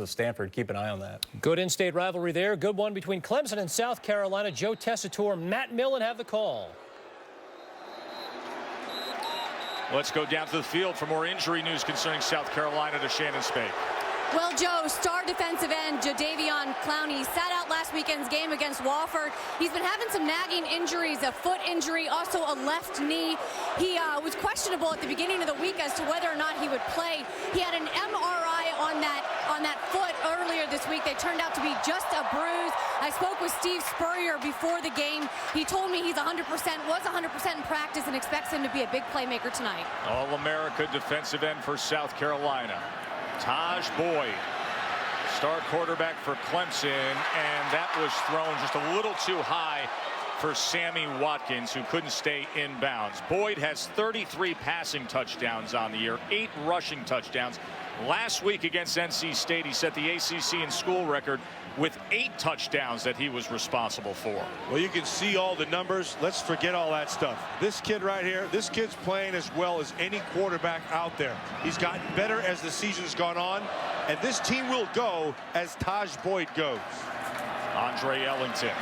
So Stanford, keep an eye on that. Good in-state rivalry there. Good one between Clemson and South Carolina. Joe Tessitore, Matt Millen have the call. Let's go down to the field for more injury news concerning South Carolina to Shannon Spake. Well, Joe, star defensive end Jadeveon Clowney sat out last weekend's game against Wofford. He's been having some nagging injuries, a foot injury, also a left knee. He was questionable at the beginning of the week as to whether or not he would play. He had an MRI on that foot earlier this week. They turned out to be just a bruise. I spoke with Steve Spurrier before the game. He told me he's 100%, was 100% in practice, and expects him to be a big playmaker tonight. All-America defensive end for South Carolina, Tajh Boyd, star quarterback for Clemson, and that was thrown just a little too high for Sammy Watkins, who couldn't stay in bounds. Boyd has 33 passing touchdowns on the year, 8 rushing touchdowns. Last week against NC State, he set the ACC in school record with 8 touchdowns that he was responsible for. Well, you can see all the numbers. Let's forget all that stuff. This kid right here, this kid's playing as well as any quarterback out there. He's gotten better as the season's gone on, and this team will go as Tajh Boyd goes. Andre Ellington.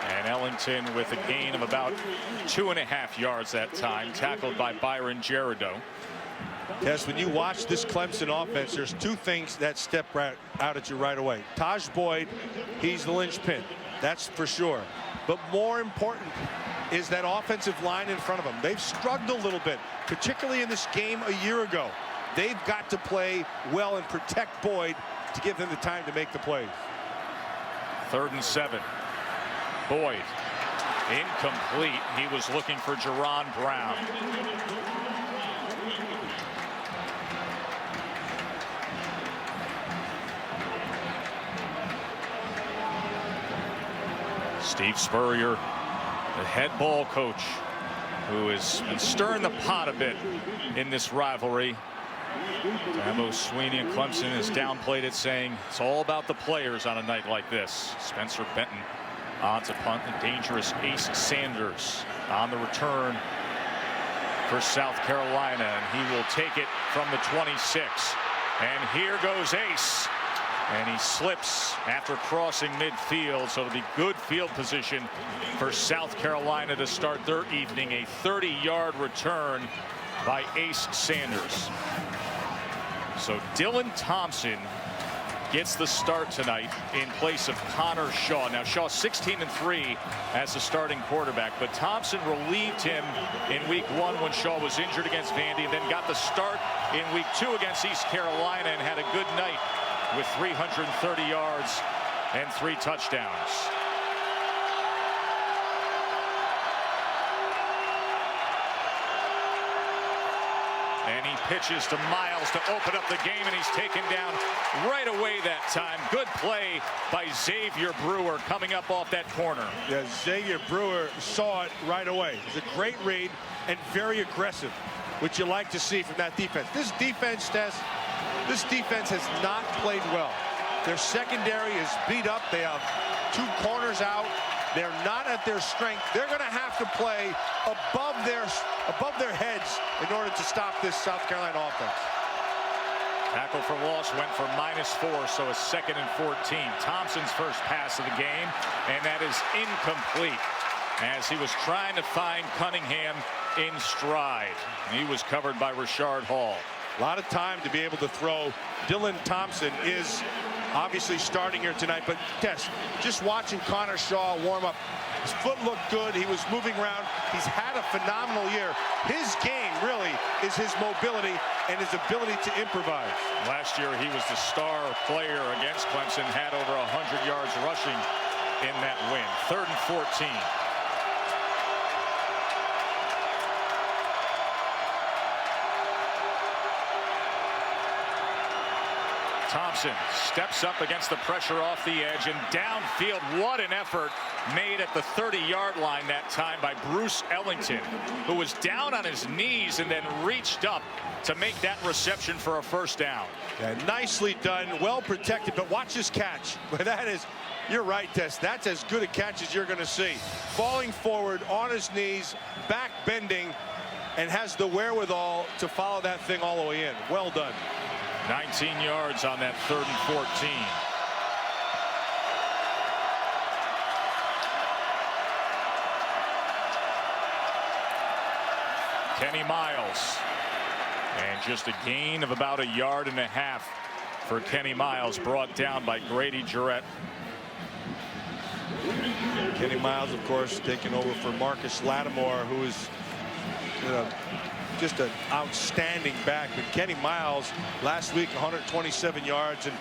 And Ellington with a gain of about 2.5 yards that time, tackled by Byron Gerardo. Yes, when you watch this Clemson offense, there's 2 things that step right out at you right away. Tajh Boyd, he's the linchpin, that's for sure. But more important is that offensive line in front of them. They've struggled a little bit, particularly in this game a year ago. They've got to play well and protect Boyd to give them the time to make the plays. 3rd and 7. Boyd, incomplete. He was looking for Jerron Brown. Steve Spurrier, the head ball coach, who has been stirring the pot a bit in this rivalry. Dabo Swinney and Clemson has downplayed it, saying it's all about the players on a night like this. Spencer Benton on to punt, the dangerous Ace Sanders on the return for South Carolina, and he will take it from the 26. And here goes Ace. And he slips after crossing midfield, so it'll be good field position for South Carolina to start their evening. A 30-yard return by Ace Sanders. So Dylan Thompson gets the start tonight in place of Connor Shaw. Now Shaw 16-3 as the starting quarterback, but Thompson relieved him in week 1 when Shaw was injured against Vandy, and then got the start in week 2 against East Carolina and had a good night with 330 yards and 3 touchdowns. And he pitches to Miles to open up the game, and he's taken down right away that time. Good play by Xavier Brewer coming up off that corner. Yeah, Xavier Brewer saw it right away. It's a great read and very aggressive, which you like to see from that defense. This defense has not played well. Their secondary is beat up. They have 2 corners out. They're not at their strength. They're going to have to play above their heads in order to stop this South Carolina offense. Tackle for loss went for -4, so a 2nd and 14. Thompson's first pass of the game, and that is incomplete, as he was trying to find Cunningham in stride. He was covered by Rashard Hall. A lot of time to be able to throw. Dylan Thompson is obviously starting here tonight, but Tess, just watching Connor Shaw warm up, his foot looked good. He was moving around. He's had a phenomenal year. His game really is his mobility and his ability to improvise. Last year he was the star player against Clemson, had over 100 yards rushing in that win. 3rd and 14. Thompson steps up against the pressure off the edge, and downfield. What an effort made at the 30-yard line that time by Bruce Ellington, who was down on his knees and then reached up to make that reception for a first down. Yeah, nicely done, well protected, but watch this catch. But that is, you're right, Tess, that's as good a catch as you're going to see. Falling forward on his knees, back bending, and has the wherewithal to follow that thing all the way in. Well done. 19 yards on that 3rd and 14. Kenny Miles. And just a gain of about 1.5 yards for Kenny Miles, brought down by Grady Jarrett. Kenny Miles, of course, taking over for Marcus Lattimore, who is just an outstanding back. But Kenny Miles last week 127 yards, and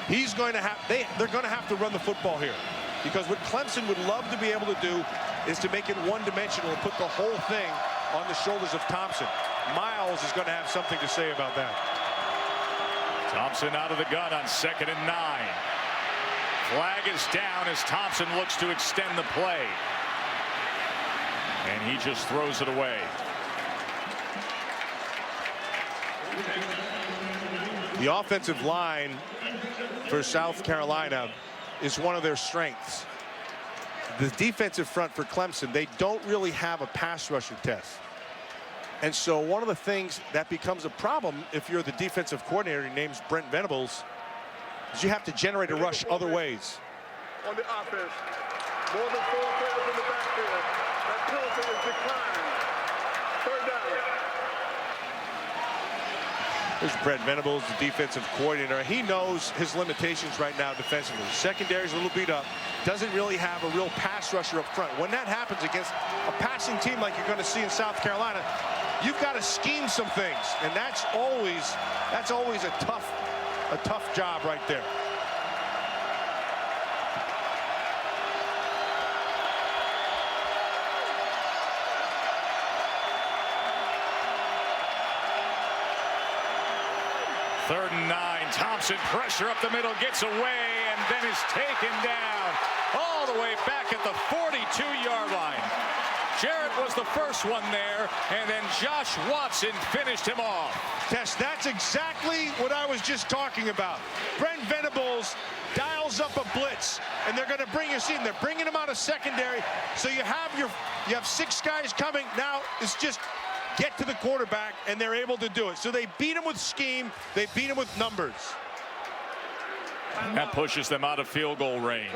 he's going to have they're going to have to run the football here, because what Clemson would love to be able to do is to make it one-dimensional and put the whole thing on the shoulders of Thompson. Miles is going to have something to say about that. Thompson out of the gun on 2nd and 9. Flag is down as Thompson looks to extend the play. And he just throws it away. The offensive line for South Carolina is one of their strengths. The defensive front for Clemson, they don't really have a pass rusher test. And so one of the things that becomes a problem if you're the defensive coordinator, your name's Brent Venables, is you have to generate a rush other ways. On the offense, more than 4 players in the backfield. That penalty is declined. 3rd down. There's Brent Venables, the defensive coordinator. He knows his limitations right now defensively. Secondary's a little beat up. Doesn't really have a real pass rusher up front. When that happens against a passing team like you're going to see in South Carolina, you've got to scheme some things, and that's always a tough job right there. Third and 9. Thompson, pressure up the middle, gets away, and then is taken down all the way back at the 42-yard line. Jarrett was the first one there, and then Josh Watson finished him off. Tess, that's exactly what I was just talking about. Brent Venables dials up a blitz, and they're going to bring us in. They're bringing him out of secondary, so you have 6 guys coming. Now it's just get to the quarterback, and they're able to do it. So they beat him with scheme. They beat him with numbers. And that pushes them out of field goal range.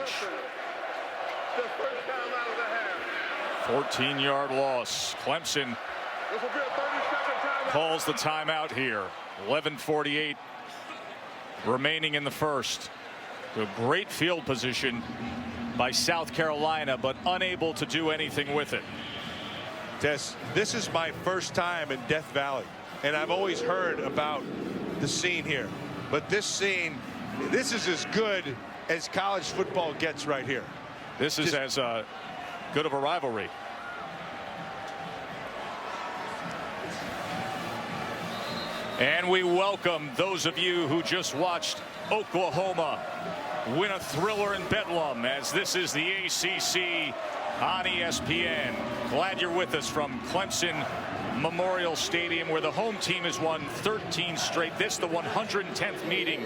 14-yard loss. Clemson calls the timeout here. 11:48 remaining in the first. A great field position by South Carolina, but unable to do anything with it. Tess, this is my first time in Death Valley, and I've always heard about the scene here. But this scene, this is as good as college football gets right here. This is as good of a rivalry. And we welcome those of you who just watched Oklahoma win a thriller in Bedlam, as this is the ACC on ESPN. Glad you're with us from Clemson Memorial Stadium, where the home team has won 13 straight. This the 110th meeting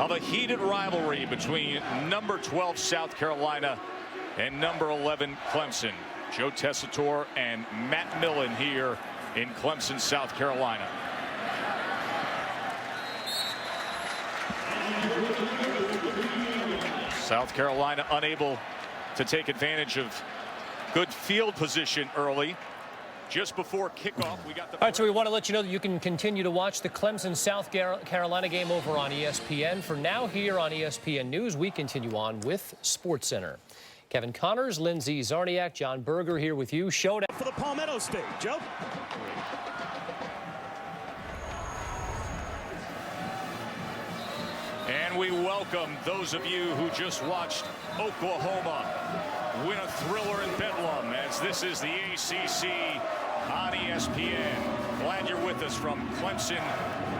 of a heated rivalry between number 12 South Carolina and number 11 Clemson. Joe Tessitore and Matt Millen here in Clemson, South Carolina. South Carolina unable to take advantage of good field position early. Just before kickoff, we got the... All right, so we want to let you know that you can continue to watch the Clemson-South Carolina game over on ESPN. For now, here on ESPN News, we continue on with SportsCenter. Kevin Connors, Lindsey Zarniak, John Berger here with you. Showdown for the Palmetto State. Joe? And we welcome those of you who just watched Oklahoma win a thriller in Bedlam, as this is the ACC on ESPN. Glad you're with us from Clemson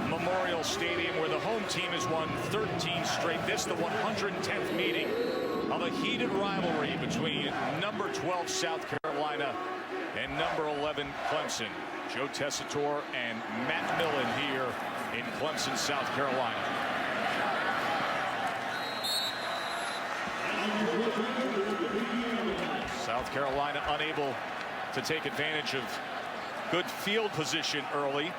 Memorial Stadium, where the home team has won 13 straight. This the 110th meeting of a heated rivalry between number 12 South Carolina and number 11 Clemson. Joe Tessitore and Matt Millen here in Clemson, South Carolina. South Carolina unable to take advantage of good field position early.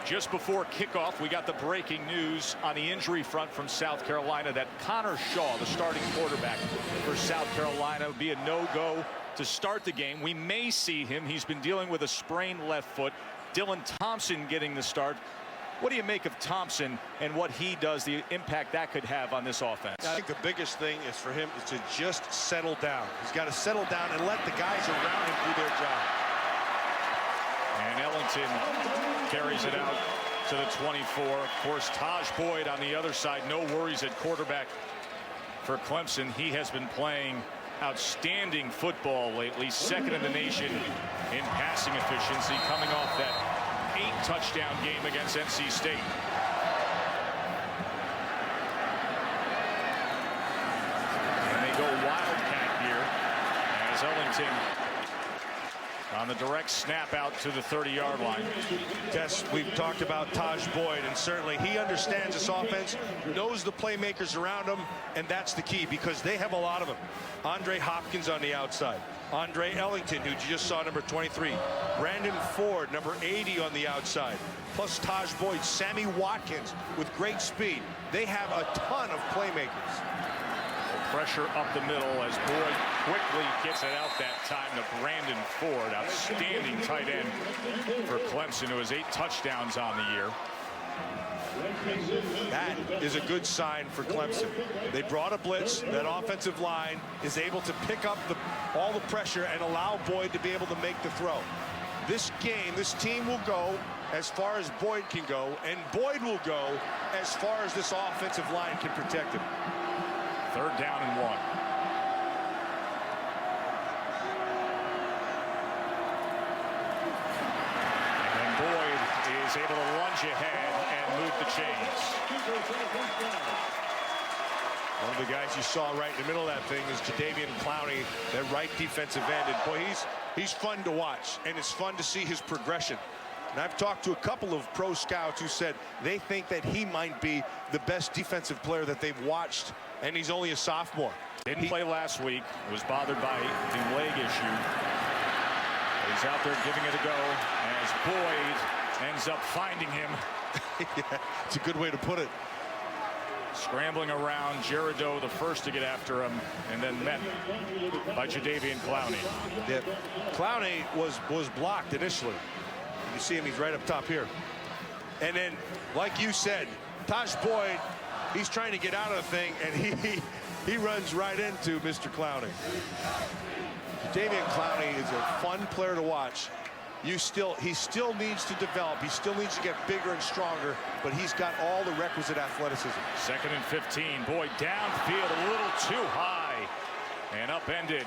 Just before kickoff, we got the breaking news on the injury front from South Carolina that Connor Shaw, the starting quarterback for South Carolina, would be a no-go to start the game. We may see him. He's been dealing with a sprained left foot. Dylan Thompson getting the start. What do you make of Thompson and what he does, the impact that could have on this offense? I think the biggest thing is for him is to just settle down. He's got to settle down and let the guys around him do their job. And Ellington carries it out to the 24. Of course, Tajh Boyd on the other side. No worries at quarterback for Clemson. He has been playing outstanding football lately. Second in the nation in passing efficiency, coming off that 8-touchdown game against NC State. And they go wildcat here as Ellington on the direct snap out to the 30-yard line. Yes, we've talked about Tajh Boyd, and certainly he understands this offense, knows the playmakers around him, and that's the key because they have a lot of them. DeAndre Hopkins on the outside. Andre Ellington, who you just saw, number 23. Brandon Ford, number 80 on the outside. Plus Tajh Boyd, Sammy Watkins with great speed. They have a ton of playmakers. Pressure up the middle as Boyd quickly gets it out that time to Brandon Ford. Outstanding tight end for Clemson, who has 8 touchdowns on the year. That is a good sign for Clemson. They brought a blitz. That offensive line is able to pick up all the pressure and allow Boyd to be able to make the throw. This game, this team will go as far as Boyd can go, and Boyd will go as far as this offensive line can protect him. 3rd down and 1. And Boyd is able to lunge ahead and move the chains. One of the guys you saw right in the middle of that thing is Jadeveon Clowney, that right defensive end. And boy, he's fun to watch, and it's fun to see his progression. And I've talked to a couple of pro scouts who said they think that he might be the best defensive player that they've watched, and he's only a sophomore. Didn't play last week. Was bothered by the leg issue. He's out there giving it a go as Boyd ends up finding him. Yeah, it's a good way to put it. Scrambling around, Jerido the first to get after him, and then met by Jadeveon Clowney. Yeah, Clowney was blocked initially. You see him, he's right up top here. And then, like you said, Tajh Boyd, he's trying to get out of the thing, and he runs right into Mr. Clowney. Jadeveon Clowney is a fun player to watch. He still needs to develop. He still needs to get bigger and stronger, but he's got all the requisite athleticism. 2nd and 15. Boyd downfield a little too high. And upended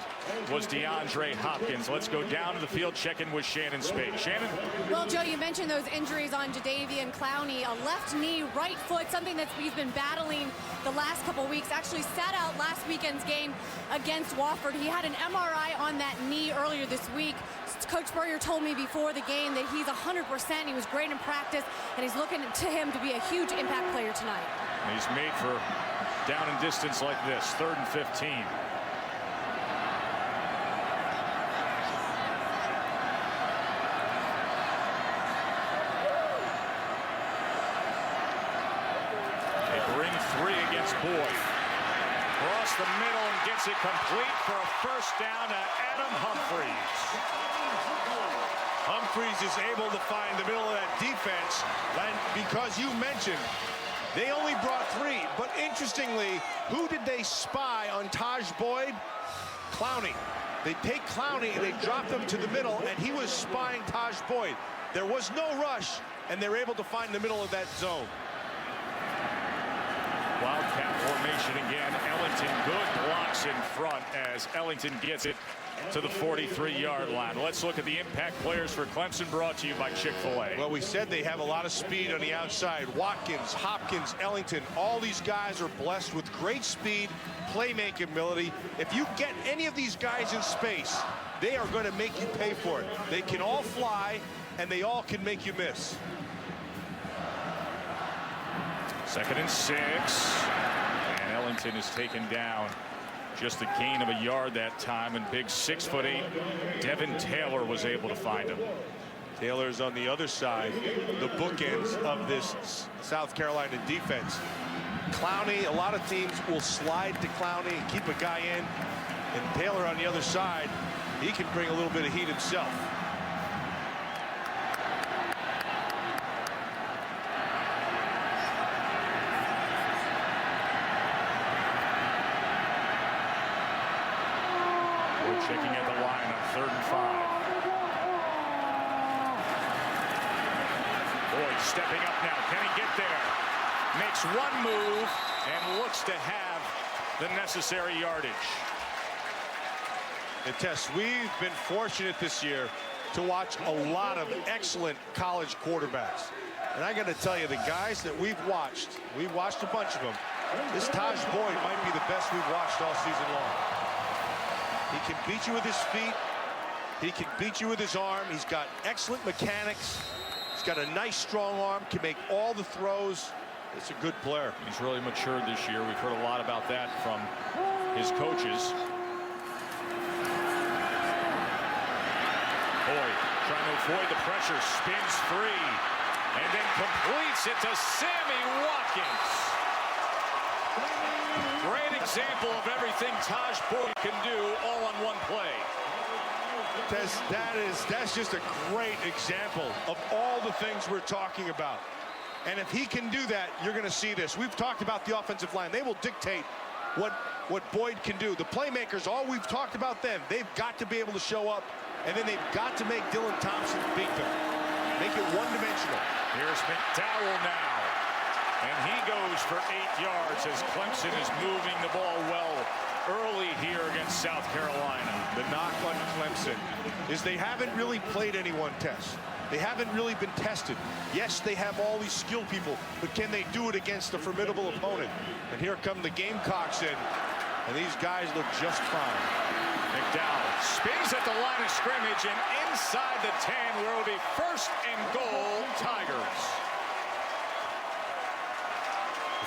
was DeAndre Hopkins. Let's go down to the field, check in with Shannon Spade. Shannon? Well, Joe, you mentioned those injuries on Jadeveon Clowney. A left knee, right foot, something that he's been battling the last couple weeks. Actually sat out last weekend's game against Wofford. He had an MRI on that knee earlier this week. Coach Spurrier told me before the game that he's 100%. He was great in practice, and he's looking to him to be a huge impact player tonight. He's made for down and distance like this. 3rd and 15. Boyd across the middle and gets it complete for a 1st down to Adam Humphries. Humphries is able to find the middle of that defense, and because you mentioned they only brought 3, but interestingly, who did they spy on Tajh Boyd? Clowney. They take Clowney and they drop him to the middle, and he was spying Tajh Boyd. There was no rush, and they're able to find the middle of that zone. Wildcat formation again. Ellington, good blocks in front as Ellington gets it to the 43-yard line. Let's look at the impact players for Clemson, brought to you by Chick-fil-A. Well, we said they have a lot of speed on the outside. Watkins, Hopkins, Ellington, all these guys are blessed with great speed, playmaking ability. If you get any of these guys in space, they are going to make you pay for it. They can all fly, and they all can make you miss. 2nd and 6. And Ellington is taken down. Just a gain of a yard that time, and big 6'8" Devin Taylor was able to find him. Taylor's on the other side, the bookends of this South Carolina defense. Clowney, a lot of teams will slide to Clowney and keep a guy in. And Taylor on the other side, he can bring a little bit of heat himself. We're checking at the line on 3rd and 5. Boyd stepping up now. Can he get there? Makes one move and looks to have the necessary yardage. And Tess, we've been fortunate this year to watch a lot of excellent college quarterbacks. And I got to tell you, the guys that we've watched a bunch of them. This Tajh Boyd might be the best we've watched all season long. He can beat you with his feet. He can beat you with his arm. He's got excellent mechanics. He's got a nice strong arm, can make all the throws. It's a good player. He's really matured this year. We've heard a lot about that from his coaches. Boyd trying to avoid the pressure, spins free, and then completes it to Sammy Watkins. Great example of everything Tajh Boyd can do all on one play. That's just a great example of all the things we're talking about. And if he can do that, you're going to see this. We've talked about the offensive line. They will dictate what Boyd can do. The playmakers, all we've talked about them, they've got to be able to show up, and then they've got to make Dylan Thompson beat them. Make it one-dimensional. Here's McDowell now. And he goes for 8 yards as Clemson is moving the ball well early here against South Carolina. The knock on Clemson is they haven't really played anyone, Tess. They haven't really been tested. Yes, they have all these skilled people, but can they do it against a formidable opponent? And here come the Gamecocks in, and these guys look just fine. McDowell spins at the line of scrimmage and inside the 10 where it will be 1st and goal, Tigers.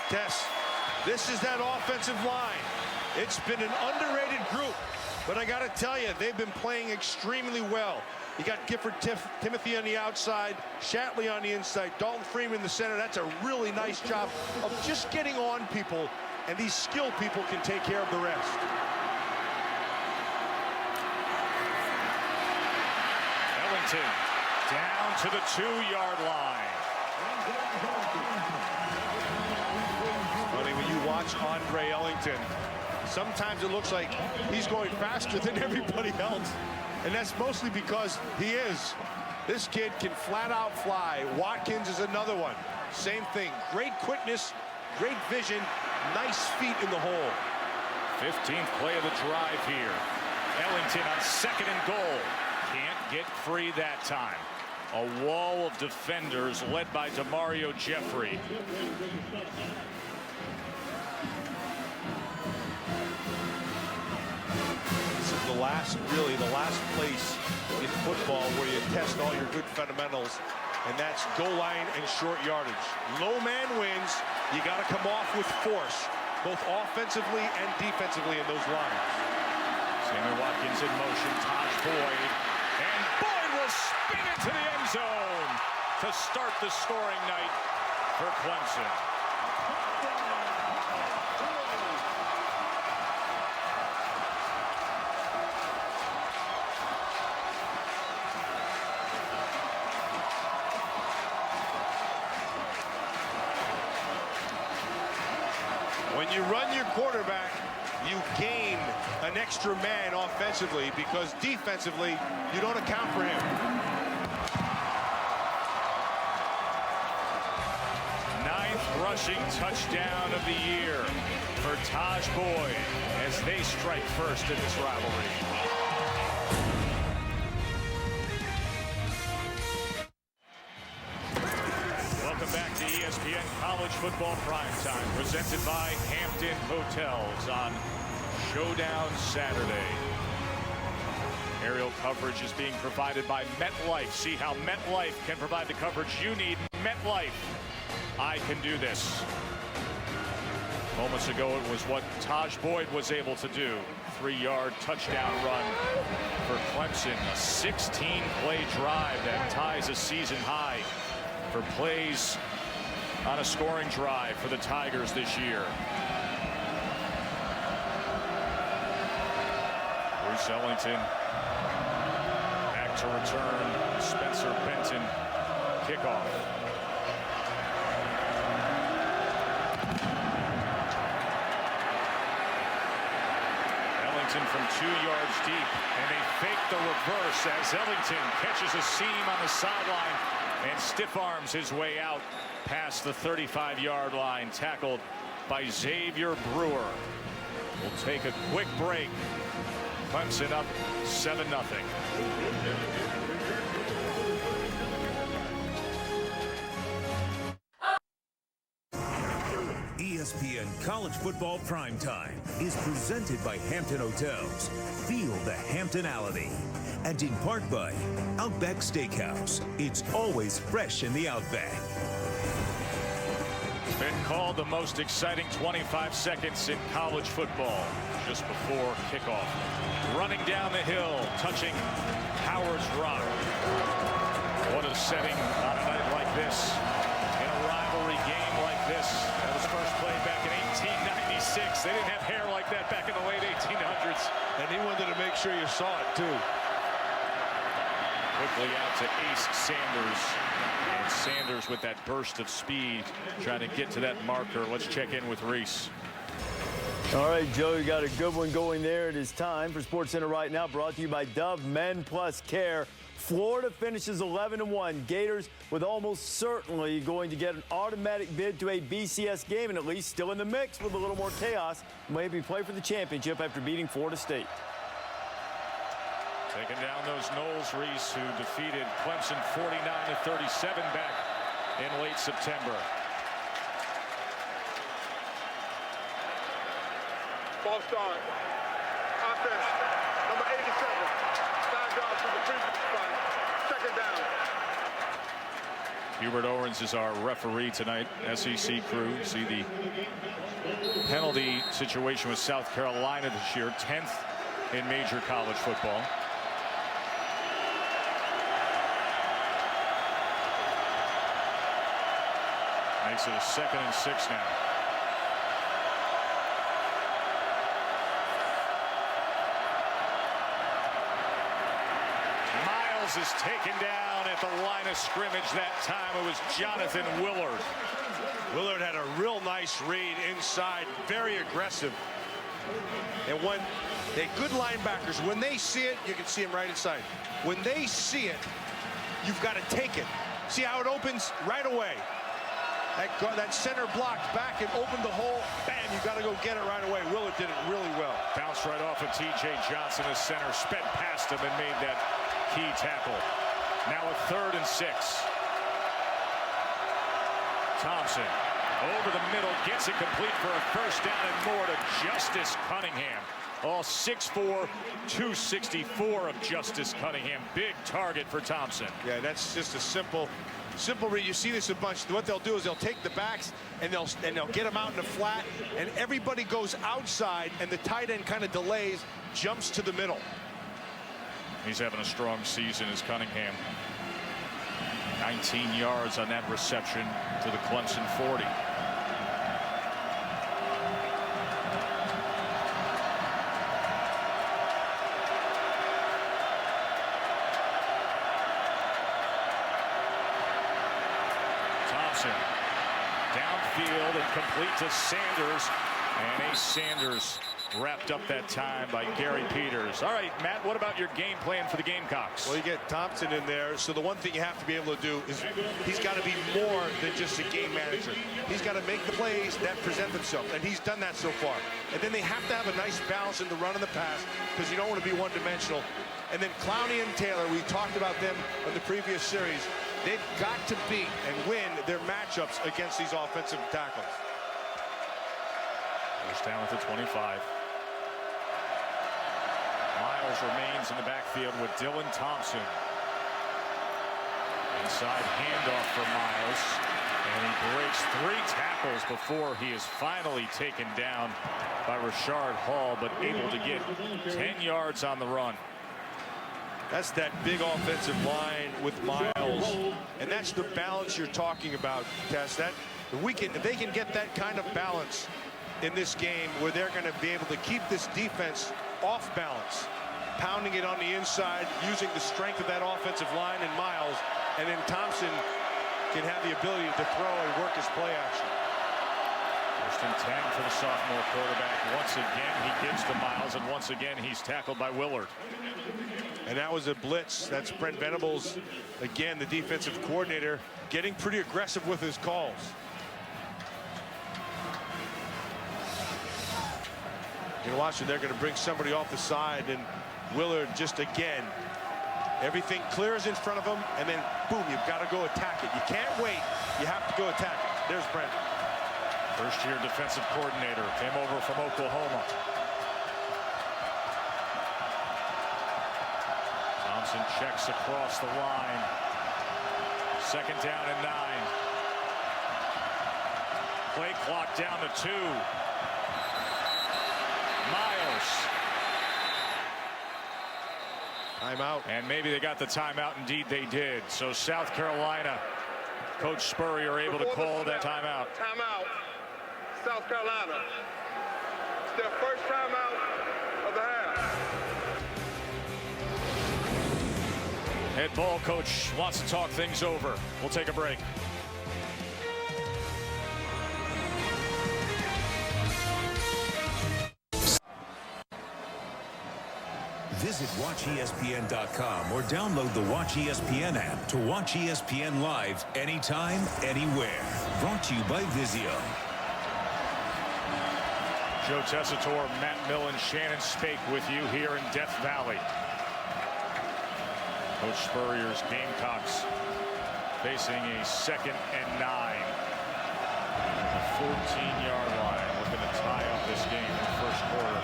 Tess, this is that offensive line. It's been an underrated group, but I got to tell you, they've been playing extremely well. You got Gifford Timothy on the outside, Shatley on the inside, Dalton Freeman in the center. That's a really nice job of just getting on people, and these skilled people can take care of the rest. Ellington down to the 2-yard line. Funny, when you watch Andre Ellington, sometimes it looks like he's going faster than everybody else. And that's mostly because he is. This kid can flat out fly. Watkins is another one. Same thing. Great quickness, great vision, nice feet in the hole. 15th play of the drive here. Ellington on 2nd and goal. Can't get free that time. A wall of defenders led by Demario Jeffrey. Really the last place in football where you test all your good fundamentals, and that's goal line and short yardage. Low man wins. You got to come off with force, both offensively and defensively in those lines. Sammy Watkins in motion, Tajh Boyd, and Boyd will spin into the end zone to start the scoring night for Clemson. When you run your quarterback, you gain an extra man offensively because defensively, you don't account for him. 9th rushing touchdown of the year for Tajh Boyd as they strike first in this rivalry. Welcome back to ESPN College Football Primetime, presented by Hampton Hotels on Showdown Saturday. Aerial coverage is being provided by MetLife. See how MetLife can provide the coverage you need. MetLife, I can do this. Moments ago, it was what Tajh Boyd was able to do. 3-yard touchdown run for Clemson. A 16-play drive that ties a season high for plays on a scoring drive for the Tigers this year. Bruce Ellington back to return. Spencer Benton kickoff. From 2 yards deep, and they fake the reverse as Ellington catches a seam on the sideline and stiff arms his way out past the 35-yard line, tackled by Xavier Brewer. We'll take a quick break. Clemson up 7-0. ESPN College Football Primetime is presented by Hampton Hotels. Feel the Hamptonality. And in part by Outback Steakhouse. It's always fresh in the Outback. It's been called the most exciting 25 seconds in college football just before kickoff. Running down the hill, touching Howard's Rock. What a setting on a night like this. In a rivalry game like this. That was first played back in 1896. They didn't have hair like that back in the late 1800s. And he wanted to make sure you saw it, too. Quickly out to Ace Sanders. And Sanders with that burst of speed, trying to get to that marker. Let's check in with Reese. All right, Joe, you got a good one going there. It is time for SportsCenter right now, brought to you by Dove Men Plus Care. Florida finishes 11-1. Gators with almost certainly going to get an automatic bid to a BCS game, and at least still in the mix with a little more chaos. Maybe play for the championship after beating Florida State. Taking down those Knowles, Reese, who defeated Clemson 49-37 back in late September. Ball start. Offense, number 87. 5 yards from the previous spot. Second down. Hubert Owens is our referee tonight. SEC crew. See the penalty situation with South Carolina this year. 10th in major college football. Makes it a 2nd and 6 now. Miles is taken down at the line of scrimmage. That time it was Jonathan Willard. Willard had a real nice read inside, very aggressive. And when they good linebackers, when they see it, you can see him right inside. When they see it, you've got to take it. See how it opens right away. That center blocked back and opened the hole. Bam, you got to go get it right away. Willard did it really well. Bounced right off of T.J. Johnson as center, sped past him and made that key tackle. Now a 3rd and 6. Thompson over the middle, gets it complete for a first down and more to Justice Cunningham. All 6'4", 264 of Justice Cunningham. Big target for Thompson. Yeah, that's just a simple read. You see this a bunch. What they'll do is they'll take the backs and they'll get them out in the flat, and everybody goes outside, and the tight end kind of delays, jumps to the middle. He's having a strong season as Cunningham. 19 yards on that reception to the Clemson 40. Downfield and complete to Sanders, and Ace Sanders wrapped up that time by Gary Peters. All right, Matt, what about your game plan for the Gamecocks? Well, you get Thompson in there, so the one thing you have to be able to do is he's got to be more than just a game manager. He's got to make the plays that present themselves, and he's done that so far. And then they have to have a nice balance in the run and the pass, because you don't want to be one-dimensional. And then Clowney and Taylor, we talked about them in the previous series. They've got to beat and win their matchups against these offensive tackles. First down at the 25. Miles remains in the backfield with Dylan Thompson. Inside handoff for Miles. And he breaks 3 tackles before he is finally taken down by Rashard Hall, but able to get 10 yards on the run. That's that big offensive line with Miles, and that's the balance you're talking about, Tess. That if they can get that kind of balance in this game, where they're going to be able to keep this defense off balance, pounding it on the inside, using the strength of that offensive line and Miles, and then Thompson can have the ability to throw and work his play action. First and 10 for the sophomore quarterback. Once again, he gives to Miles, and once again, he's tackled by Willard. And that was a blitz. That's Brent Venables, again, the defensive coordinator, getting pretty aggressive with his calls. You're watching, they're going to bring somebody off the side, and Willard just again, everything clears in front of him, and then boom, you've got to go attack it. You can't wait. You have to go attack it. There's Brent. First-year defensive coordinator, came over from Oklahoma. Thompson checks across the line. 2nd down and 9. Play clock down to 2. Miles. Timeout. And maybe they got the timeout. Indeed, they did. So South Carolina, Coach Spurrier able to call that timeout. Timeout. South Carolina. It's their first timeout of the half. Head ball coach wants to talk things over. We'll take a break. Visit WatchESPN.com or download the Watch ESPN app to watch ESPN live anytime, anywhere. Brought to you by Vizio. Joe Tessitore, Matt Millen, Shannon Spake with you here in Death Valley. Coach Spurrier's Gamecocks facing a 2nd and 9. The 14-yard line, looking to tie up this game in the first quarter.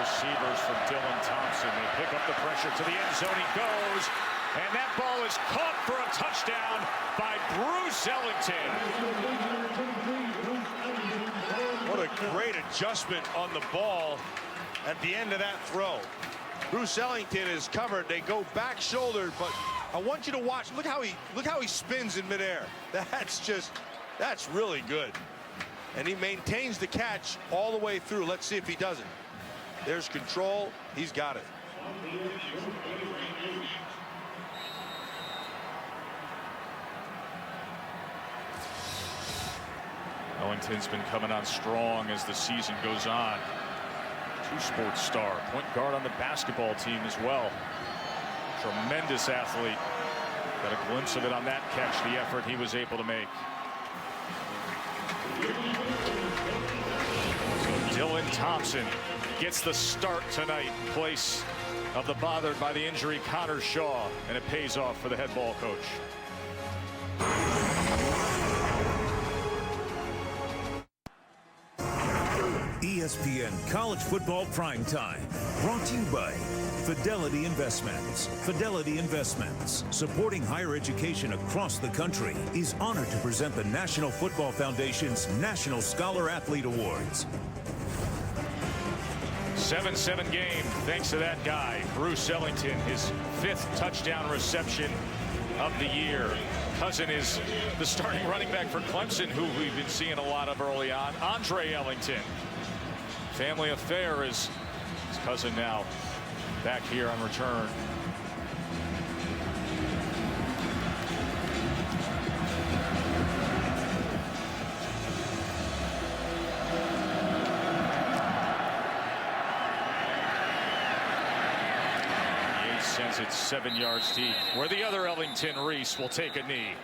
Receivers for Dylan Thompson. They pick up the pressure to the end zone. He goes, and that ball is caught for a touchdown by Bruce Ellington. What a great adjustment on the ball at the end of that throw. Bruce Ellington is covered. They go back shouldered, but I want you to watch. Look how he spins in midair. That's really good. And he maintains the catch all the way through. Let's see if he doesn't. There's control. He's got it. Ellington's been coming on strong as the season goes on. Two-sport star, point guard on the basketball team as well. Tremendous athlete. Got a glimpse of it on that catch, the effort he was able to make. So Dylan Thompson gets the start tonight in place of the bothered by the injury Connor Shaw, and it pays off for the head ball coach. ESPN College Football Primetime, brought to you by Fidelity Investments. Fidelity Investments, supporting higher education across the country, is honored to present the National Football Foundation's National Scholar Athlete Awards. 7-7 game, thanks to that guy, Bruce Ellington, his 5th touchdown reception of the year. Cousin is the starting running back for Clemson, who we've been seeing a lot of early on, Andre Ellington. Family affair is his cousin now back here on return. Yates sends it 7 yards deep, where the other Ellington, Reese, will take a knee.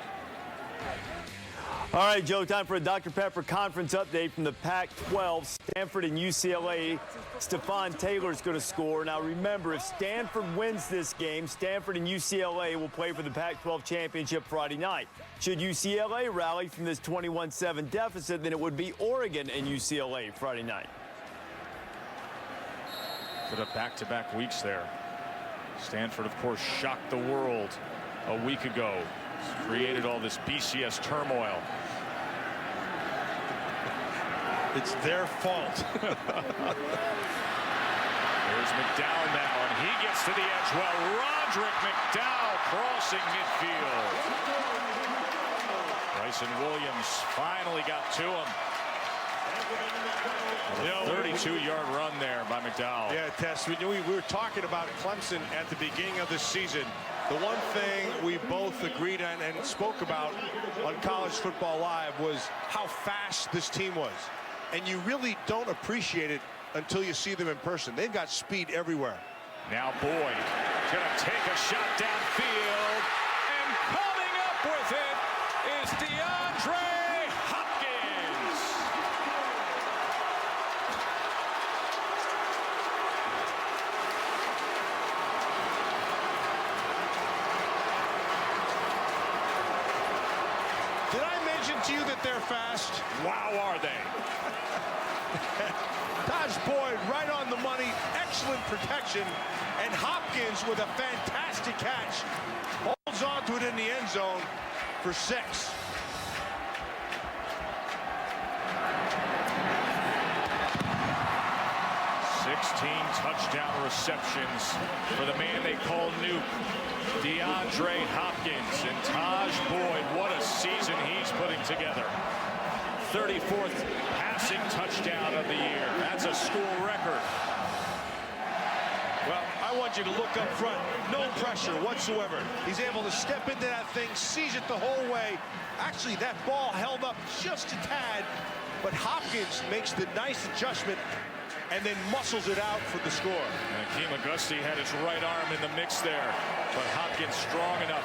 All right, Joe, time for a Dr. Pepper conference update from the Pac-12. Stanford and UCLA. Stephon Taylor's going to score. Now, remember, if Stanford wins this game, Stanford and UCLA will play for the Pac-12 championship Friday night. Should UCLA rally from this 21-7 deficit, then it would be Oregon and UCLA Friday night. Could have back-to-back weeks there. Stanford, of course, shocked the world a week ago. It's created all this BCS turmoil. It's their fault. There's McDowell now, and he gets to the edge well. Roderick McDowell crossing midfield. Bryson Williams finally got to him. A 32-yard run there by McDowell. Yeah, Tess, we were talking about Clemson at the beginning of the season. The one thing we both agreed on and spoke about on College Football Live was how fast this team was. And you really don't appreciate it until you see them in person. They've got speed everywhere. Now Boyd is going to take a shot downfield, and coming up with it is DeAndre Hopkins. Did I mention to you that they're fast? Wow, are they? Tajh Boyd right on the money, excellent protection, and Hopkins with a fantastic catch. Holds on to it in the end zone for 6. 16 touchdown receptions for the man they call Nuke, DeAndre Hopkins. And Tajh Boyd, what a season he's putting together. 34th passing touchdown of the year. That's a school record. Well, I want you to look up front. No pressure whatsoever. He's able to step into that thing, seize it the whole way. Actually, that ball held up just a tad, but Hopkins makes the nice adjustment and then muscles it out for the score. And Akeem Auguste had his right arm in the mix there, but Hopkins strong enough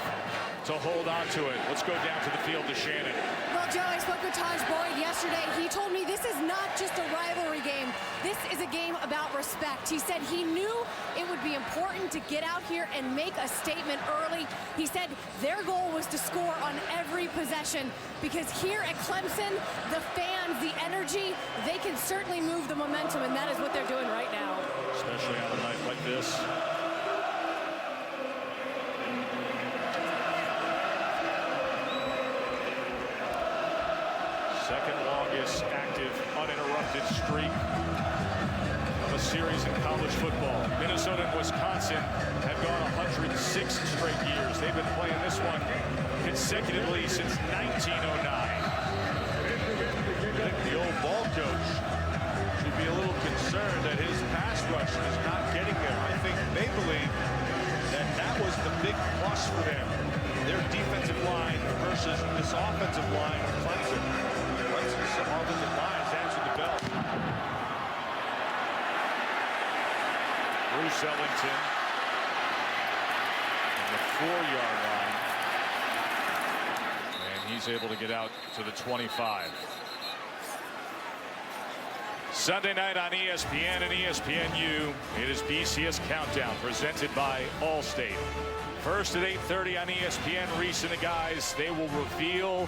to hold on to it. Let's go down to the field to Shannon. Well, Joe, I spoke with Tajh Boyd yesterday. He told me this is not just a rivalry game. This is a game about respect. He said he knew it would be important to get out here and make a statement early. He said their goal was to score on every possession because here at Clemson, the fans, the energy, they can certainly move the momentum, and that is what they're doing right now. Especially on a night like this. Second longest active uninterrupted streak of a series in college football. Minnesota and Wisconsin have gone 106 straight years. They've been playing this one consecutively since 1909. I think the old ball coach should be a little concerned that his pass rush is not getting there. I think they believe that that was the big plus for them. Their defensive line versus this offensive line of Clemson. Clemson's offensive line has answered the bell. Bruce Ellington on the 4-yard line. And he's able to get out to the 25. Sunday night on ESPN and ESPNU, it is BCS Countdown presented by Allstate. First at 8:30 on ESPN, Reese and the guys, they will reveal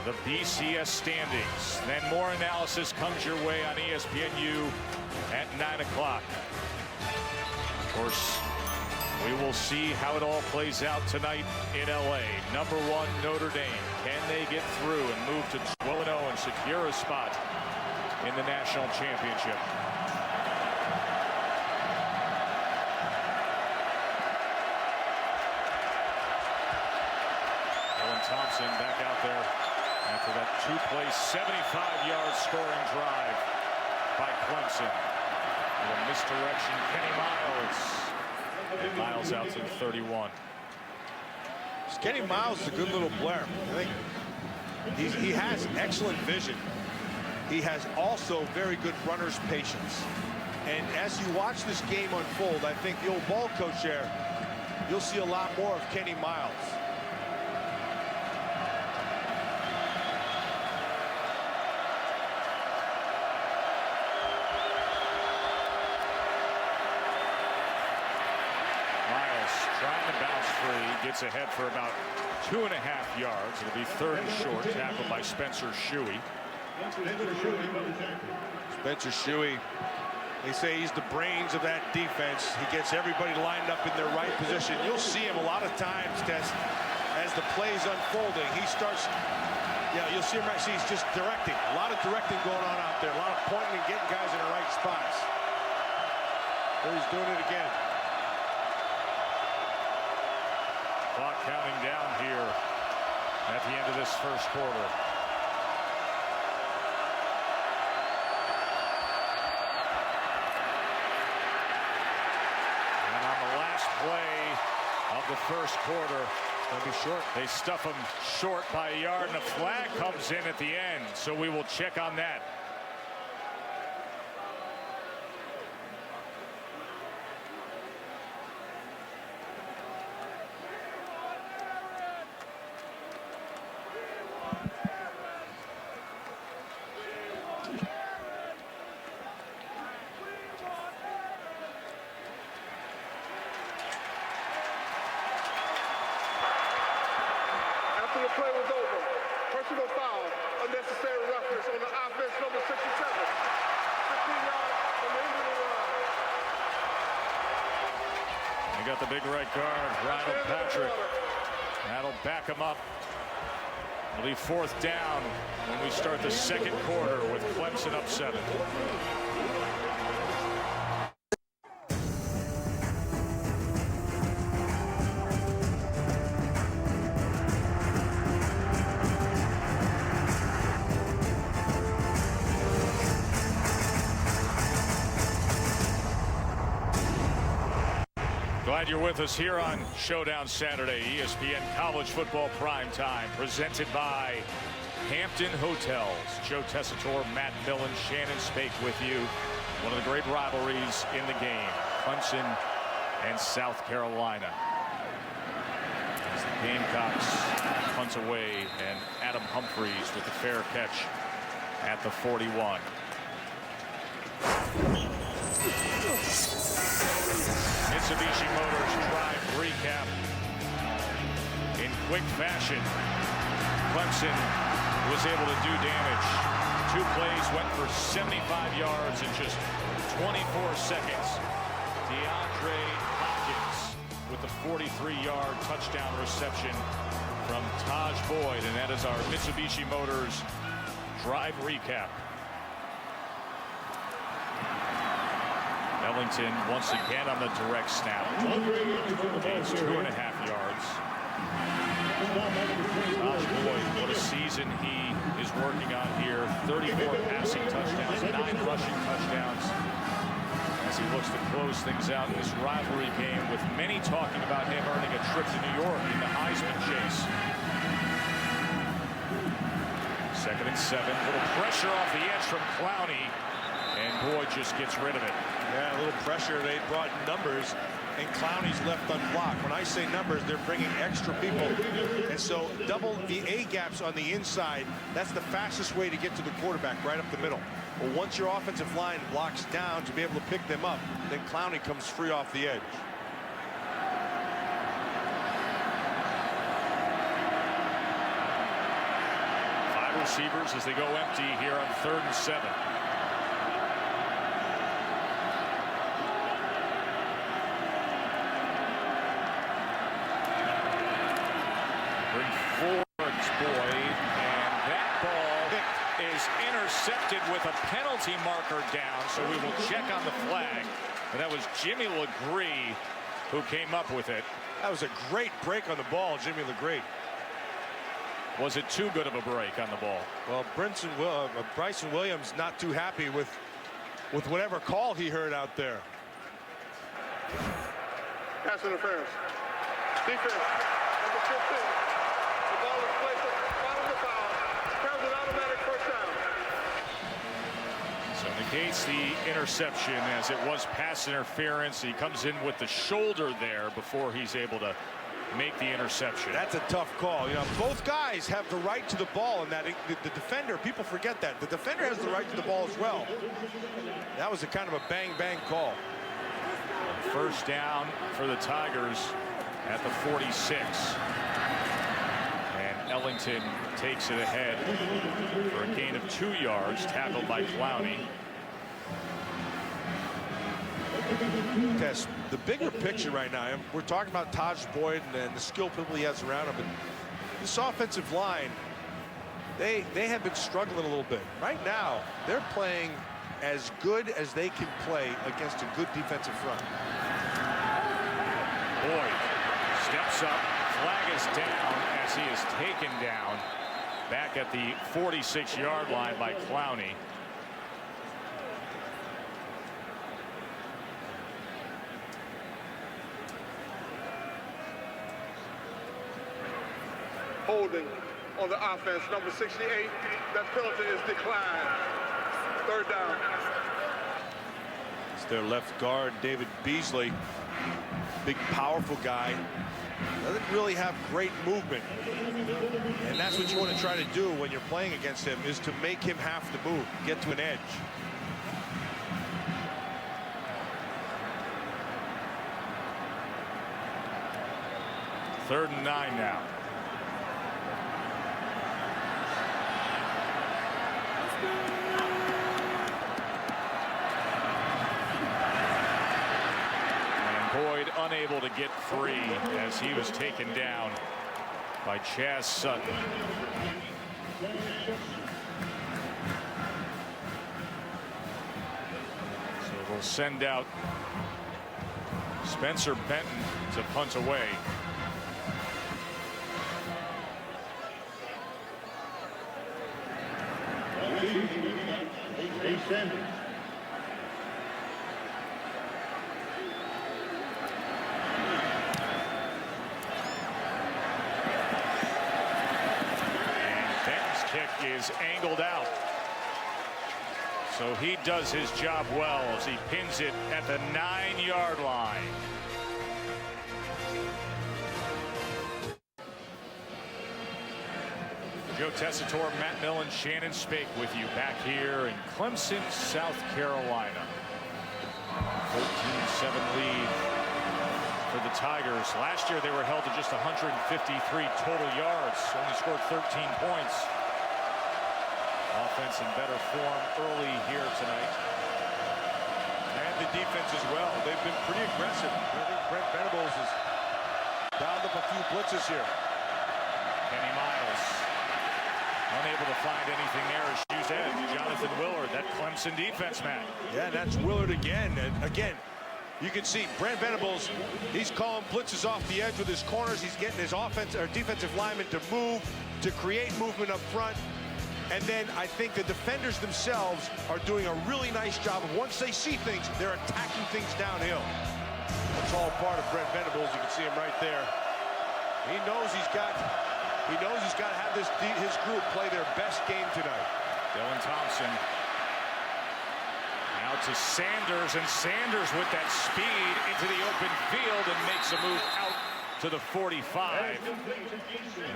the BCS standings. Then more analysis comes your way on ESPNU at 9 o'clock. Of course, we will see how it all plays out tonight in LA. Number 1, Notre Dame. Can they get through and move to 12-0 and secure a spot in the national championship? Dylan Thompson back out there after that 2-play 75-yard scoring drive by Clemson. A misdirection, Kenny Miles. And Miles out to the 31. Kenny Miles is a good little player. I think he has excellent vision. He has also very good runner's patience. And as you watch this game unfold, I think the old ball coach there, you'll see a lot more of Kenny Miles. Trying to bounce free, gets ahead for about 2.5 yards. It'll be 3rd and short, tackled by Spencer Shuey. Spencer Shuey They say he's the brains of that defense. He gets everybody lined up in their right position. You'll see him a lot of times, Tess, as the play's unfolding. He starts, you'll see him, see he's just directing. A lot of directing going on out there. A lot of pointing and getting guys in the right spots. There he's doing it again. Clock counting down here at the end of this first quarter. Play of the first quarter. Gonna be short. They stuff him short by a yard, and a flag comes in at the end. So we will check on that. The play was over. Personal foul. Unnecessary roughness on the offense, number 67. 15 yards from the end of the run. They got the big right guard, Ryan Patrick. That'll back him up. It'll be fourth down when we start the second quarter with Clemson up 7. Glad you're with us here on Showdown Saturday, ESPN College Football Primetime, presented by Hampton Hotels. Joe Tessitore, Matt Millen, Shannon Spake with you. One of the great rivalries in the game, Clemson and South Carolina. As the Gamecocks punts away, and Adam Humphries with the fair catch at the 41. Mitsubishi Motors Drive recap in quick fashion. Clemson was able to do damage. 2 plays went for 75 yards in just 24 seconds. DeAndre Hopkins with the 43-yard touchdown reception from Tajh Boyd, and that is our Mitsubishi Motors Drive recap. Ellington once again on the direct snap. Gains 2.5 yards. Tajh Boyd, what a season he is working on here. 34 passing touchdowns, 9 rushing touchdowns. As he looks to close things out in this rivalry game, with many talking about him earning a trip to New York in the Heisman chase. 2nd and 7. Little pressure off the edge from Clowney. And Boyd just gets rid of it. Yeah, a little pressure. They brought numbers, and Clowney's left unblocked. When I say numbers, they're bringing extra people. And so double the A gaps on the inside. That's the fastest way to get to the quarterback, right up the middle. Well, once your offensive line blocks down to be able to pick them up, then Clowney comes free off the edge. Five receivers as they go empty here on 3rd and 7. Forwards Boyd, and that ball is intercepted with a penalty marker down, so we will check on the flag. And that was Jimmy LeGree who came up with it. That was a great break on the ball, Jimmy LeGree. Was it too good of a break on the ball? Well, Bryson Williams not too happy with whatever call he heard out there. Pass interference. Defense, number 15. The ball is placed following the foul. Counts an automatic first down. So negates the interception, as it was pass interference. He comes in with the shoulder there before he's able to make the interception. That's a tough call. You know, both guys have the right to the ball, and that the defender, people forget that. The defender has the right to the ball as well. That was a kind of a bang-bang call. First down for the Tigers at the 46. And Ellington takes it ahead for a gain of 2 yards, tackled by Clowney. Tess, the bigger picture right now, and we're talking about Tajh Boyd and the skill people he has around him, but this offensive line, they have been struggling a little bit. Right now, they're playing as good as they can play against a good defensive front. Boyd steps up, flag is down as he is taken down back at the 46-yard line by Clowney. Holding on the offense, number 68. That penalty is declined. Third down. It's their left guard, David Beasley. Big, powerful guy. Doesn't really have great movement. And that's what you want to try to do when you're playing against him, is to make him have to move, get to an edge. Third and 9 now. Boyd unable to get free as he was taken down by Chaz Sutton. So we'll send out Spencer Benton to punt away. Is angled out. So he does his job well as he pins it at the 9-yard line. Joe Tessitore, Matt Millen, Shannon Spake with you back here in Clemson, South Carolina. 13-7 lead for the Tigers. Last year they were held to just 153 total yards, only scored 13 points. Offense in better form early here tonight. And the defense as well. They've been pretty aggressive. I think Brent Venables has dialed up a few blitzes here. Kenny Miles unable to find anything there as Hughes edge. Jonathan Willard, that Clemson defense man. Yeah, that's Willard again. And again, you can see Brent Venables, he's calling blitzes off the edge with his corners. He's getting his offense or defensive linemen to move, to create movement up front. And then I think the defenders themselves are doing a really nice job of, once they see things, they're attacking things downhill. That's all part of Brent Venables. You can see him right there. He knows he's got to have his group play their best game tonight. Dylan Thompson out to Sanders, and Sanders with that speed into the open field and makes a move out to the 45.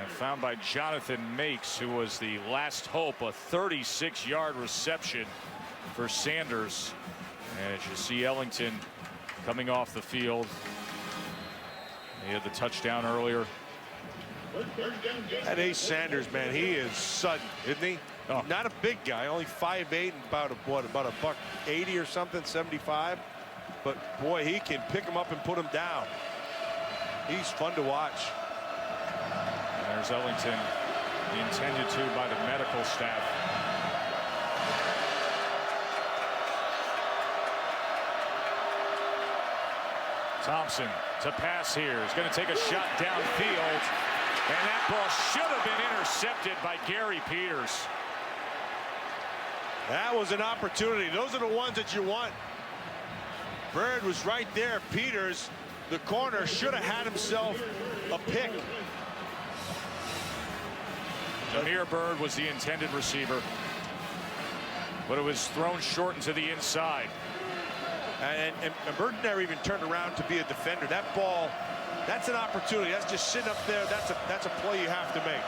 And found by Jonathan Makes, who was the last hope, a 36-yard reception for Sanders. And as you see Ellington coming off the field, he had the touchdown earlier. That Ace Sanders, man, he is sudden, isn't he? Oh. Not a big guy, only 5'8" and about a buck 80 or something, 75. But boy, he can pick him up and put him down. He's fun to watch. And there's Ellington, intended to by the medical staff. Thompson to pass here. He's going to take a shot downfield. And that ball should have been intercepted by Gary Peters. That was an opportunity. Those are the ones that you want. Bird was right there. Peters, the corner, should have had himself a pick. Jameer Bird was the intended receiver, but it was thrown short into the inside. And Bird never even turned around to be a defender. That ball, that's an opportunity. That's just sitting up there. That's a play you have to make.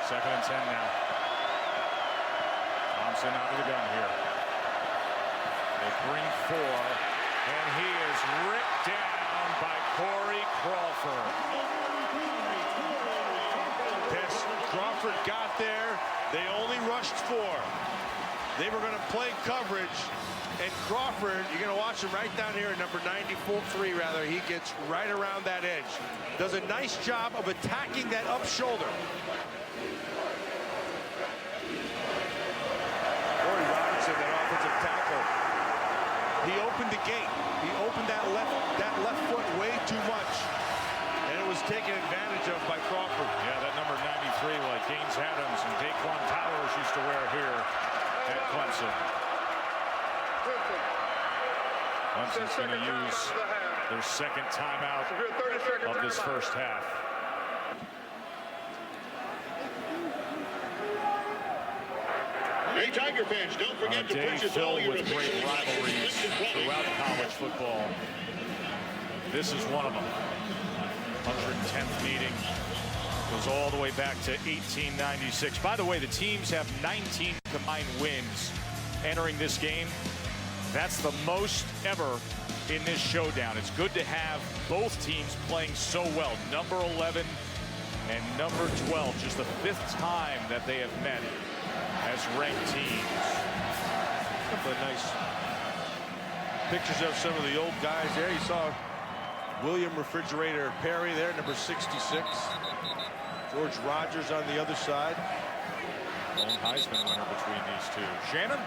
Second and 10 now. Thompson out of the gun here. They bring 4, and he is ripped down by Corey Crawford. Yes, Crawford got there. They only rushed 4. They were going to play coverage. And Crawford, you're going to watch him right down here at number 93, rather. He gets right around that edge. Does a nice job of attacking that up shoulder. Corey Robinson, that offensive tackle. He opened the gate. He opened that left foot way too much. And it was taken advantage of by Crawford. Yeah, that number 93, like Gaines Adams and Daquan Towers used to wear here at Clemson. Clemson's going to use their second timeout of this first half. Hey, Tiger fans, don't forget to purchase all your filled with great rivalries throughout college football. This is one of them. 110th meeting goes all the way back to 1896. By the way, the teams have 19 combined wins entering this game. That's the most ever in this showdown. It's good to have both teams playing so well. Number 11 and number 12, just the 5th time that they have met as ranked teams. A couple of nice pictures of some of the old guys there. You saw William Refrigerator Perry there, number 66. George Rogers on the other side. Lone Heisman winner between these two. Shannon?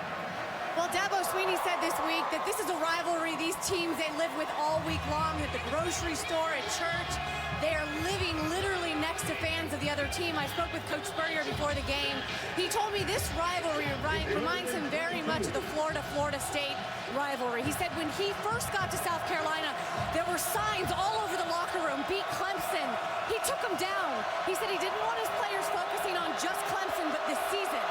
Well, Dabo Swinney said this week that this is a rivalry these teams they live with all week long, at the grocery store, at church. They are living literally next to fans of the other team. I spoke with Coach Spurrier before the game. He told me this rivalry reminds him very much of the Florida State rivalry. He said when he first got to South Carolina, there were signs all over the locker room, beat Clemson. He took them down. He said he didn't want his players focusing on just Clemson, but this season.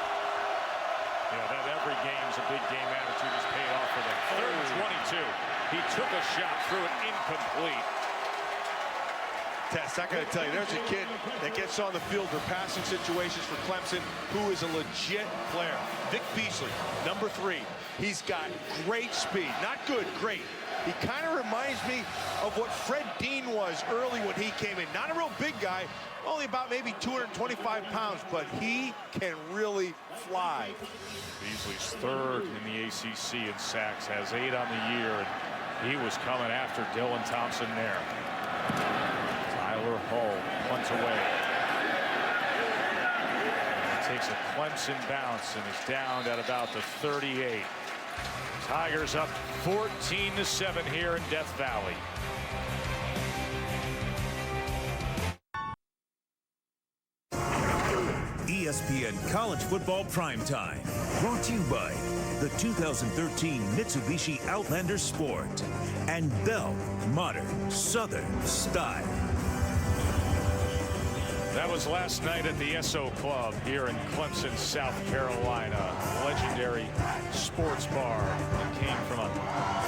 Yeah, that every game's a big game attitude has paid off for them. 3rd and 22. He took a shot, threw it incomplete. Tess, I got to tell you, there's a kid that gets on the field for passing situations for Clemson who is a legit player. Vic Beasley, number 3. He's got great speed. Not good, great. He kind of reminds me of what Fred Dean was early when he came in. Not a real big guy, only about maybe 225 pounds, but he can really fly. Beasley's 3rd in the ACC in sacks, has 8 on the year, and he was coming after Dylan Thompson there. Tyler Hull punts away. He takes a Clemson bounce and is down at about the 38. Tigers up 14-7 here in Death Valley. ESPN College Football Primetime, brought to you by the 2013 Mitsubishi Outlander Sport and Bell Modern Southern Style. That was last night at the SO Club here in Clemson, South Carolina. Legendary sports bar that came from a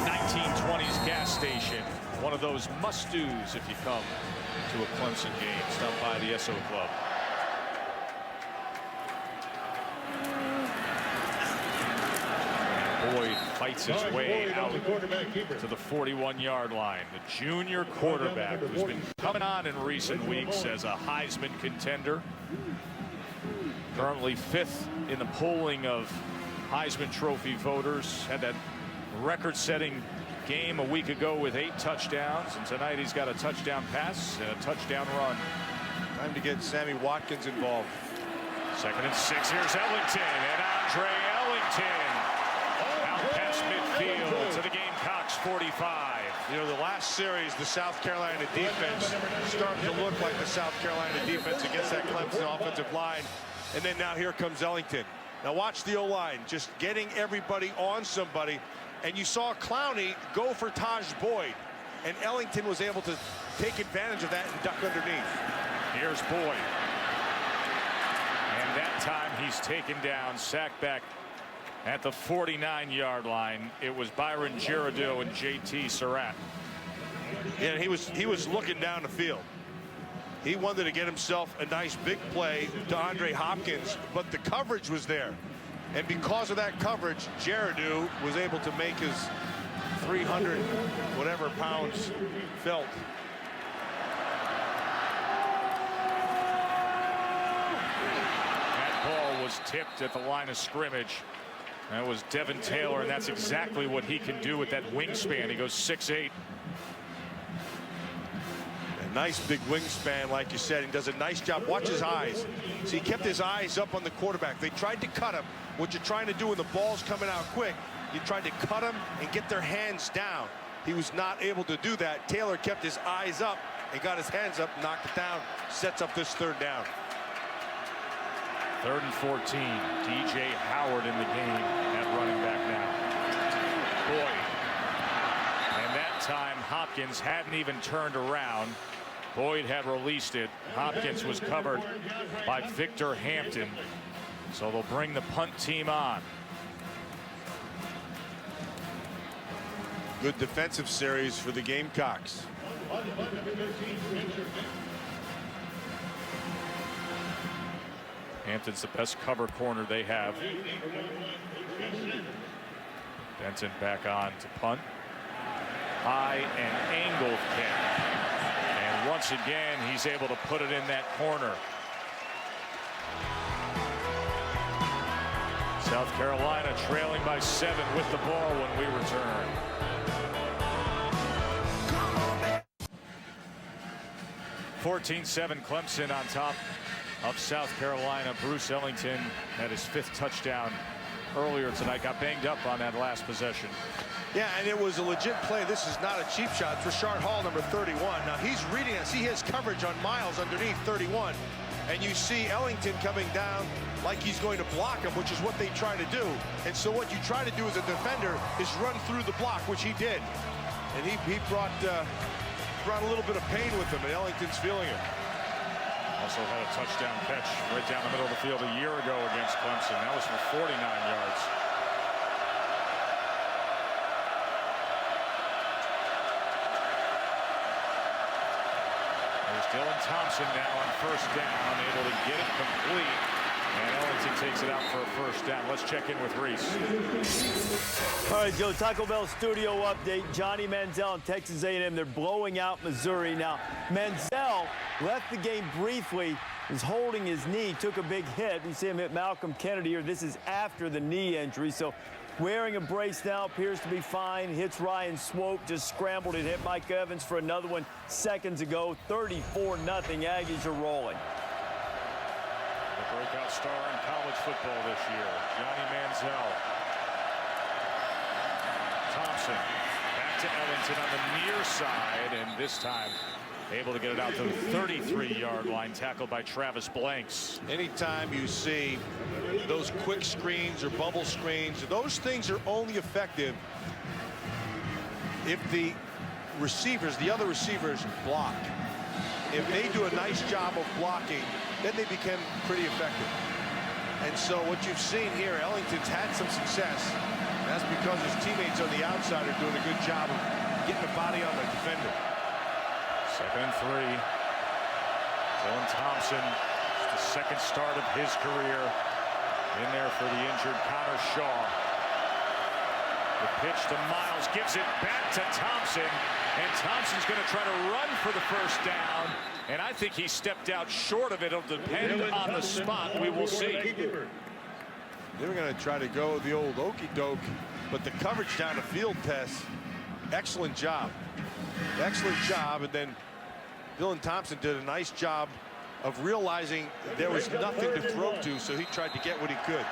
1920s gas station. One of those must-dos if you come to a Clemson game. Stop by the SO Club. Boyd fights his way out to the 41-yard line. The junior quarterback who's been coming on in recent weeks as a Heisman contender. Currently 5th in the polling of Heisman Trophy voters. Had that record-setting game a week ago with 8 touchdowns. And tonight he's got a touchdown pass and a touchdown run. Time to get Sammy Watkins involved. 2nd and 6. Here's Ellington and Andre Ellington. Past midfield to the Gamecocks 45. You know, the last series, the South Carolina defense started to look like the South Carolina defense against that Clemson offensive line. And then now here comes Ellington. Now watch the O-line, just getting everybody on somebody. And you saw Clowney go for Tajh Boyd. And Ellington was able to take advantage of that and duck underneath. Here's Boyd. And that time he's taken down, sacked back at the 49-yard line. It was Byron Girardeau and JT Surratt. Yeah, he was looking down the field. He wanted to get himself a nice big play to DeAndre Hopkins, but the coverage was there. And because of that coverage, Girardeau was able to make his 300 whatever pounds felt. was tipped at the line of scrimmage. That was Devin Taylor, and that's exactly what he can do with that wingspan. He goes 6'8". A nice big wingspan, like you said. He does a nice job. Watch his eyes. See, he kept his eyes up on the quarterback. They tried to cut him. What you're trying to do when the ball's coming out quick, you tried to cut him and get their hands down. He was not able to do that. Taylor kept his eyes up and got his hands up, knocked it down, sets up this third down. 3rd and 14. DJ Howard in the game at running back now. Boyd. And that time Hopkins hadn't even turned around. Boyd had released it. Hopkins was covered by Victor Hampton. So they'll bring the punt team on. Good defensive series for the Gamecocks. Hampton's the best cover corner they have. Benton back on to punt. High and angled kick. And once again, he's able to put it in that corner. South Carolina trailing by 7 with the ball when we return. Come on, 14-7 Clemson on top of South Carolina. Bruce Ellington had his 5th touchdown earlier tonight. Got banged up on that last possession. Yeah, and it was a legit play. This is not a cheap shot. It's Rashard Hall, number 31. Now he's reading it. See his coverage on Miles underneath 31. And you see Ellington coming down like he's going to block him, which is what they try to do. And so what you try to do as a defender is run through the block, which he did. And he brought a little bit of pain with him, and Ellington's feeling it. Also had a touchdown catch right down the middle of the field a year ago against Clemson. That was for 49 yards. There's Dylan Thompson now on 1st down, able to get it complete. And Ellington takes it out for a 1st down. Let's check in with Reese. All right, Joe, Taco Bell studio update. Johnny Manziel and Texas A&M, they're blowing out Missouri. Now, Manziel left the game briefly, was holding his knee, took a big hit. You see him hit Malcolm Kennedy here. This is after the knee injury. So wearing a brace now, appears to be fine. Hits Ryan Swope, just scrambled and hit Mike Evans for another one seconds ago. 34-0, Aggies are rolling. The breakout star in college football this year, Johnny Manziel. Thompson back to Ellington on the near side, and this time able to get it out to the 33-yard line, tackled by Travis Blanks. Anytime you see those quick screens or bubble screens, those things are only effective if the receivers, the other receivers, block. If they do a nice job of blocking, then they become pretty effective. And so what you've seen here, Ellington's had some success. And that's because his teammates on the outside are doing a good job of getting the body on the defender. 2nd and 3. Dylan Thompson, the 2nd start of his career. In there for the injured Connor Shaw. The pitch to Miles, gives it back to Thompson. And Thompson's going to try to run for the 1st down. And I think he stepped out short of it. It'll depend on the spot. We will see. They were going to try to go the old okey-doke, but the coverage down the field test, excellent job. Excellent job. And then Dylan Thompson did a nice job of realizing there was nothing to throw to, so he tried to get what he could.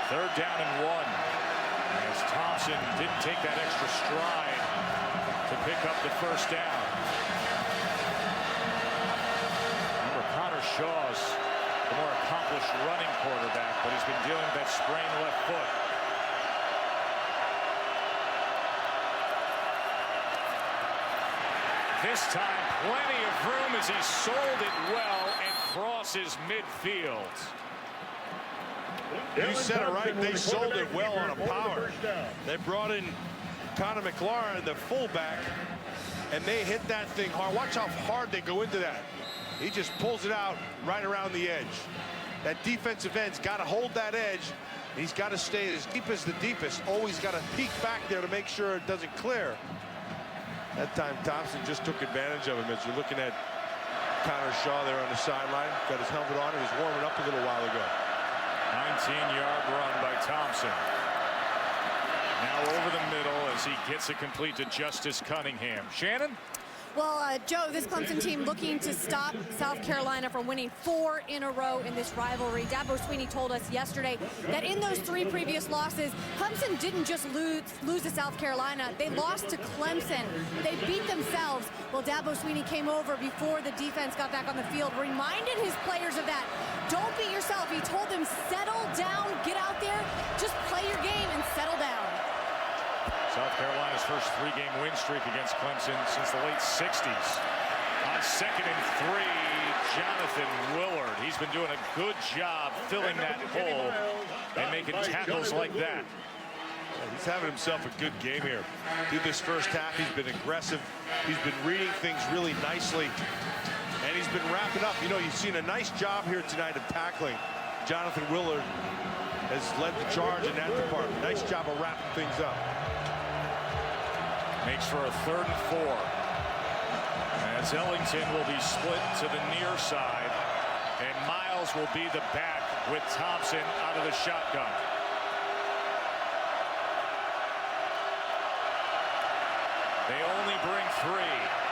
3rd down and 1. As Thompson didn't take that extra stride to pick up the 1st down. Remember, Connor Shaw's the more accomplished running quarterback, but he's been dealing with that sprained left foot. This time, plenty of room as he sold it well and crosses midfield. You said it right. They sold it well on a power. They brought in Connor McLaurin, the fullback, and they hit that thing hard. Watch how hard they go into that. He just pulls it out right around the edge. That defensive end's got to hold that edge. He's got to stay as deep as the deepest. Always got to peek back there to make sure it doesn't clear. That time Thompson just took advantage of him. As you're looking at Connor Shaw there on the sideline, got his helmet on. He was warming up a little while ago. 19-yard run by Thompson. Now over the middle as he gets it complete to Justice Cunningham. Shannon? Well, Joe, this Clemson team looking to stop South Carolina from winning 4 in a row in this rivalry. Dabo Swinney told us yesterday that in those 3 previous losses, Clemson didn't just lose to South Carolina. They lost to Clemson. They beat themselves. Well, Dabo Swinney came over before the defense got back on the field, reminded his players of that. Don't beat yourself. He told them, settle down, get out there, just play your game and settle down. South Carolina's first 3-game win streak against Clemson since the late 60s. On 2nd and 3, Jonathan Willard. He's been doing a good job filling that hole and making tackles like that. He's having himself a good game here. Through this first half, he's been aggressive. He's been reading things really nicely. And he's been wrapping up. You know, you've seen a nice job here tonight of tackling. Jonathan Willard has led the charge in that department. Nice job of wrapping things up. Makes for a 3rd and 4. As Ellington will be split to the near side. And Miles will be the back with Thompson out of the shotgun. They only bring 3.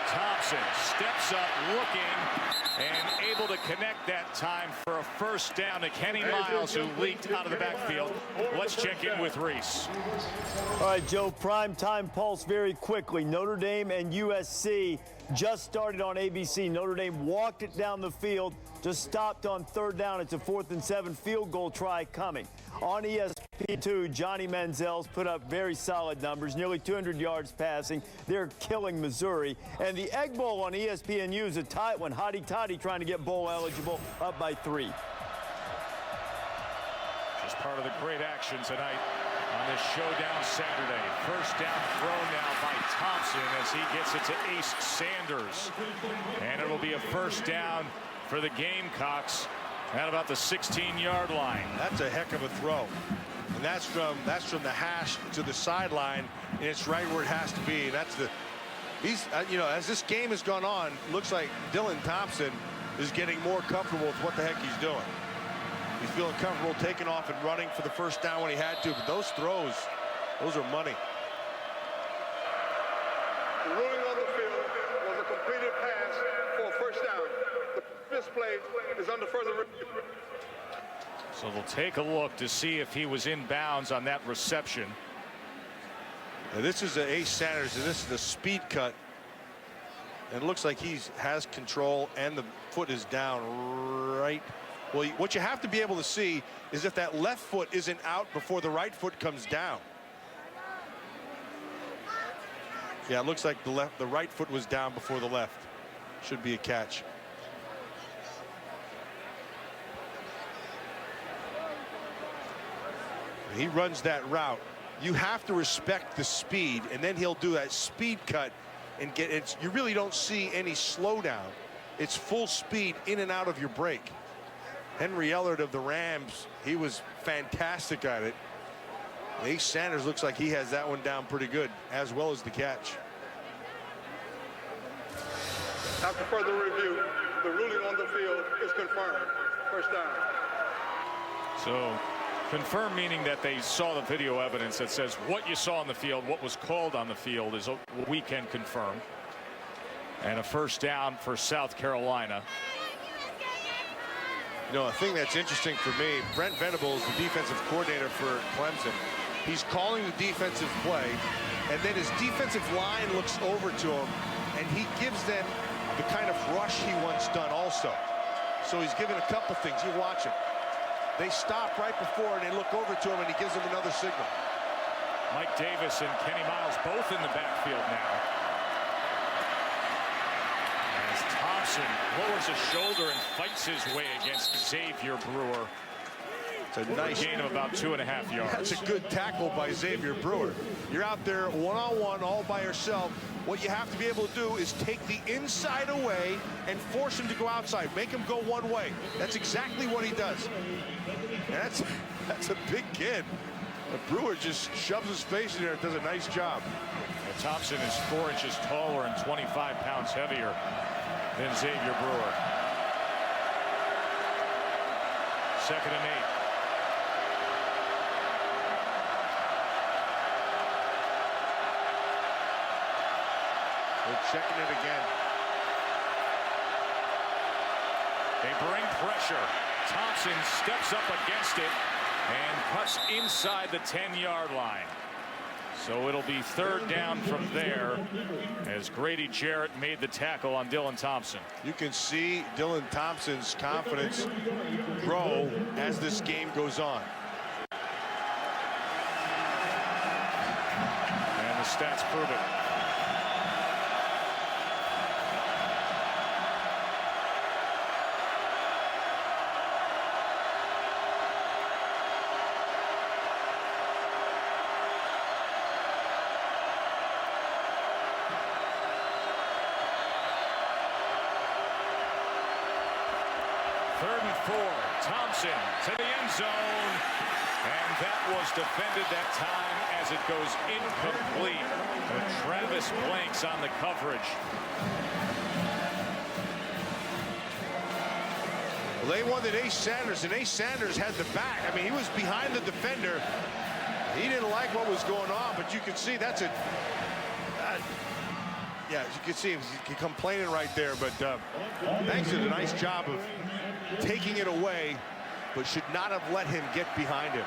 Thompson steps up looking and able to connect that time for a first down to Kenny Miles, who leaked out of the backfield. Let's check in with Reese. All right, Joe, prime time pulse very quickly. Notre Dame and USC just started on ABC. Notre Dame walked it down the field, just stopped on 3rd down. It's a 4th and 7 field goal try coming. On ESPN2, Johnny Manziel's put up very solid numbers, nearly 200 yards passing. They're killing Missouri. And the Egg Bowl on ESPNU is a tight one. Hotty Toddy trying to get bowl eligible, up by 3. Just part of the great action tonight on this showdown Saturday. First down throw now by Thompson as he gets it to Ace Sanders. And it'll be a first down for the Gamecocks at about the 16-yard line. That's a heck of a throw. And that's from the hash to the sideline, and it's right where it has to be. That's the you know, as this game has gone on, looks like Dylan Thompson is getting more comfortable with what the heck he's doing. He's feeling comfortable taking off and running for the first down when he had to, but those throws, those are money. The ruling on the field was a completed pass for a first down. This play is under further review. So they'll take a look to see if he was in bounds on that reception. Now this is Ace Sanders, and this is the speed cut. And it looks like he has control, and the foot is down right. Well, what you have to be able to see is if that left foot isn't out before the right foot comes down. Yeah, it looks like the right foot was down before the left. Should be a catch. He runs that route. You have to respect the speed, and then he'll do that speed cut and get it. You really don't see any slowdown. It's full speed in and out of your break. Henry Ellard of the Rams, he was fantastic at it. Ace Sanders looks like he has that one down pretty good, as well as the catch. After further review, the ruling on the field is confirmed. First down. So confirmed meaning that they saw the video evidence that says what you saw on the field, what was called on the field is what we can confirm. And a first down for South Carolina. You know, a thing that's interesting for me, Brent Venables, the defensive coordinator for Clemson, he's calling the defensive play, and then his defensive line looks over to him, and he gives them the kind of rush he wants done also. So he's given a couple things. You watch him. They stop right before, and they look over to him, and he gives them another signal. Mike Davis and Kenny Miles both in the backfield now. As Thompson lowers his shoulder and fights his way against Xavier Brewer. It's a nice gain of about 2.5 yards. That's a good tackle by Xavier Brewer. You're out there one-on-one all by yourself. What you have to be able to do is take the inside away and force him to go outside. Make him go one way. That's exactly what he does. And that's a big kid. But Brewer just shoves his face in there and does a nice job. Well, Thompson is 4 inches taller and 25 pounds heavier than Xavier Brewer. 2nd and 8. They're checking it again. They bring pressure. Thompson steps up against it and cuts inside the 10-yard line. So it'll be 3rd down from there as Grady Jarrett made the tackle on Dylan Thompson. You can see Dylan Thompson's confidence grow as this game goes on. And the stats prove it. Thompson to the end zone, and that was defended that time as it goes incomplete. But Travis blanks on the coverage. Well, they wanted Ace Sanders, and Ace Sanders had the back. I mean, he was behind the defender. He didn't like what was going on, but you can see that's a yeah, as you can see, he's complaining right there. But Banks did a nice job of taking it away, but should not have let him get behind him.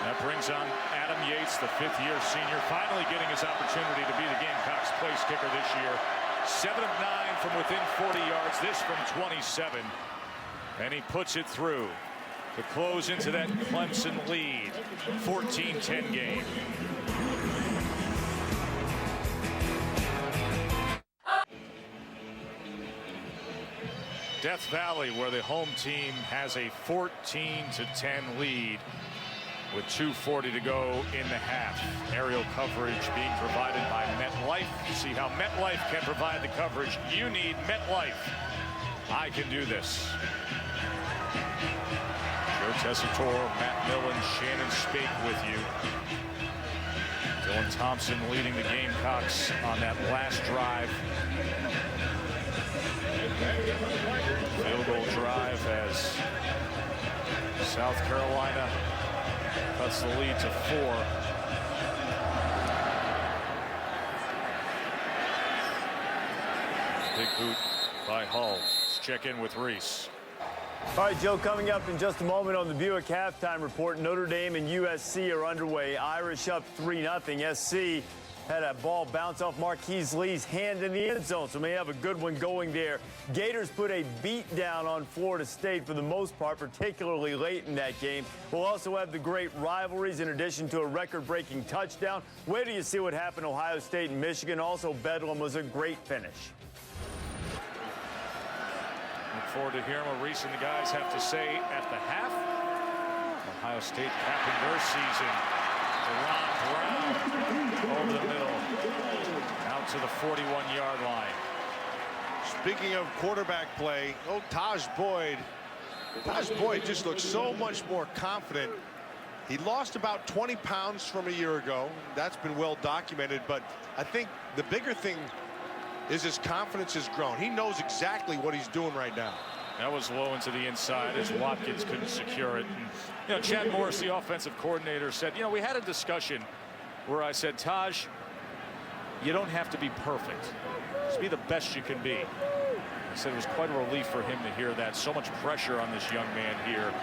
That brings on Adam Yates, the 5th-year senior, finally getting his opportunity to be the Gamecocks place kicker this year. 7 of 9 from within 40 yards, this from 27. And he puts it through to close into that Clemson lead. 14-10 game. Death Valley, where the home team has a 14-10 lead with 2:40 to go in the half. Aerial coverage being provided by MetLife. See how MetLife can provide the coverage you need. MetLife. I can do this. Joe Tessitore, Matt Millen, Shannon Spake with you. Dylan Thompson leading the Gamecocks on that last drive. Field goal drive as South Carolina cuts the lead to 4. Big boot by Hull. Let's check in with Reese. All right, Joe, coming up in just a moment on the Buick halftime report, Notre Dame and USC are underway. Irish up 3-0. SC had a ball bounce off Marquise Lee's hand in the end zone, so may have a good one going there. Gators put a beat down on Florida State for the most part, particularly late in that game. We'll also have the great rivalries in addition to a record-breaking touchdown. Wait till you see what happened to Ohio State and Michigan. Also, Bedlam was a great finish. Look forward to hearing what Reese and the guys have to say at the half. Ohio State capping their season. Deron Brown over the middle, out to the 41-yard line. Speaking of quarterback play, Tajh Boyd. Tajh Boyd just looks so much more confident. He lost about 20 pounds from a year ago. That's been well documented, but I think the bigger thing is his confidence has grown. He knows exactly what he's doing right now. That was low into the inside as Watkins couldn't secure it. And, Chad Morris, the offensive coordinator, said, we had a discussion where I said, Taj, you don't have to be perfect. Just be the best you can be. He said it was quite a relief for him to hear that. So much pressure on this young man here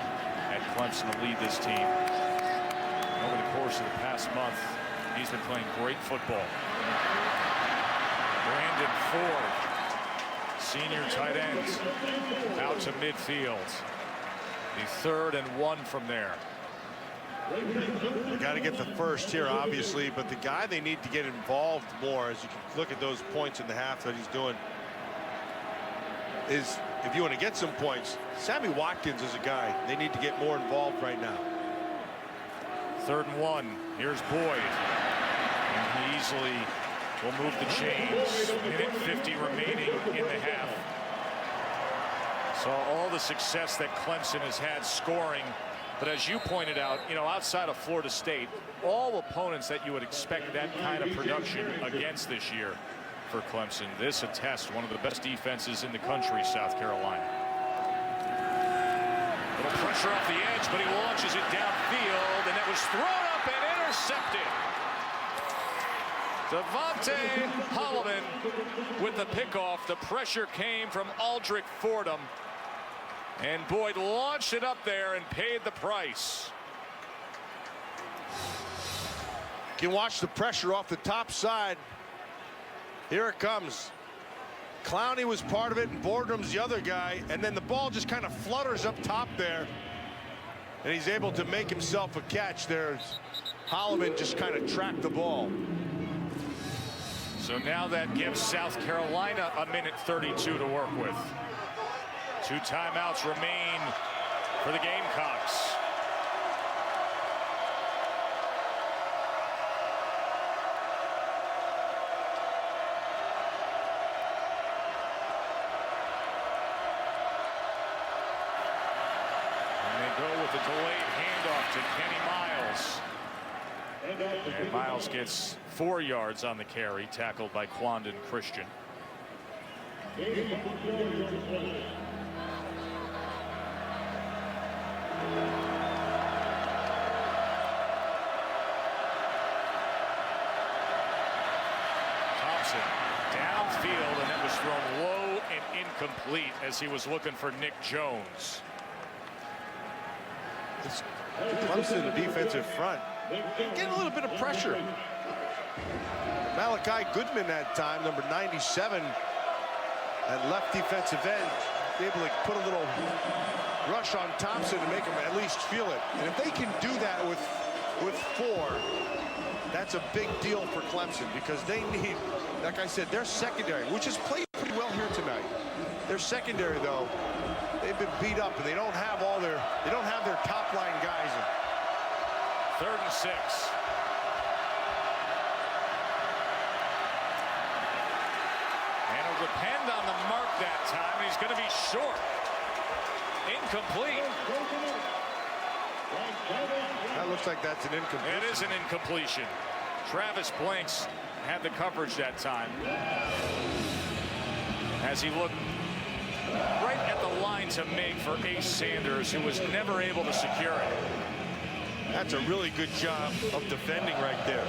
at Clemson to lead this team. Over the course of the past month, he's been playing great football. Brandon Ford, senior tight end, out to midfield. The 3rd and 1 from there. You got to get the first here, obviously, but the guy they need to get involved more, as you can look at those points in the half that he's doing, is if you want to get some points, Sammy Watkins is a guy they need to get more involved right now. 3rd and 1. Here's Boyd, and he easily will move the chains. 1:50 remaining in the half. Saw all the success that Clemson has had scoring, but as you pointed out, outside of Florida State, all opponents that you would expect that kind of production against this year for Clemson. This attests one of the best defenses in the country, South Carolina. Little pressure off the edge, but he launches it downfield, and it was thrown up and intercepted. DeVonte Holloman with the pickoff. The pressure came from Aldrick Fordham. And Boyd launched it up there and paid the price. You can watch the pressure off the top side. Here it comes. Clowney was part of it, and Boardroom's the other guy. And then the ball just kind of flutters up top there. And he's able to make himself a catch there. Holloman just kind of tracked the ball. So now that gives South Carolina a minute 32 to work with. 2 timeouts remain for the Gamecocks. And they go with a delayed handoff to Kenny Miles. And Miles gets 4 yards on the carry, tackled by Quandon Christian. Thompson downfield, and it was thrown low and incomplete as he was looking for Nick Jones. It's Clemson, the defensive front, getting a little bit of pressure. Malachi Goodman that time, number 97, at left defensive end, able to put a little rush on Thompson to make him at least feel it. And if they can do that with 4, that's a big deal for Clemson, because they need, like I said, their secondary, which has played pretty well here tonight. Their secondary, though, they've been beat up, and they don't have their top line guys. 3rd and 6. And it'll depend on the mark that time. He's going to be short. Incomplete. That looks like that's an incompletion. It is an incompletion. Travis Blanks had the coverage that time, as he looked right at the line to make for Ace Sanders, who was never able to secure it. That's a really good job of defending right there.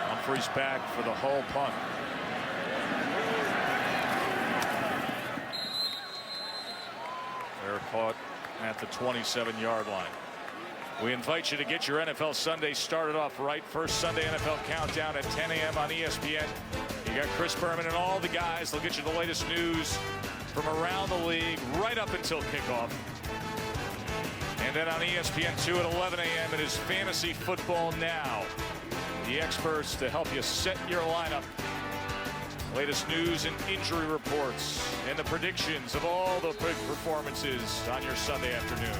Humphrey's back for the Hull punt. They're caught at the 27-yard line. We invite you to get your NFL Sunday started off right. First Sunday NFL Countdown at 10 a.m. on ESPN. You got Chris Berman and all the guys. They'll get you the latest news from around the league right up until kickoff. And then on ESPN2 at 11 a.m. it is Fantasy Football Now. The experts to help you set your lineup. Latest news and injury reports and the predictions of all the big performances on your Sunday afternoon.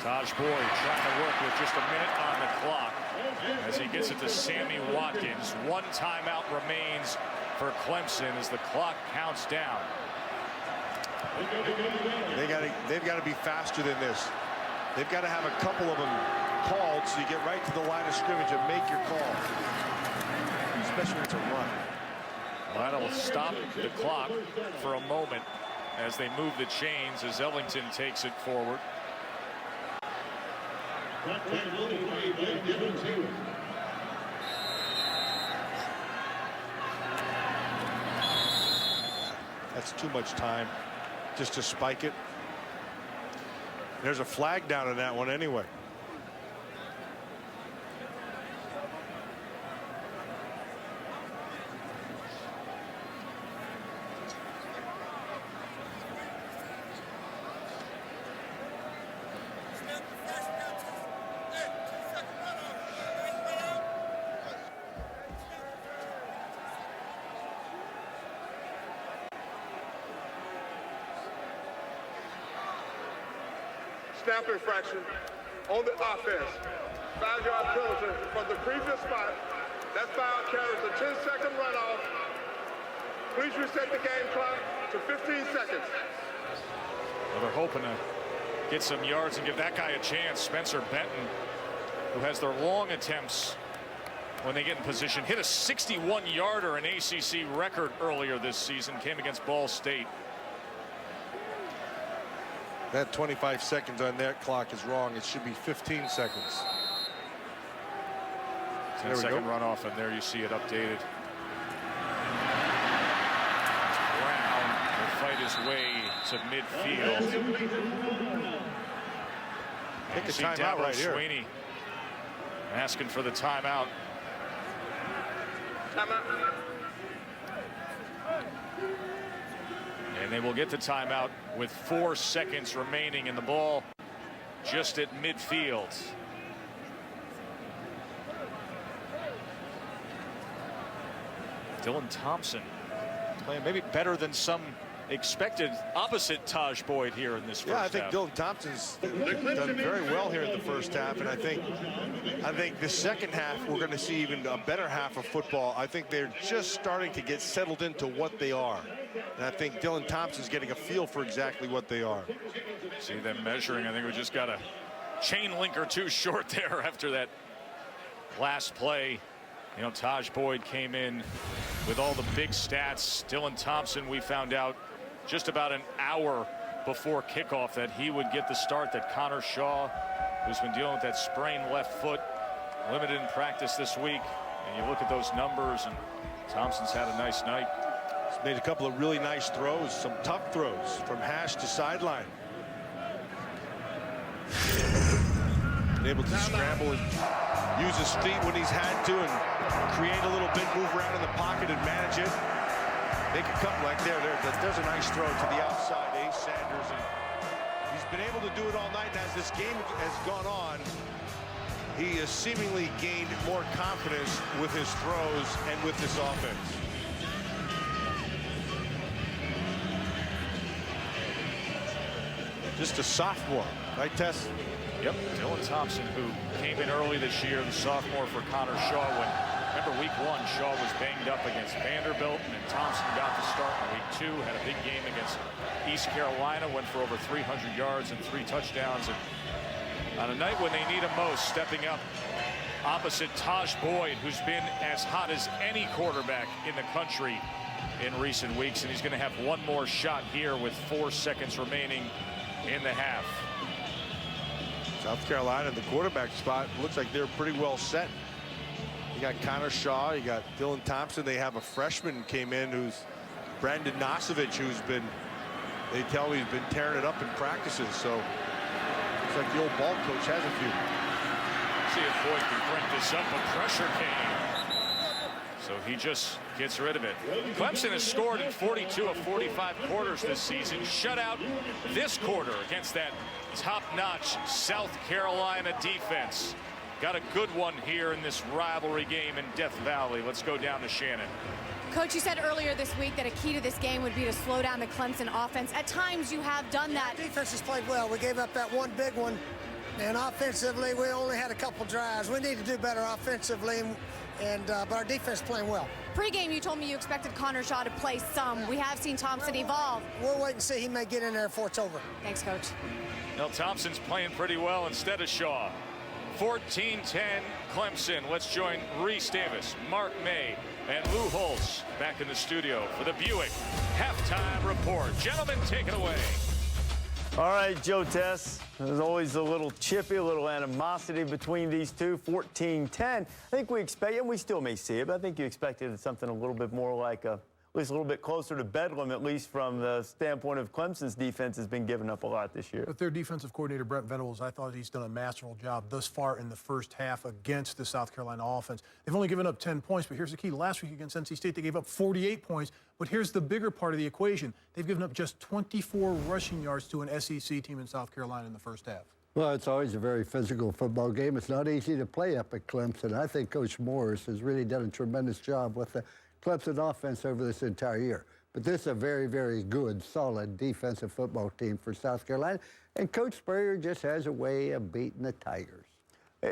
Tajh Boyd trying to work with just a minute on the clock as he gets it to Sammy Watkins. 1 timeout remains for Clemson as the clock counts down. They've got to be faster than this. They've got to have a couple of them called so you get right to the line of scrimmage and make your call, especially when it's a run. Well, that'll stop the clock for a moment as they move the chains as Ellington takes it forward. That's too much time just to spike it. There's a flag down on that one anyway. Snap infraction on the offense. 5-yard penalty from the previous spot. That foul carries a 10-second runoff. Please reset the game clock to 15 seconds. Well, they're hoping to get some yards and give that guy a chance. Spencer Benton, who has their long attempts when they get in position. Hit a 61-yarder, an ACC record earlier this season. Came against Ball State. That 25 seconds on that clock is wrong. It should be 15 seconds. 10-second runoff, and there you see it updated. Brown will fight his way to midfield. Take a see timeout Dabo right here. Swinney asking for the timeout. And they will get the timeout with 4 seconds remaining in the ball just at midfield. Dylan Thompson playing maybe better than some expected, opposite Tajh Boyd here in this first half. Yeah, I think Dylan Thompson's done very well here in the first half, and I think the second half we're going to see even a better half of football. I think they're just starting to get settled into what they are, and I think Dylan Thompson's getting a feel for exactly what they are. See them measuring. I think we just got a chain link or two short there after that last play. You know, Tajh Boyd came in with all the big stats. Dylan Thompson, we found out just about an hour before kickoff that he would get the start, that Connor Shaw, who's been dealing with that sprained left foot, limited in practice this week. And you look at those numbers, and Thompson's had a nice night. He's made a couple of really nice throws, some tough throws from hash to sideline. Been able to scramble and use his feet when he's had to and create a little big move around in the pocket and manage it. Make a cut like there's a nice throw to the outside, Ace Sanders. And he's been able to do it all night. And as this game has gone on, he has seemingly gained more confidence with his throws and with this offense. Just a sophomore, right, Tess? Yep, Dylan Thompson, who came in early this year, the sophomore for Connor Shaw. When, remember, week 1, Shaw was banged up against Vanderbilt, and then Thompson got the start in week 2, had a big game against East Carolina, went for over 300 yards and 3 touchdowns. And on a night when they need him most, stepping up opposite Tajh Boyd, who's been as hot as any quarterback in the country in recent weeks, and he's going to have one more shot here with 4 seconds remaining in the half. South Carolina, the quarterback spot, looks like they're pretty well set. You got Connor Shaw, you got Dylan Thompson. They have a freshman came in who's Brandon Nosovich, who's been, they tell me he's been tearing it up in practices. So looks like the old ball coach has a few. See if Boyd can break this up, but pressure came. So he just gets rid of it. Clemson has scored in 42 of 45 quarters this season. Shut out this quarter against that top-notch South Carolina defense. Got a good one here in this rivalry game in Death Valley. Let's go down to Shannon. Coach, you said earlier this week that a key to this game would be to slow down the Clemson offense. At times you have done that. Defense has played well. We gave up that one big one, and offensively we only had a couple drives. We need to do better offensively, but our defense is playing well. Pre-game, you told me you expected Connor Shaw to play some. We have seen Thompson evolve. We'll wait and see. He may get in there before it's over. Thanks, Coach. Now Thompson's playing pretty well instead of Shaw. 14-10 Clemson. Let's join Reese Davis, Mark May, and Lou Holtz back in the studio for the Buick halftime report. Gentlemen, take it away. All right, Joe Tess. There's always a little chippy, a little animosity between these two. 14-10. I think we expect, and we still may see it, but I think you expected something a little bit more like at least a little bit closer to bedlam, at least from the standpoint of Clemson's defense has been giving up a lot this year. With their defensive coordinator, Brent Venables, I thought he's done a masterful job thus far in the first half against the South Carolina offense. They've only given up 10 points, but here's the key. Last week against NC State, they gave up 48 points. But here's the bigger part of the equation. They've given up just 24 rushing yards to an SEC team in South Carolina in the first half. Well, it's always a very physical football game. It's not easy to play up at Clemson. I think Coach Morris has really done a tremendous job with the Clemson offense over this entire year. But this is a very, very good, solid defensive football team for South Carolina. And Coach Spurrier just has a way of beating the Tigers.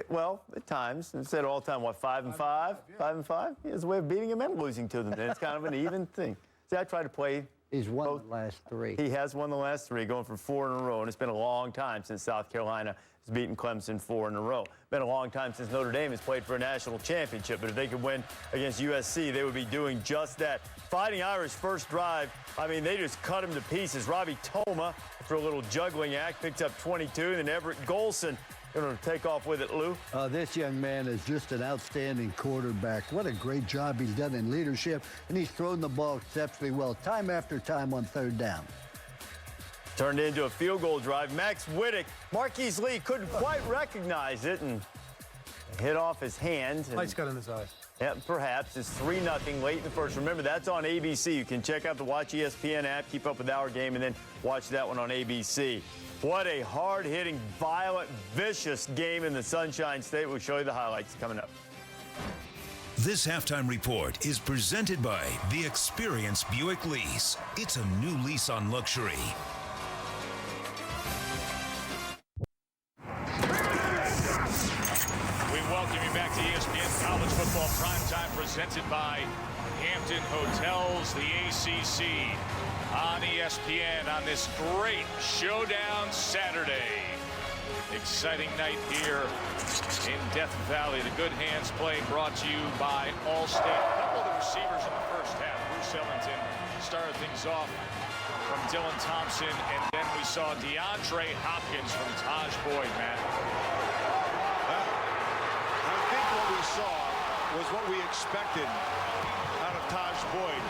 Well, at times, instead of all the time, what, 5-5? 5-5? He has a way of beating them and losing to them. And it's kind of an even thing. See, I try to play He's won the last 3. He has won the last 3, going for 4 in a row, and it's been a long time since South Carolina has beaten Clemson 4 in a row. Been a long time since Notre Dame has played for a national championship, but if they could win against USC, they would be doing just that. Fighting Irish first drive, I mean, they just cut him to pieces. Robbie Toma, for a little juggling act, picked up 22, and then Everett Golson going to take off with it, Lou. This young man is just an outstanding quarterback. What a great job he's done in leadership, and he's thrown the ball exceptionally well, time after time on 3rd down. Turned into a field goal drive. Max Wittick, Marquise Lee couldn't quite recognize it and hit off his hand. Lights got in his eyes. Yeah, perhaps. It's 3-0 late in the first. Remember, that's on ABC. You can check out the Watch ESPN app, keep up with our game, and then watch that one on ABC. What a hard-hitting, violent, vicious game in the Sunshine State. We'll show you the highlights coming up. This halftime report is presented by the Experience Buick Lease. It's a new lease on luxury. We welcome you back to ESPN College Football Primetime, presented by Hampton Hotels, the ACC, on ESPN on this great Showdown Saturday. Exciting night here in Death Valley. The Good Hands play brought to you by Allstate. A couple of the receivers in the first half. Bruce Ellington started things off from Dylan Thompson, and then we saw DeAndre Hopkins from Tajh Boyd, Matt. I think what we saw was what we expected out of Tajh Boyd.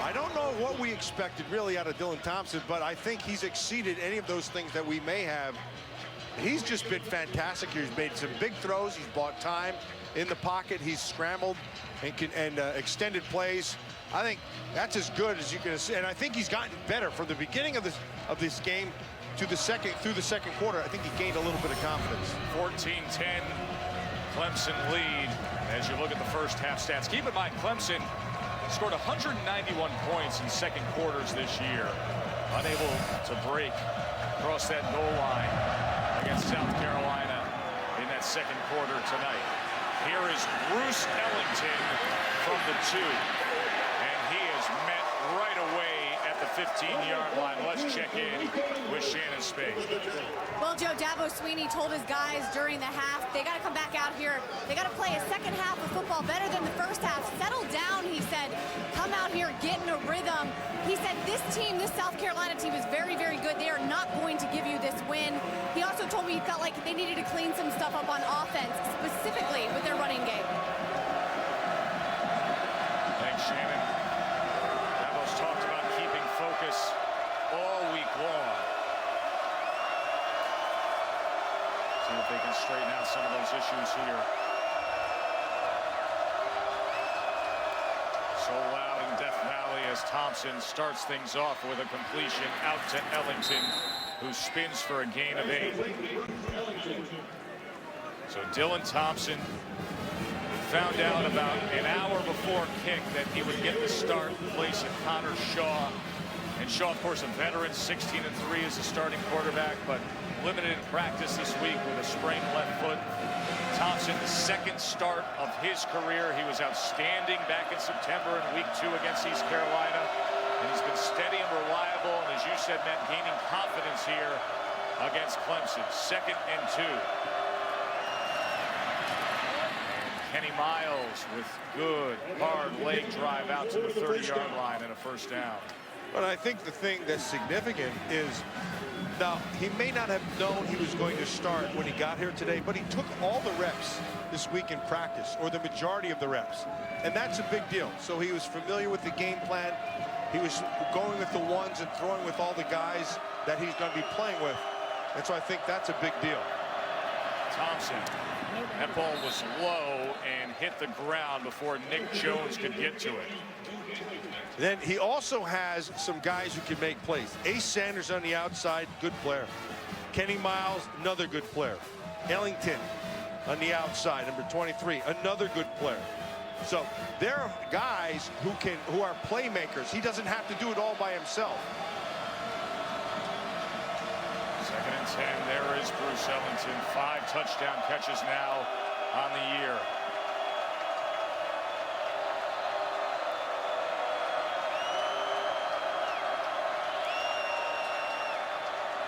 I don't know what we expected really out of Dylan Thompson, but I think he's exceeded any of those things that we may have. He's just been fantastic here. He's made some big throws. He's bought time in the pocket. He's scrambled and extended plays. I think that's as good as you can see. And I think he's gotten better from the beginning of this game to the second quarter. I think he gained a little bit of confidence. 14-10, Clemson lead. As you look at the first half stats, keep in mind Clemson scored 191 points in second quarters this year. Unable to break across that goal line against South Carolina in that second quarter tonight. Here is Bruce Ellington from the 2, and he is met right away at the 15-yard line. Let's check in with Shannon Spade. Well, Joe, Dabo Swinney told his guys during the half, they got to come back out here. They got to play a second half of football better than the first half. Settle down, he said. Come out here, get in a rhythm. He said this team, this South Carolina team, is very, very good. They are not going to give you this win. He also told me he felt like they needed to clean some stuff up on offense, specifically with their running game. Thanks, Shannon. Dabo's talked about keeping focus all week long. See if they can straighten out some of those issues here. So loud in Death Valley as Thompson starts things off with a completion out to Ellington, who spins for a gain of 8. So Dylan Thompson found out about an hour before kick that he would get the start in place of Connor Shaw. And Shaw, of course, a veteran, 16-3 as a starting quarterback, but limited in practice this week with a sprained left foot. Thompson, the second start of his career. He was outstanding back in September in week 2 against East Carolina. And he's been steady and reliable, and as you said, Matt, gaining confidence here against Clemson. 2nd and 2. Kenny Miles with good, hard leg drive out to the 30-yard line and a first down. But I think the thing that's significant is, now, he may not have known he was going to start when he got here today, but he took all the reps this week in practice, or the majority of the reps. And that's a big deal. So he was familiar with the game plan. He was going with the ones and throwing with all the guys that he's going to be playing with. And so I think that's a big deal. Thompson, that ball was low and hit the ground before Nick Jones could get to it. Then he also has some guys who can make plays. Ace Sanders on the outside, good player. Kenny Miles, another good player. Ellington on the outside, number 23, another good player. So there are guys who are playmakers. He doesn't have to do it all by himself. 2nd and 10. There is Bruce Ellington. 5 touchdown catches now on the year.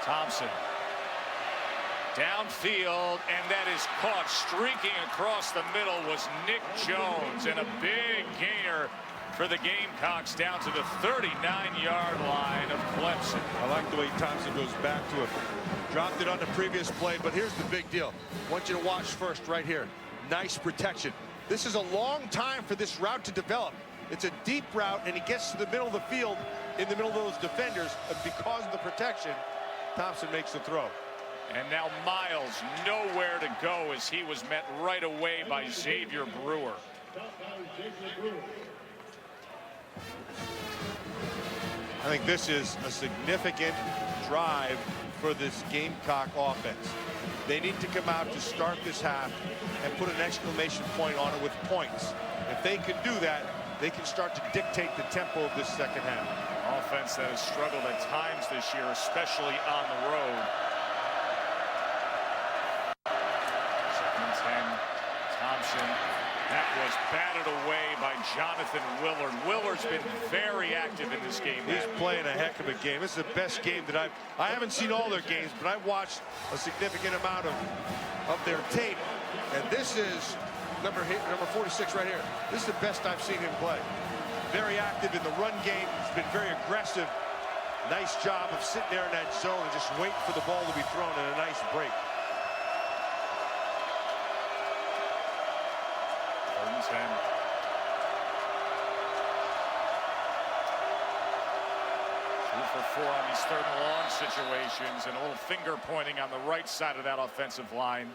Thompson. Downfield, and that is caught. Streaking across the middle was Nick Jones, and a big gainer for the Gamecocks down to the 39-yard line of Clemson. I like the way Thompson goes back to it. Dropped it on the previous play, but here's the big deal. I want you to watch first right here. Nice protection. This is a long time for this route to develop. It's a deep route, and he gets to the middle of the field in the middle of those defenders, and because of the protection, Thompson makes the throw. And now Miles nowhere to go as he was met right away by Xavier Brewer. I think this is a significant drive for this Gamecock offense. They need to come out to start this half and put an exclamation point on it with points. If they can do that, they can start to dictate the tempo of this second half. Offense that has struggled at times this year, especially on the road. 2nd and 10, Thompson. That was batted away by Jonathan Willard. Willard's been very active in this game. He's playing a heck of a game. This is the best game that I haven't seen all their games, but I've watched a significant amount of their tape. And this is number 46 right here. This is the best I've seen him play. Very active in the run game. He's been very aggressive. Nice job of sitting there in that zone and just waiting for the ball to be thrown, and a nice break. 3rd and 10. Two for 4 on these 3rd and long situations, and a little finger pointing on the right side of that offensive line.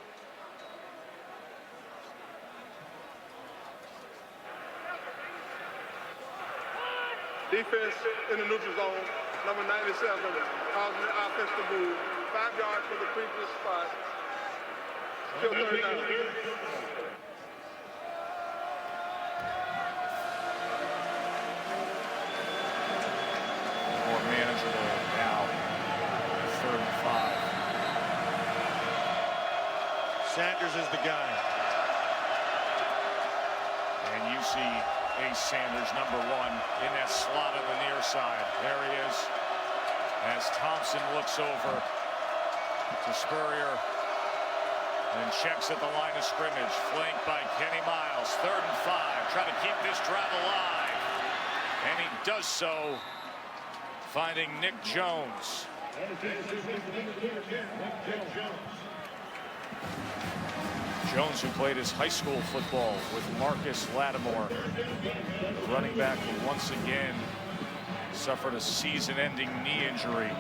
Defense in the neutral zone, number 97, causing the offense to move 5 yards from the previous spot. Still 3rd down. More manageable now. 3rd and 5. Sanders is the guy. And you see Ace Sanders, number 1, in that slot on the near side. There he is. As Thompson looks over to Spurrier and checks at the line of scrimmage. Flanked by Kenny Miles. 3rd and 5. Try to keep this drive alive. And he does so, finding Nick Jones. Jones, who played his high school football with Marcus Lattimore, the running back who once again suffered a season-ending knee injury.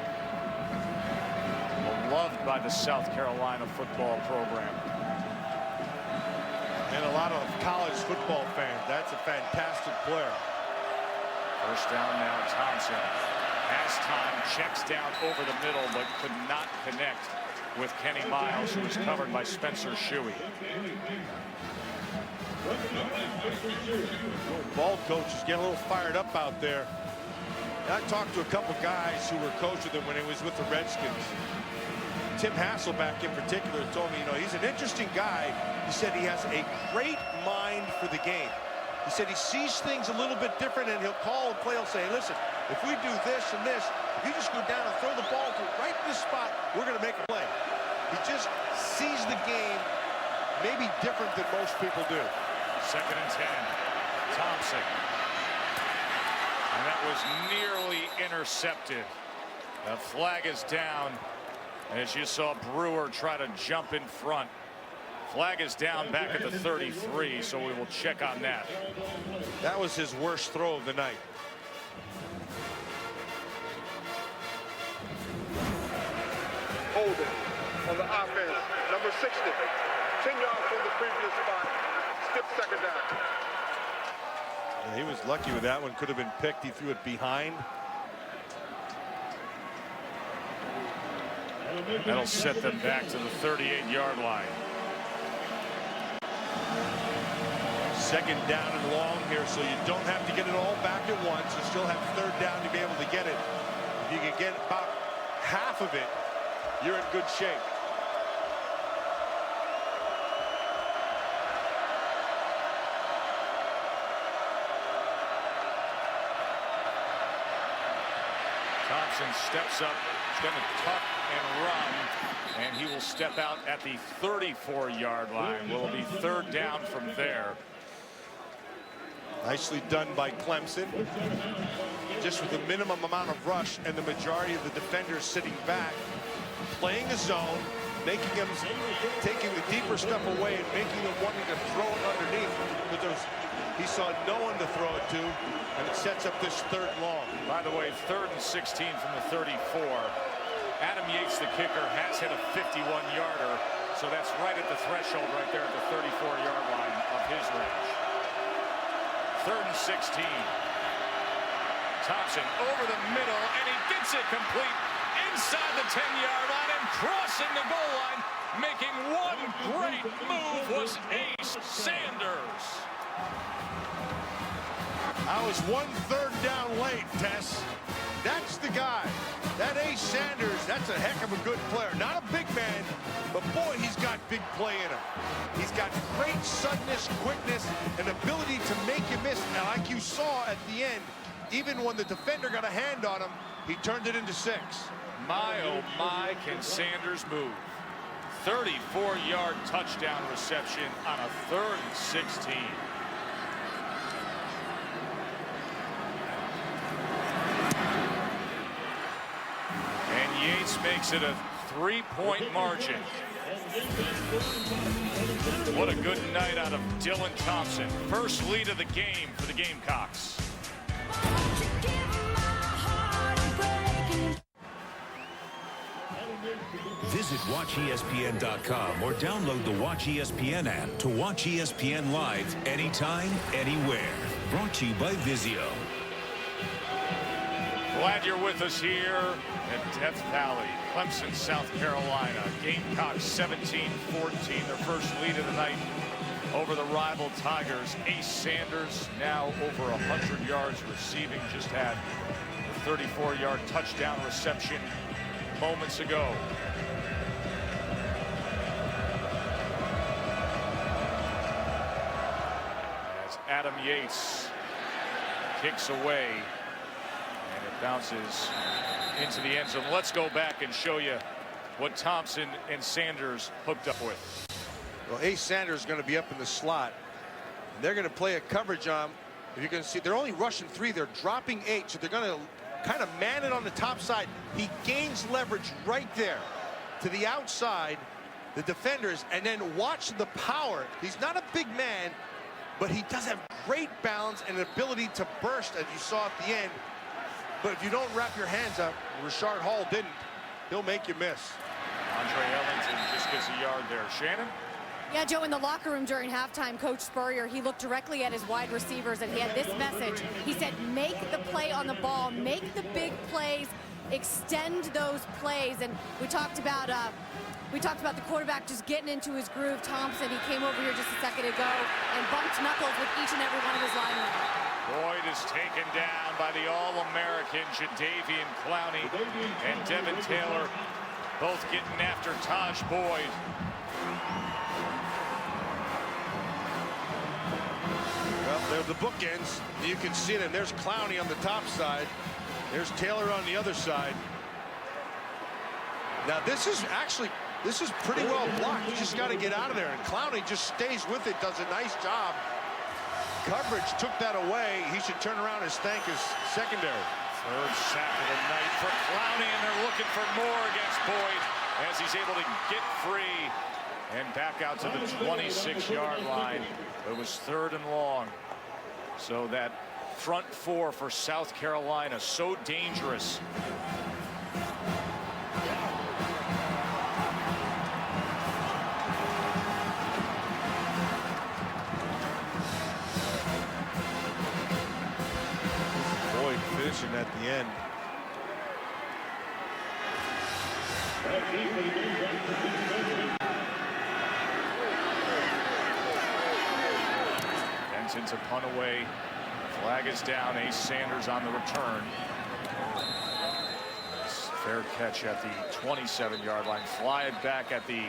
Beloved by the South Carolina football program. And a lot of college football fans. That's a fantastic player. 1st down now, Thompson has time, checks down over the middle, but could not connect with Kenny Miles, who was covered by Spencer Shuey. Ball coach is getting a little fired up out there. I talked to a couple guys who were coached with him when he was with the Redskins. Tim Hasselback in particular told me, you know, he's an interesting guy. He said he has a great mind for the game. He said he sees things a little bit different, and he'll call and play. He'll say, listen, if we do this and this, if you just go down and throw the ball to right in this spot, we're going to make a play. He just sees the game maybe different than most people do. 2nd and 10. Thompson. And that was nearly intercepted. The flag is down as you saw Brewer try to jump in front. Flag is down back at the 33, so we will check on that. That was his worst throw of the night. Holding on the offense, number 60, 10 yards from the previous spot. Skip 2nd down. Yeah, he was lucky with that one. Could have been picked. He threw it behind. That'll set them back to the 38-yard line. 2nd down and long here, so you don't have to get it all back at once. You still have 3rd down to be able to get it. If you can get about half of it, you're in good shape. Thompson steps up. He's going to tuck and run, and he will step out at the 34-yard line. Will be third down from there. Nicely done by Clemson. Just with the minimum amount of rush and the majority of the defenders sitting back, playing a zone, making them, taking the deeper stuff away and making them wanting to throw it underneath. Because he saw no one to throw it to, and it sets up this third long. By the way, 3rd and 16 from the 34. Adam Yates, the kicker, has hit a 51-yarder, so that's right at the threshold right there at the 34-yard line of his range. 3rd and 16. Thompson over the middle, and he gets it complete inside the 10-yard line and crossing the goal line. Making one great move was Ace Sanders. I was 1/3 down late, Tess. That's the guy. That Ace Sanders, that's a heck of a good player. Not a big man, but boy, he's got big play in him. He's got great suddenness, quickness, and ability to make you miss. And like you saw at the end, even when the defender got a hand on him, he turned it into 6. My, oh my, can Sanders move. 34-yard touchdown reception on a 3rd and 16. And Yates makes it a 3-point margin. What a good night out of Dylan Thompson. First lead of the game for the Gamecocks. Visit WatchESPN.com or download the Watch ESPN app to watch ESPN live anytime, anywhere. Brought to you by Vizio. Glad you're with us here at Death Valley, Clemson, South Carolina. Gamecocks 17-14, their first lead of the night over the rival Tigers. Ace Sanders now over 100 yards receiving, just had a 34-yard touchdown reception moments ago. As Adam Yates kicks away, and it bounces into the end zone. Let's go back and show you what Thompson and Sanders hooked up with. Well, Ace Sanders is going to be up in the slot. And they're going to play a coverage on. If you're going to see, they're only rushing 3. They're dropping 8, so they're going to kind of man it on the top side. He gains leverage right there to the outside, the defenders, and then watch the power. He's not a big man, but he does have great balance and ability to burst, as you saw at the end. But if you don't wrap your hands up, Rashard Hall didn't, he'll make you miss. Andre Ellington just gets a yard there. Shannon? Yeah, Joe, in the locker room during halftime, Coach Spurrier, he looked directly at his wide receivers and he had this message. He said, make the play on the ball, make the big plays, extend those plays. And we talked about the quarterback just getting into his groove. Thompson, he came over here just a second ago and bumped knuckles with each and every one of his linemen. Boyd is taken down by the All-American Jadeveon Clowney and Devin Taylor, both getting after Tajh Boyd. Well, they're the bookends. You can see them. There's Clowney on the top side. There's Taylor on the other side. Now this is pretty well blocked. You just got to get out of there. And Clowney just stays with it, does a nice job. Coverage took that away. He should turn around and thank his secondary. Third sack of the night for Clowney, and they're looking for more against Boyd as he's able to get free and back out to the 26-yard line. It was 3rd and long. So that front 4 for South Carolina, so dangerous. Boyd finishing at the end. Benson to punt away. Flag is down. Ace Sanders on the return. Fair catch at the 27-yard line. Fly it back at the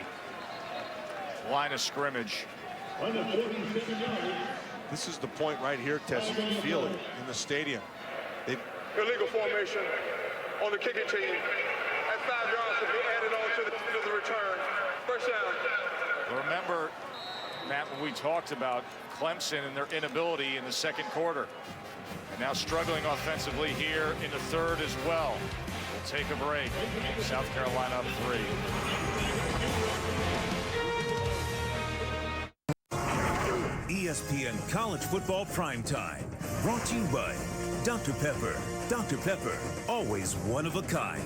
line of scrimmage. This is the point right here, Tess. You can feel it in the stadium. Illegal formation. on the kicking team. That 5 yards will be added on to the return. First down. Remember, Matt, when we talked about Clemson and their inability in the second quarter, and now struggling offensively here in the third as well. We'll take a break. South Carolina up 3. ESPN College Football Primetime, brought to you by Dr. Pepper. Dr. Pepper, always one of a kind.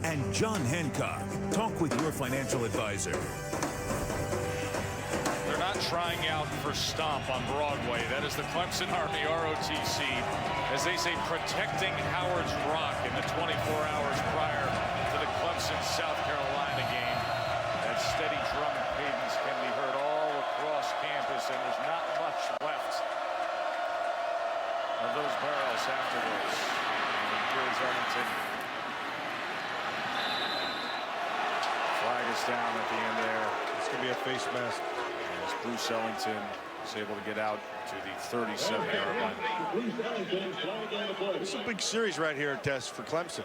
And John Hancock. Talk with your financial advisor. They're not trying out for Stomp on Broadway. That is the Clemson Army ROTC, as they say, protecting Howard's Rock in the 24 hours prior to the Clemson South Carolina game. That steady drum cadence can be heard all across campus, and there's not much left of those barrels afterwards. And here's Ellington. Flag is down at the end there. It's going to be a face mask. As Bruce Ellington is able to get out to the 37-yard line. It's a big series right here, Des, for Clemson.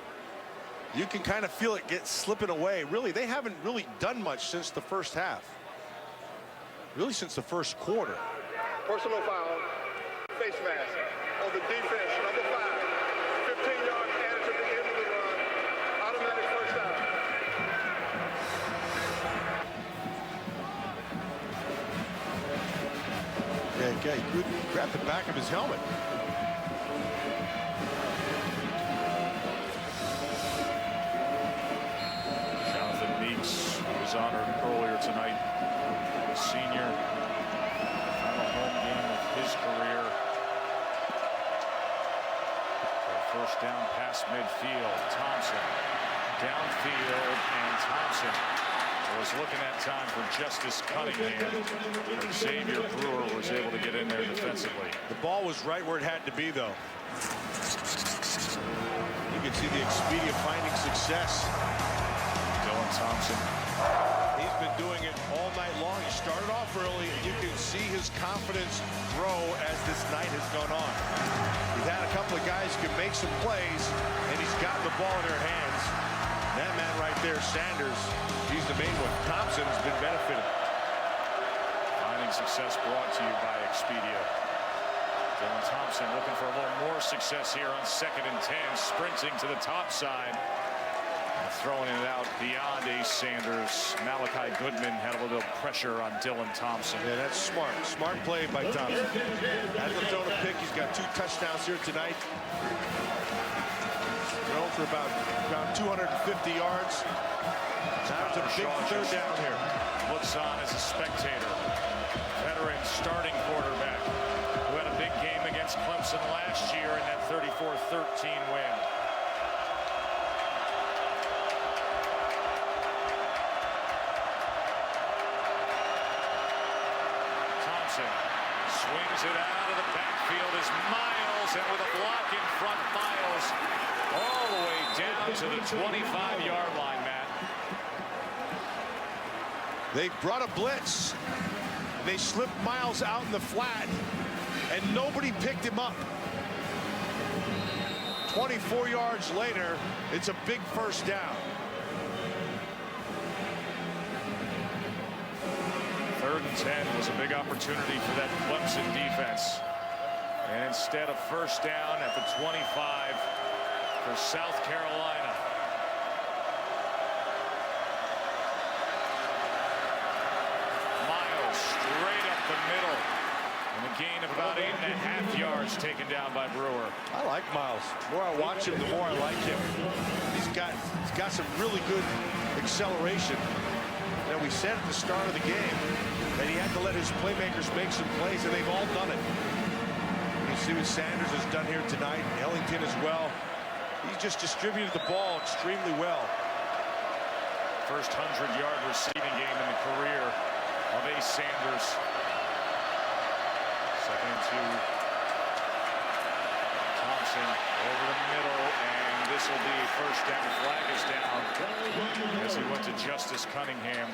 You can kind of feel it get slipping away. Really, they haven't really done much since the first half. Really, since the first quarter. Personal foul, face mask on the defense, number 5. 15 yards added to the end of the run. Automatic first down. Yeah, he grabbed the back of his helmet. Jonathan Meeks, who was honored earlier tonight, the senior, final home game of his career. First down past midfield. Thompson downfield, and Thompson was looking at time for Justice Cunningham. Xavier Brewer was able to get in there defensively. The ball was right where it had to be, though. You can see the Expedia finding success. Dylan Thompson. He's been doing it all night long. He started off early, and you can see his confidence grow as this night has gone on. He's had a couple of guys who can make some plays, and he's gotten the ball in their hands. That man right there, Sanders, he's the main one. Thompson has been benefiting. Finding success brought to you by Expedia. Dylan Thompson looking for a little more success here on 2nd and 10, sprinting to the top side. Throwing it out beyond Ace Sanders. Malachi Goodman had a little pressure on Dylan Thompson. Yeah, that's smart. Smart play by Thompson. Hasn't thrown a pick. He's got 2 touchdowns here tonight. Thrown for about 250 yards. That's a big third down here. Looks on as a spectator. Veteran starting quarterback who had a big game against Clemson last year in that 34-13 win. Swings it out of the backfield is Miles, and with a block in front, Miles all the way down to the 25-yard line, Matt. They brought a blitz. They slipped Miles out in the flat, and nobody picked him up. 24 yards later, it's a big first down. 3rd and 10 was a big opportunity for that Clemson defense. And instead of first down at the 25 for South Carolina. Miles straight up the middle. And a gain of about 8.5 yards taken down by Brewer. I like Miles. The more I watch him, the more I like him. He's got some really good acceleration. You know, we said at the start of the game that he had to let his playmakers make some plays, and they've all done it. You see what Sanders has done here tonight, Ellington as well. He's just distributed the ball extremely well. First 100-yard receiving game in the career of Ace Sanders. 2nd and 2. Thompson over the middle, and this will be first down. Flag is down as he went to Justice Cunningham.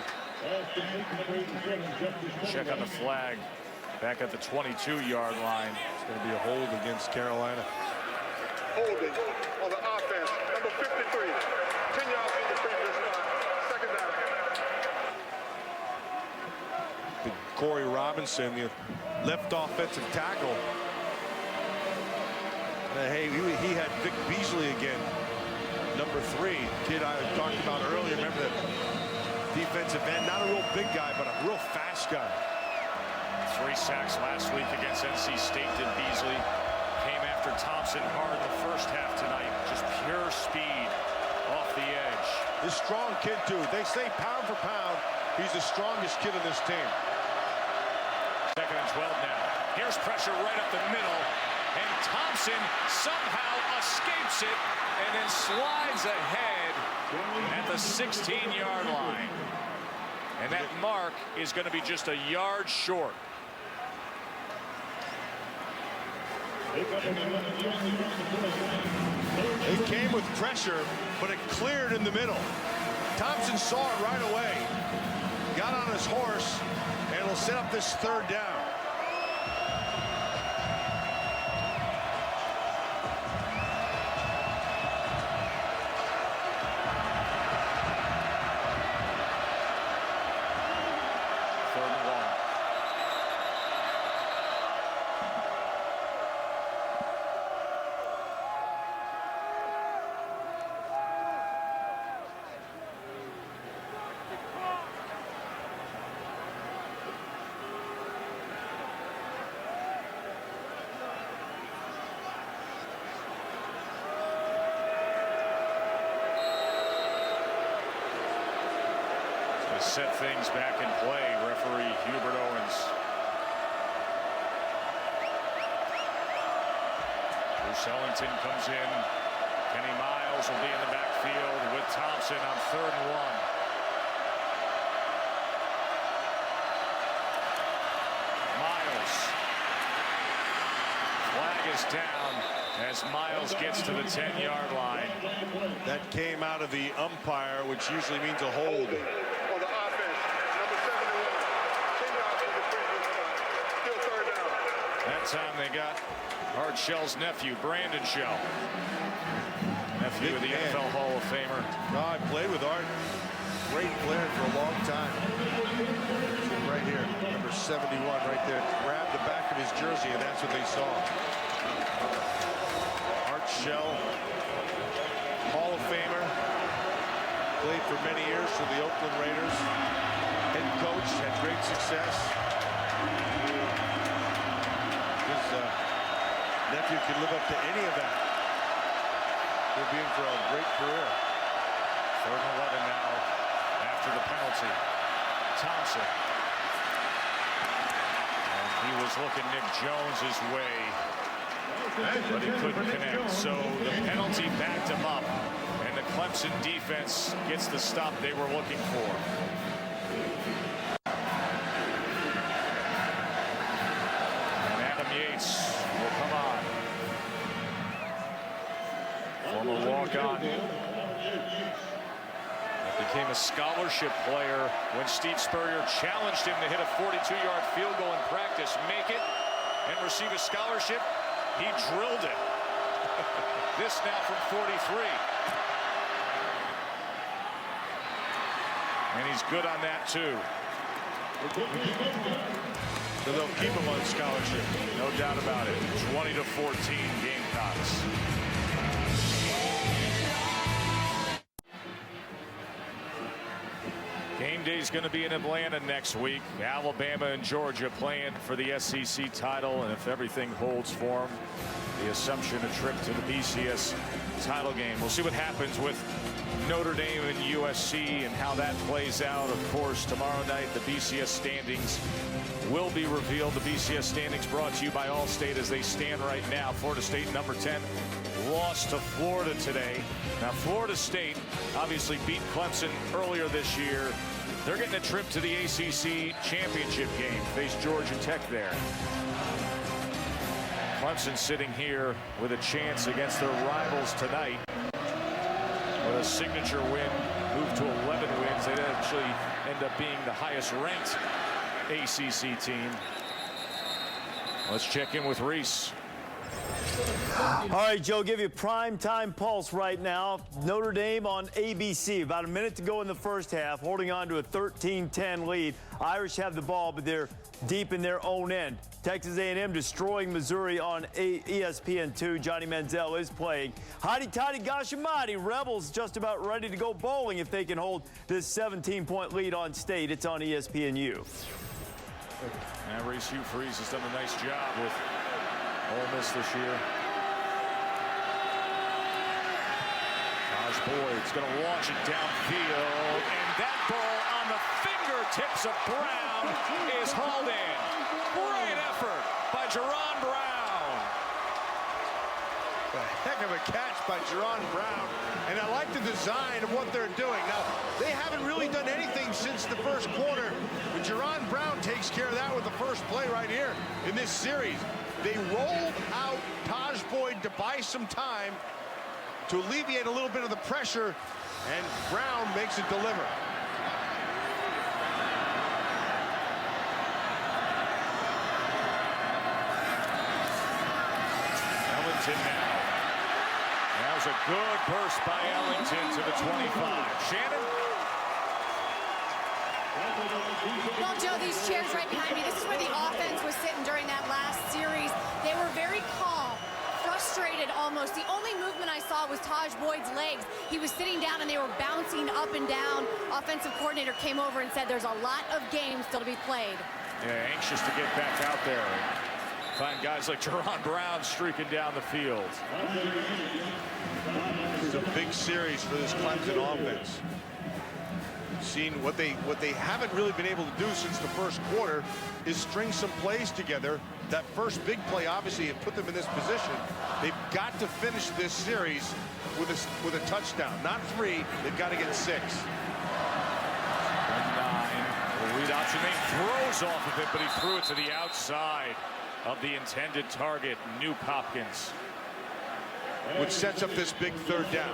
Check on the flag back at the 22-yard line. It's going to be a hold against Carolina. Holding on the offense, number 53. Corey Robinson, the left offensive tackle. Hey, he had Vic Beasley again, number 3, kid I talked about earlier. Remember that defensive end, not a real big guy, but a real fast guy. 3 sacks last week against NC State, did Beasley. Came after Thompson hard in the first half tonight. Just pure speed off the edge. This strong kid, too. They say pound for pound, he's the strongest kid on this team. 2nd and 12 now. Here's pressure right up the middle. And Thompson somehow escapes it and then slides ahead at the 16-yard line. And that mark is going to be just a yard short. It came with pressure, but it cleared in the middle. Thompson saw it right away, got on his horse, and will set up this 3rd down. Set things back in play, referee Hubert Owens. Bruce Ellington comes in. Kenny Miles will be in the backfield with Thompson on 3rd and 1. Miles. Flag is down as Miles gets to the 10-yard line. That came out of the umpire, which usually means a hold. That time they got Art Shell's nephew, Brandon Shell. Nephew of the NFL Hall of Famer. Oh, I played with Art. Great player for a long time. Right here, number 71 right there. Grabbed the back of his jersey, and that's what they saw. Art Shell, Hall of Famer. Played for many years for the Oakland Raiders. Head coach, had great success. Nephew can live up to any of that. He'll be in for a great career. 3rd and 11 now after the penalty. Thompson. And he was looking Nick Jones's way, but he couldn't connect. So the penalty backed him up, and the Clemson defense gets the stop they were looking for. And Adam Yates will come on. Former walk-on. Became a scholarship player when Steve Spurrier challenged him to hit a 42-yard field goal in practice, make it, and receive a scholarship. He drilled it. This now from 43. And he's good on that, too. So they'll keep him on scholarship. No doubt about it. 20-14 Gamecocks. Game day is going to be in Atlanta next week. Alabama and Georgia playing for the SEC title, and if everything holds for them, the assumption a trip to the BCS title game. We'll see what happens with Notre Dame and USC and how that plays out. Of course, tomorrow night the BCS standings will be revealed. The BCS standings brought to you by Allstate as they stand right now. Florida State number 10 lost to Florida today. Now Florida State obviously beat Clemson earlier this year. They're getting a trip to the ACC championship game. Face Georgia Tech there. Clemson sitting here with a chance against their rivals tonight. With a signature win, move to 11 wins. They'd actually end up being the highest ranked ACC team. Let's check in with Reese. All right, Joe, give you a prime time pulse right now. Notre Dame on ABC. About a minute to go in the first half, holding on to a 13-10 lead. Irish have the ball, but they're deep in their own end. Texas A&M destroying Missouri on ESPN2. Johnny Manziel is playing. Hotty Toddy Gashamati. Rebels just about ready to go bowling if they can hold this 17-point lead on State. It's on ESPNU. And Reese Hugh Freeze has done a nice job with Ole Miss this year. Tajh Boyd's going to launch it downfield, and that ball on the fingertips of Brown is hauled in. Great effort by Jerron Brown. A heck of a catch by Jerron Brown, and I like the design of what they're doing. Now, they haven't really done anything since the first quarter, but Jerron Brown takes care of that with the first play right here in this series. They rolled out Tajh Boyd to buy some time, to alleviate a little bit of the pressure, and Brown makes it deliver. Ellington now. That was a good burst by Ellington to the 25. Shannon? Well, Joe, these chairs right behind me, this is where the offense was sitting during that last series. They were very calm, frustrated almost. The only movement I saw was Tajh Boyd's legs. He was sitting down and they were bouncing up and down. Offensive coordinator came over and said there's a lot of games still to be played. Yeah, anxious to get back out there. Find guys like Jerron Brown streaking down the field. This is a big series for this Clemson offense. Seen what they haven't really been able to do since the first quarter is string some plays together. That first big play obviously had put them in this position. They've got to finish this series with a touchdown, not 3. They've got to get 6. 9. The lead option. They throws off of it, but he threw it to the outside of the intended target, Nuke Hopkins, which sets up this big third down.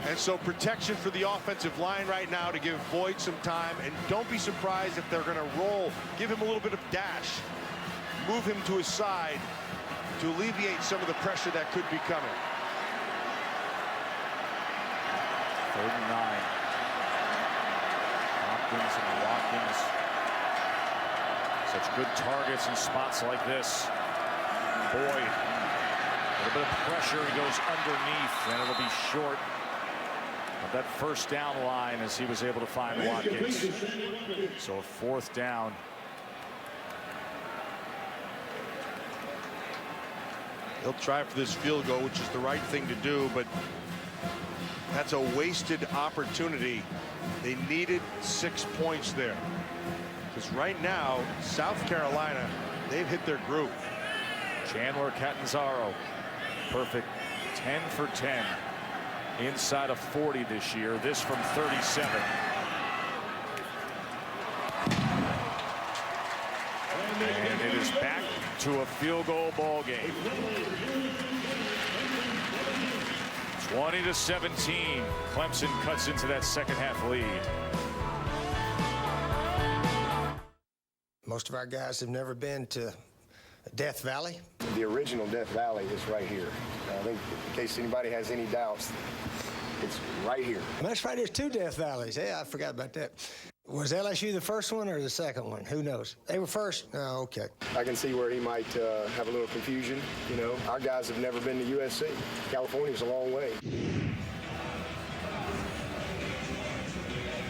And so protection for the offensive line right now to give Boyd some time, and don't be surprised if they're going to roll, give him a little bit of dash, move him to his side to alleviate some of the pressure that could be coming. 3rd and 9. Hopkins and Watkins. Such good targets in spots like this. Boyd. A little bit of pressure, he goes underneath, and it'll be short of that first down line as he was able to find Watkins. So a 4th down. He'll try for this field goal, which is the right thing to do, but that's a wasted opportunity. They needed 6 points there. Because right now, South Carolina, they've hit their groove. Chandler Catanzaro. Perfect 10 for 10 inside of 40 this year. This from 37. And it is back to a field goal ball game. 20-17. Clemson cuts into that second half lead. Most of our guys have never been to Death Valley. The original Death Valley is right here. I think in case anybody has any doubts, it's right here. That's right, there's 2 Death Valleys. Yeah, I forgot about that. Was LSU the first one or the second one? Who knows? They were first? Oh, okay. I can see where he might have a little confusion. You know, our guys have never been to USC. California's a long way.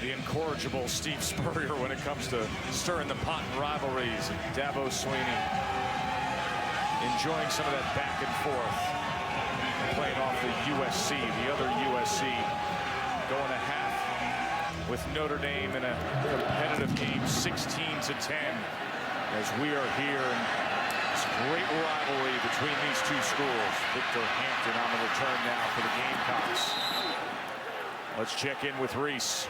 The incorrigible Steve Spurrier when it comes to stirring the pot in rivalries. And Dabo Swinney enjoying some of that back and forth. Playing off the USC, the other USC, going to half with Notre Dame in a competitive game, 16-10, as we are here in this great rivalry between these 2 schools. Victor Hampton on the return now for the Gamecocks. Let's check in with Reese.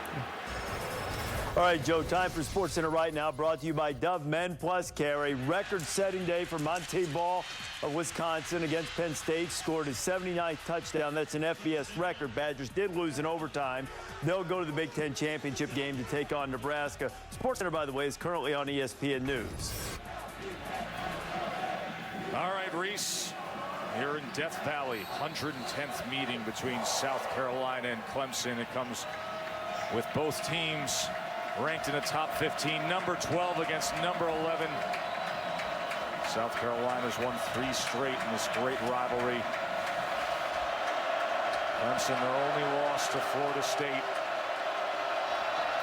All right, Joe, time for SportsCenter right now, brought to you by Dove Men Plus Care. A record-setting day for Monte Ball of Wisconsin against Penn State. Scored his 79th touchdown. That's an FBS record. Badgers did lose in overtime. They'll go to the Big Ten championship game to take on Nebraska. SportsCenter, by the way, is currently on ESPN News. All right, Reese, here in Death Valley, 110th meeting between South Carolina and Clemson. It comes with both teams ranked in the top 15, number 12 against number 11. South Carolina's won 3 straight in this great rivalry. Clemson, their only loss to Florida State.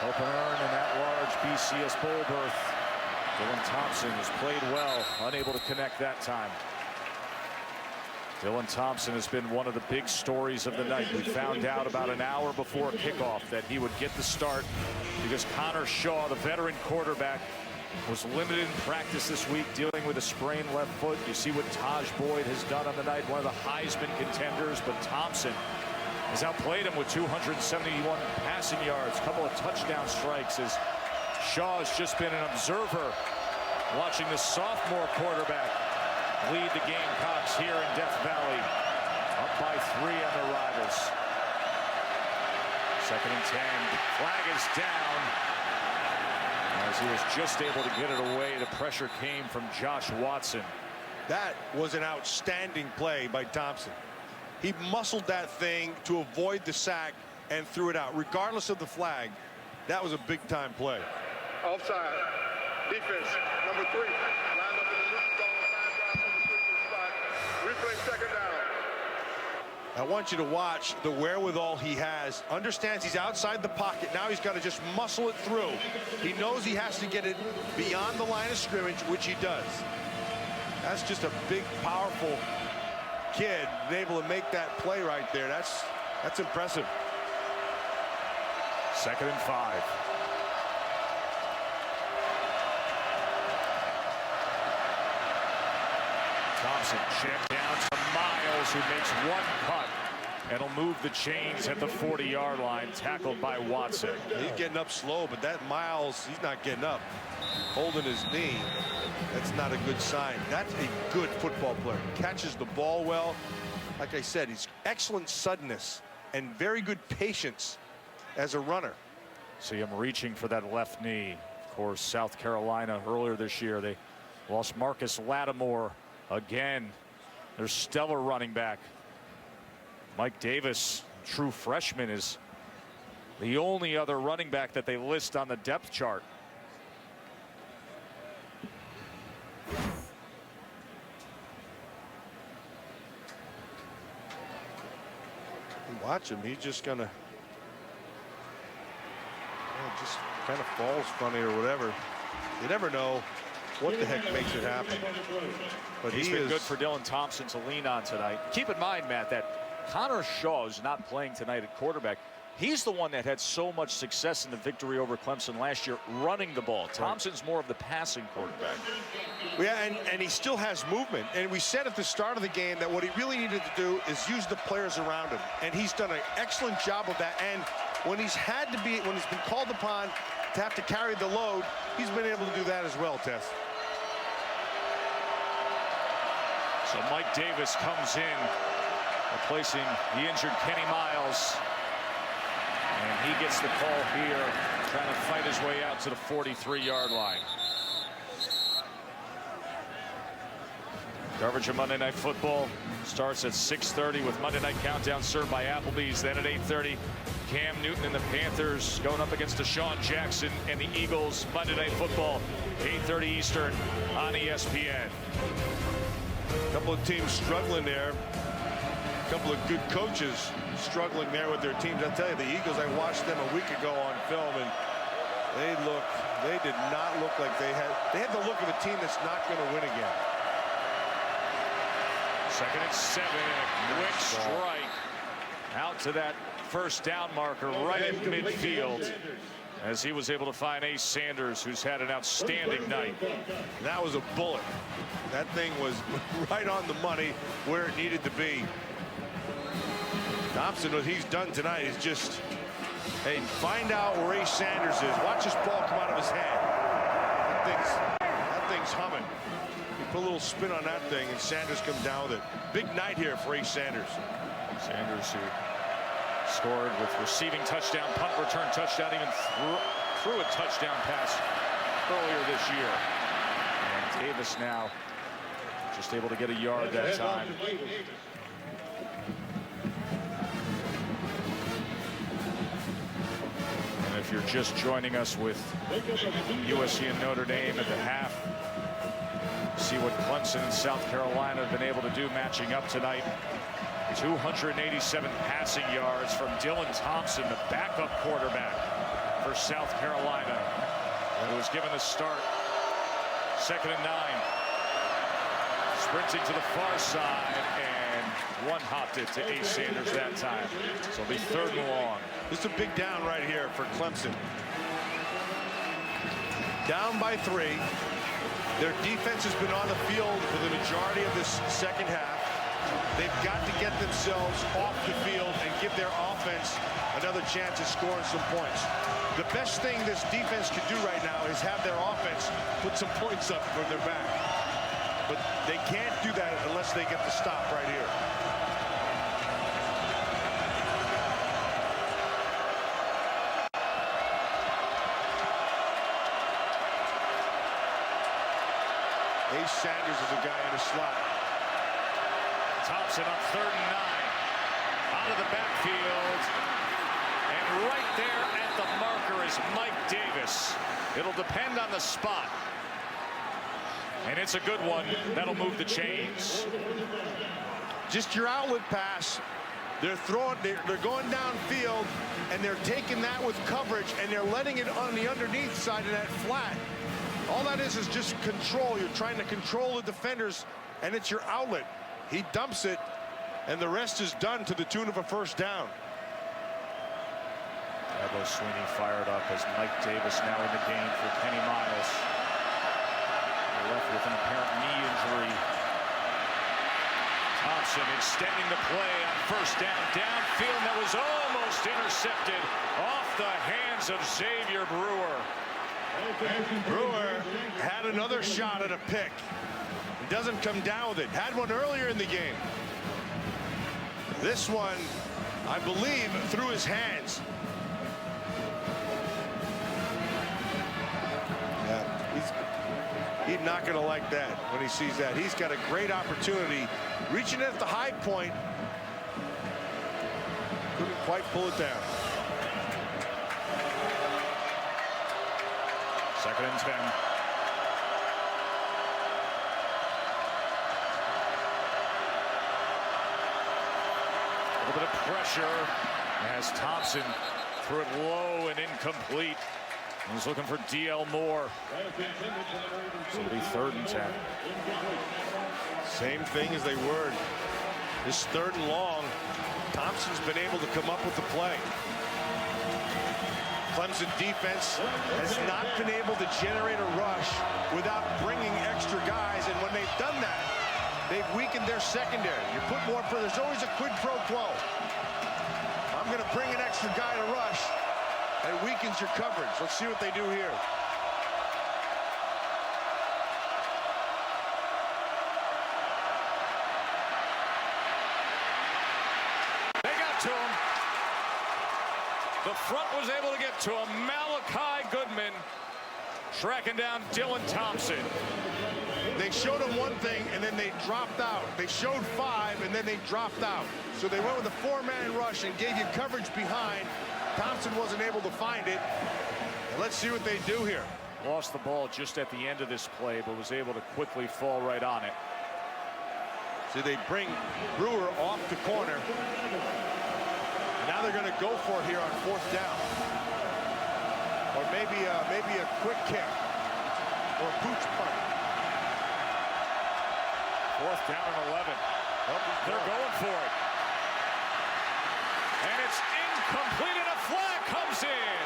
Hope and earn in that large BCS bowl berth. Dylan Thompson has played well, unable to connect that time. Dylan Thompson has been one of the big stories of the night. We found out about an hour before kickoff that he would get the start because Connor Shaw, the veteran quarterback, was limited in practice this week dealing with a sprained left foot. You see what Tajh Boyd has done on the night, one of the Heisman contenders, but Thompson has outplayed him with 271 passing yards, a couple of touchdown strikes, as Shaw has just been an observer watching the sophomore quarterback lead the Gamecocks here in Death Valley, up by 3 on their rivals. 2nd and 10, flag is down. As he was just able to get it away, the pressure came from Josh Watson. That was an outstanding play by Thompson. He muscled that thing to avoid the sack and threw it out. Regardless of the flag, that was a big-time play. Offside. Defense, number 3. Lined up in the neutral zone, 5 yards from the previous spot. Replay 2nd down. I want you to watch the wherewithal he has. Understands he's outside the pocket. Now he's got to just muscle it through. He knows he has to get it beyond the line of scrimmage, which he does. That's just a big, powerful kid, able to make that play right there. That's impressive. 2nd and 5. Thompson checked down to Miles, who makes 1 cut and will move the chains at the 40-yard line, tackled by Watson. He's getting up slow, but that Miles, he's not getting up. Holding his knee, that's not a good sign. That's a good football player. Catches the ball well. Like I said, he's excellent suddenness and very good patience as a runner. See him reaching for that left knee. Of course, South Carolina earlier this year, they lost Marcus Lattimore. Again, their stellar running back, Mike Davis, true freshman, is the only other running back that they list on the depth chart. Watch him. He's just gonna just kind of falls funny or whatever. You never know what the heck makes it happen. But he's been good for Dylan Thompson to lean on tonight. Keep in mind, Matt, that Connor Shaw is not playing tonight at quarterback. He's the one that had so much success in the victory over Clemson last year running the ball. Thompson's more of the passing quarterback. Yeah, and he still has movement. And we said at the start of the game that what he really needed to do is use the players around him. And he's done an excellent job of that. And when he's been called upon to have to carry the load, he's been able to do that as well, Tess. So Mike Davis comes in, replacing the injured Kenny Miles. And he gets the call here, trying to fight his way out to the 43-yard line. Coverage of Monday Night Football starts at 6:30 with Monday Night Countdown served by Applebee's. Then at 8:30, Cam Newton and the Panthers going up against Deshaun Jackson and the Eagles. Monday Night Football, 8:30 Eastern on ESPN. A couple of teams struggling there. A couple of good coaches struggling there with their teams. I'll tell you, the Eagles, I watched them a week ago on film, and they did not look like they had the look of a team that's not going to win again. 2nd and 7, and a quick strike out to that first down marker right at midfield, as he was able to find Ace Sanders, who's had an outstanding night. That was a bullet. That thing was right on the money where it needed to be. Thompson, what he's done tonight is just, hey, find out where Ace Sanders is. Watch this ball come out of his hand. That thing's humming. You put a little spin on that thing, and Sanders comes down with it. Big night here for Ace Sanders. Sanders, who scored with receiving touchdown, punt return touchdown, even threw a touchdown pass earlier this year. And Davis now Just able to get a yard that time. And if you're just joining us with USC and Notre Dame at the half, see what Clemson and South Carolina have been able to do matching up tonight. 287 passing yards from Dylan Thompson, the backup quarterback for South Carolina, who was given the start. 2nd and 9. Sprinting to the far side, and one-hopped it to Ace Sanders that time. So it'll be 3rd and long. This is a big down right here for Clemson. Down by 3. Their defense has been on the field for the majority of this second half. They've got to get themselves off the field and give their offense another chance at scoring some points. The best thing this defense can do right now is have their offense put some points up from their back. But they can't do that unless they get the stop right here. Ace Sanders is a guy in the slot. Thompson on 3rd and 9. Out of the backfield. And right there at the marker is Mike Davis. It'll depend on the spot. And it's a good one. That'll move the chains. Just your outlet pass. They're going downfield, and they're taking that with coverage, and they're letting it on the underneath side of that flat. All that is just control. You're trying to control the defenders, and it's your outlet. He dumps it, and the rest is done to the tune of a 1st down. Dabo Swinney fired up as Mike Davis now in the game for Kenny Miles. Left with an apparent knee injury. Thompson extending the play on 1st down. Downfield that was almost intercepted off the hands of Xavier Brewer. Brewer had another shot at a pick. He doesn't come down with it. Had one earlier in the game. This one, I believe, through his hands. He's not going to like that when he sees that. He's got a great opportunity. Reaching at the high point. Couldn't quite pull it down. 2nd and 10. A little bit of pressure as Thompson threw it low and incomplete. He's looking for DL Moore. So it'll be 3rd and 10. Same thing as they were. This 3rd and long. Thompson's been able to come up with the play. Clemson defense has not been able to generate a rush without bringing extra guys, and when they've done that, they've weakened their secondary. You put more, there's always a quid pro quo. I'm going to bring an extra guy to rush. It weakens your coverage. Let's see what they do here. They got to him. The front was able to get to him. Malachi Goodman tracking down Dylan Thompson. They showed him one thing, and then they dropped out. They showed 5, and then they dropped out. So they went with a 4-man rush and gave you coverage behind. Thompson wasn't able to find it. Let's see what they do here. Lost the ball just at the end of this play, but was able to quickly fall right on it. So they bring Brewer off the corner. Now they're going to go for it here on 4th down. Or maybe a quick kick. Or a pooch punt. 4th down and 11. They're going for it. And it's incomplete, and a flag comes in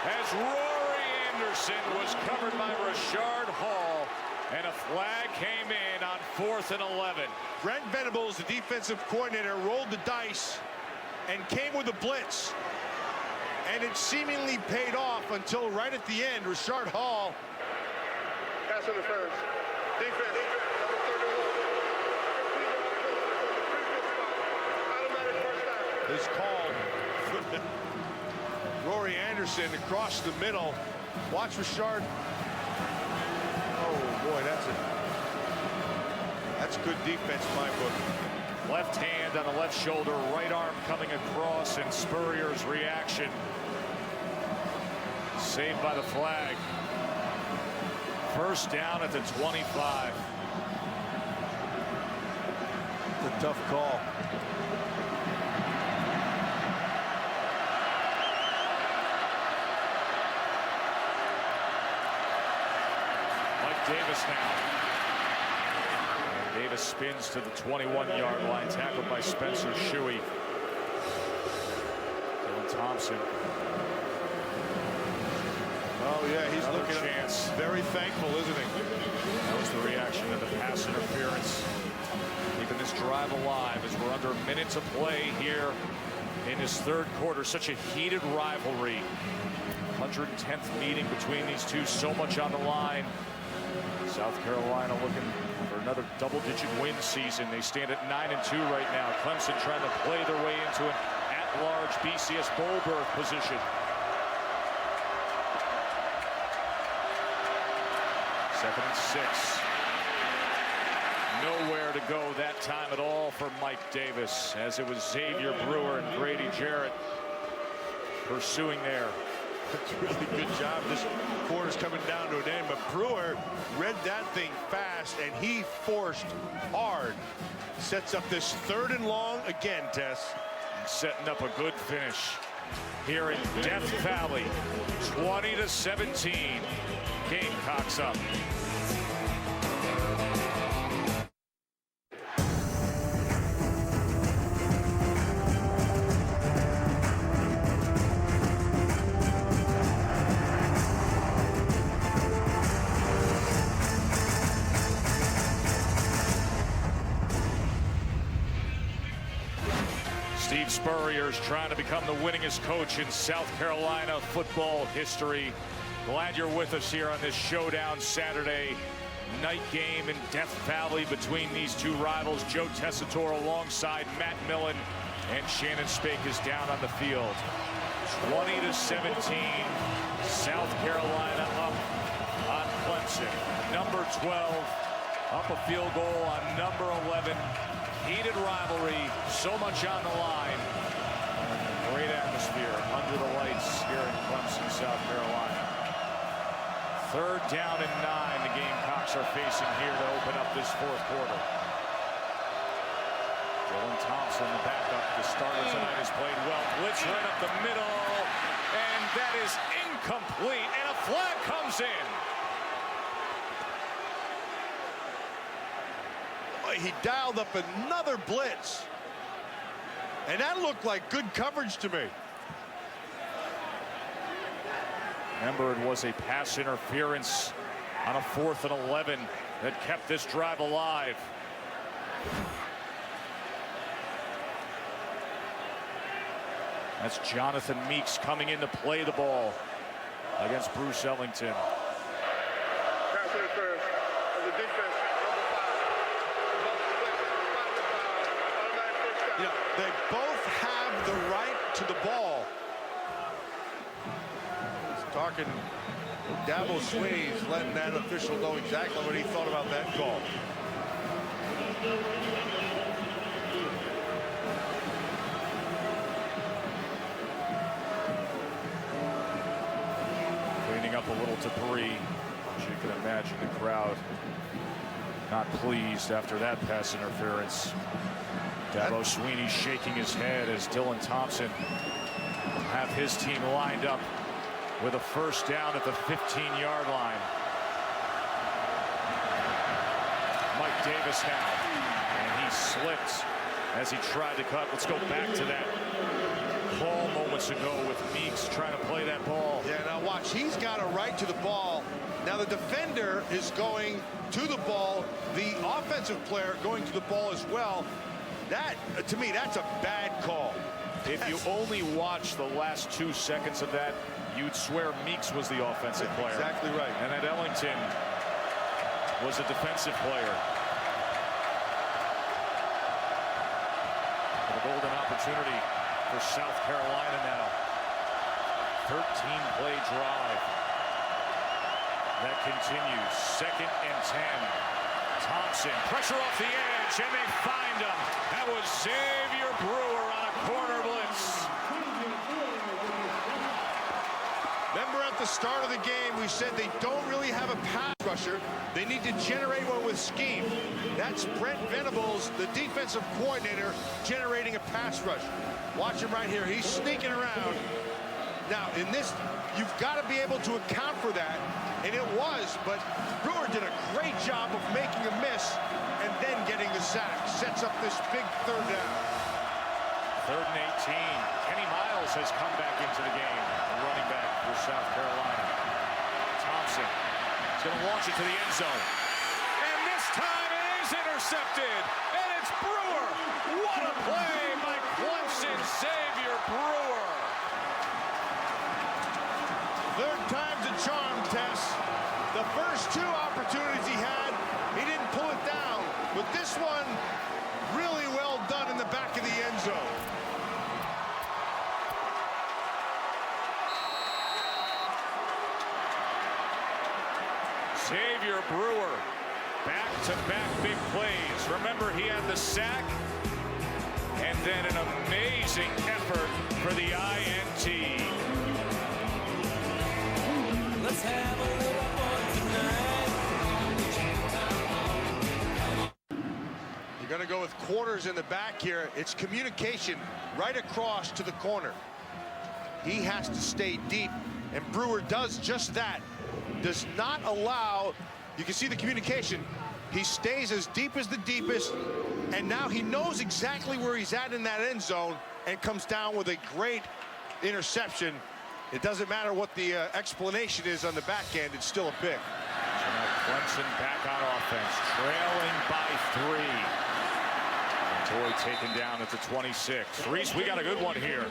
as Rory Anderson was covered by Rashard Hall, and a flag came in on 4th and 11. Brent Venables, the defensive coordinator, rolled the dice and came with a blitz. And it seemingly paid off until right at the end, Rashard Hall. Pass interference. Defense. Number 31. Is called. Rory Anderson across the middle. Watch Rashard. Oh boy, good defense in my book. Left hand on the left shoulder, right arm coming across, and Spurrier's reaction. Saved by the flag. First down at the 25. It's a tough call. Davis now. And Davis spins to the 21-yard line, tackled by Spencer Shuey. Dylan Thompson. Oh yeah, he's Another looking chance. Very thankful, isn't he? That was the reaction to the pass interference. Keeping this drive alive as we're under a minute to play here in his third quarter. Such a heated rivalry. 110th meeting between these two. So much on the line. South Carolina looking for another double-digit win season. They stand at 9-2 right now. Clemson trying to play their way into an at-large BCS bowl berth position. Second and 6. Nowhere to go that time at all for Mike Davis, as it was Xavier Brewer and Grady Jarrett pursuing there. It's a really good job. This quarter's coming down to an end, but Brewer read that thing fast, and he forced hard. Sets up this 3rd and long again, Tess. Setting up a good finish here in Death Valley. 20-17. Gamecocks up. Steve Spurrier is trying to become the winningest coach in South Carolina football history. Glad you're with us here on this showdown Saturday night game in Death Valley between these two rivals. Joe Tessitore alongside Matt Millen, and Shannon Spake is down on the field. 20-17, South Carolina up on Clemson. Number 12 up a field goal on number 11. Heated rivalry, so much on the line. Great atmosphere under the lights here in Clemson, South Carolina. 3rd down and 9 the Gamecocks are facing here to open up this 4th quarter. Dylan Thompson, the backup, the starter tonight, has played well. Blitz right up the middle, and that is incomplete, and a flag comes in. He dialed up another blitz, and that looked like good coverage to me. Remember, it was a pass interference on a 4th and 11 that kept this drive alive. That's Jonathan Meeks coming in to play the ball against Bruce Ellington. Pass interference of the defense. You know, they both have the right to the ball. He's talking, Dabo Swinney is letting that official know exactly what he thought about that call. Cleaning up a little debris. As you can imagine, the crowd not pleased after that pass interference. Dabo Swinney shaking his head as Dylan Thompson will have his team lined up with a first down at the 15-yard line. Mike Davis now, and he slipped as he tried to cut. Let's go back to that call moments ago with Meeks trying to play that ball. Yeah, now watch, he's got a right to the ball. Now the defender is going to the ball, the offensive player going to the ball as well. That, to me, that's a bad call. If you only watch the last 2 seconds of that, you'd swear Meeks was the offensive player. Exactly right. And that Ellington was a defensive player. A golden opportunity for South Carolina now. 13-play drive. That continues. 2nd and 10. Thompson, pressure off the edge, and they find him. That was Xavier Brewer on a corner blitz. Remember at the start of the game, we said they don't really have a pass rusher. They need to generate one with scheme. That's Brent Venables, the defensive coordinator, generating a pass rush. Watch him right here. He's sneaking around. Now, in this, you've got to be able to account for that, and it was, but Brewer did a great job of making a miss and then getting the sack. Sets up this big third down. 3rd and 18. Kenny Miles has come back into the game, running back for South Carolina. Thompson is going to launch it to the end zone. And this time it is intercepted. And it's Brewer. What a play by Clemson, Xavier Brewer. 3rd time's a charm, Tess. The first 2 opportunities he had, he didn't pull it down. But this one, really well done in the back of the end zone. Xavier Brewer, back-to-back big plays. Remember, he had the sack and then an amazing effort for the INT. Let's have a little fun tonight. You're going to go with quarters in the back here. It's communication right across to the corner. He has to stay deep, and Brewer does just that. Does not allow, you can see the communication. He stays as deep as the deepest, and now he knows exactly where he's at in that end zone and comes down with a great interception. It doesn't matter what the explanation is on the back end, it's still a pick. So now Clemson back on offense, trailing by 3. Toy taken down at the 26. Reese, we got a good one here.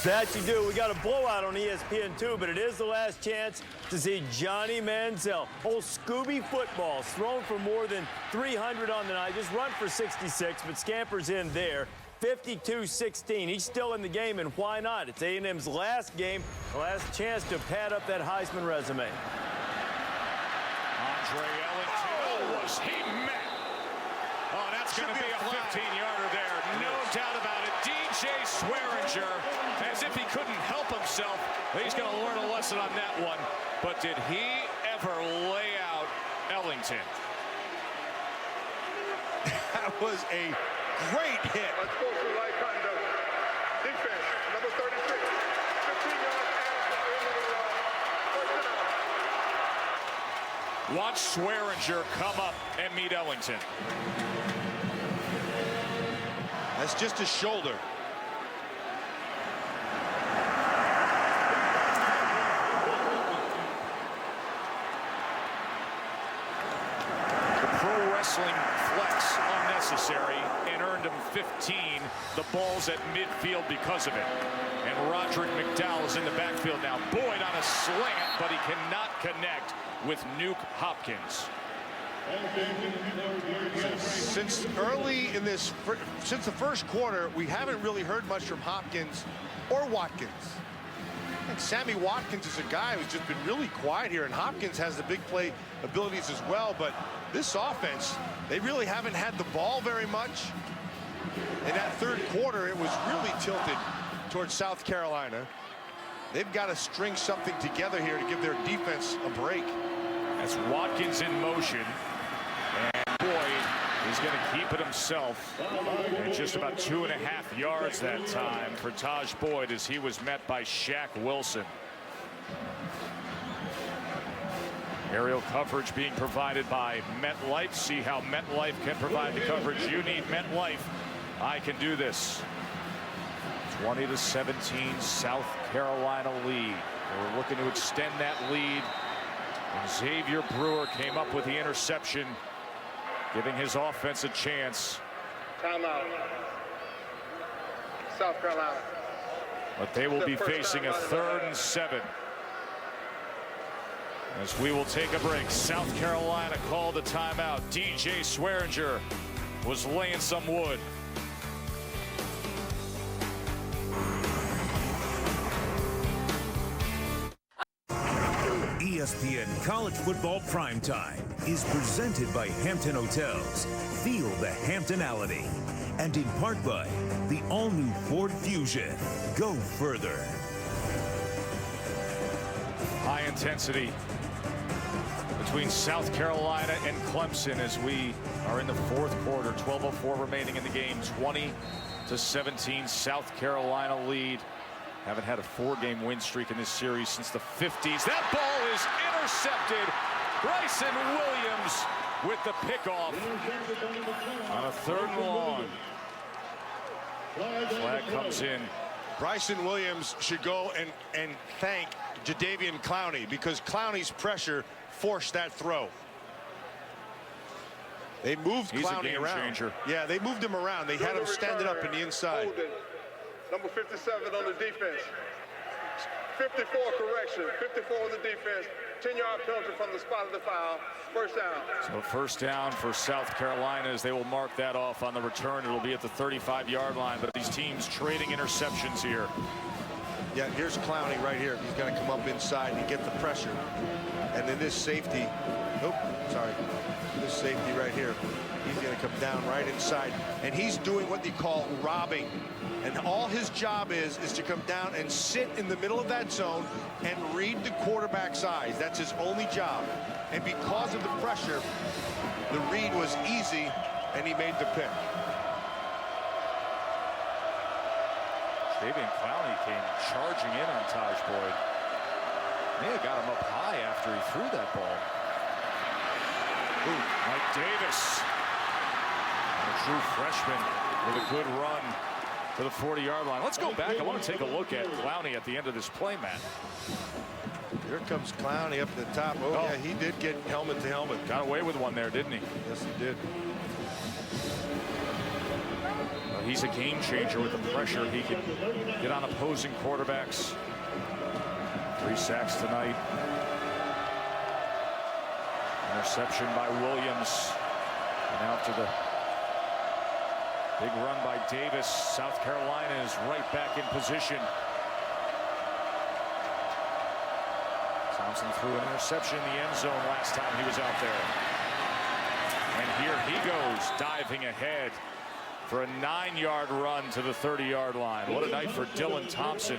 That you do. We got a blowout on ESPN2, but it is the last chance to see Johnny Manziel. Old Scooby footballs thrown for more than 300 on the night. Just run for 66, but scampers in there. 52-16. He's still in the game, and why not? It's A&M's last game, last chance to pad up that Heisman resume. Andre Ellington, was he met? Oh, that's going to be a 15-yarder there. No doubt about it. DJ Swearinger, as if he couldn't help himself. He's going to learn a lesson on that one. But did he ever lay out Ellington? That was a great hit. Unsportsmanlike right conduct. Defense, number 36. 15 yards and Watch Swearinger come up and meet Ellington. That's just his shoulder. The pro wrestling flex unnecessary and earned him 15. The ball's at midfield because of it. And Roderick McDowell is in the backfield now. Boyd on a slant, but he cannot connect with Nuke Hopkins. Since early in this, since the first quarter, we haven't really heard much from Hopkins or Watkins. I think Sammy Watkins is a guy who's just been really quiet here, and Hopkins has the big play abilities as well. But this offense, they really haven't had the ball very much. In that third quarter, it was really tilted towards South Carolina. They've got to string something together here to give their defense a break. That's Watkins in motion. And Boyd is going to keep it himself. And just about 2.5 yards that time for Tajh Boyd as he was met by Shaq Wilson. Aerial coverage being provided by MetLife. See how MetLife can provide the coverage you need. MetLife, I can do this. 20-17 South Carolina lead. We're looking to extend that lead. And Xavier Brewer came up with the interception, giving his offense a chance. timeout. South Carolina. But they will be facing a 3rd and 7. As we will take a break. South Carolina called a timeout. DJ Swearinger was laying some wood. ESPN College Football Primetime is presented by Hampton Hotels. Feel the Hamptonality. And in part by the all-new Ford Fusion. Go further. High intensity between South Carolina and Clemson as we are in the fourth quarter. 12:04 remaining in the game. 20-17 South Carolina lead. Haven't had a 4-game win streak in this series since the 50s. That ball is intercepted. Bryson Williams with the pickoff on a 3rd and long. Flag comes in. Bryson Williams should go and thank Jadeveon Clowney, because Clowney's pressure forced that throw. They moved Clowney around. Changer. Yeah, they moved him around. They had him standing up in the inside. Holden, number 57 on the defense. 54 correction. 54 on the defense. 10-yard penalty from the spot of the foul. First down. So first down for South Carolina as they will mark that off on the return. It'll be at the 35-yard line, but these teams trading interceptions here. Yeah, here's Clowney right here. He's going to come up inside and get the pressure. And then this safety, this safety right here, he's going to come down right inside. And he's doing what they call robbing. And all his job is to come down and sit in the middle of that zone and read the quarterback's eyes. That's his only job. And because of the pressure, the read was easy, and he made the pick. Jadeveon Clowney came charging in on Tajh Boyd. May have got him up high after he threw that ball. Ooh, Mike Davis, a true freshman with a good run to the 40-yard line. Let's go back. I want to take a look at Clowney at the end of this play, Matt. Here comes Clowney up at the top. Oh, yeah, he did get helmet to helmet. Got away with one there, didn't he? Yes, he did. Well, he's a game changer with the pressure. He can get on opposing quarterbacks. 3 sacks tonight. Interception by Williams. And after the big run by Davis, South Carolina is right back in position. Thompson threw an interception in the end zone last time he was out there. And here he goes, diving ahead for a 9-yard run to the 30-yard line. What a night for Dylan Thompson.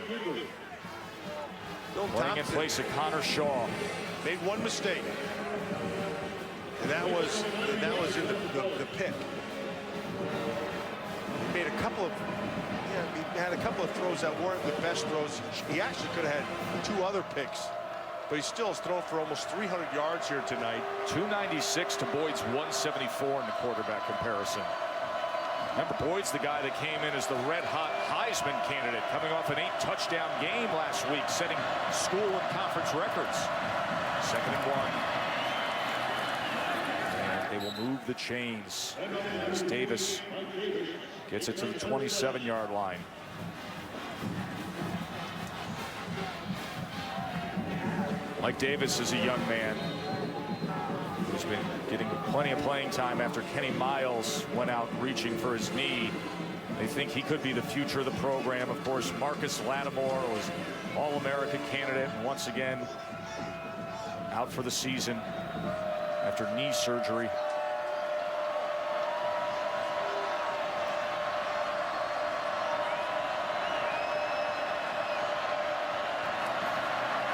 Playing in place of Connor Shaw. Made one mistake. And that was in the pick. He made a couple of, he had a couple of throws that weren't the best throws. He actually could have had 2 other picks, but he still has thrown for almost 300 yards here tonight. 296 to Boyd's 174 in the quarterback comparison. Remember, Boyd's the guy that came in as the red-hot Heisman candidate, coming off an 8-touchdown game last week, setting school and conference records. 2nd and 1. And they will move the chains as Davis gets it to the 27-yard line. Mike Davis is a young man who's been getting plenty of playing time after Kenny Miles went out reaching for his knee. They think he could be the future of the program. Of course, Marcus Lattimore was All-American candidate, and once again out for the season after knee surgery.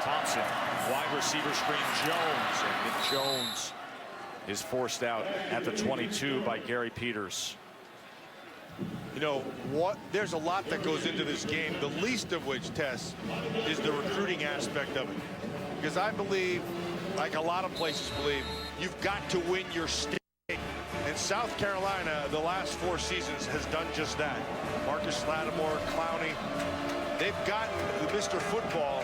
Thompson, wide receiver screen, Jones, and Nick Jones is forced out at the 22 by Gary Peters. You know what? There's a lot that goes into this game, the least of which, Tess, is the recruiting aspect of it. Because I believe, like a lot of places believe, you've got to win your state. And South Carolina, the last 4 seasons, has done just that. Marcus Lattimore, Clowney, they've gotten the Mr. Football,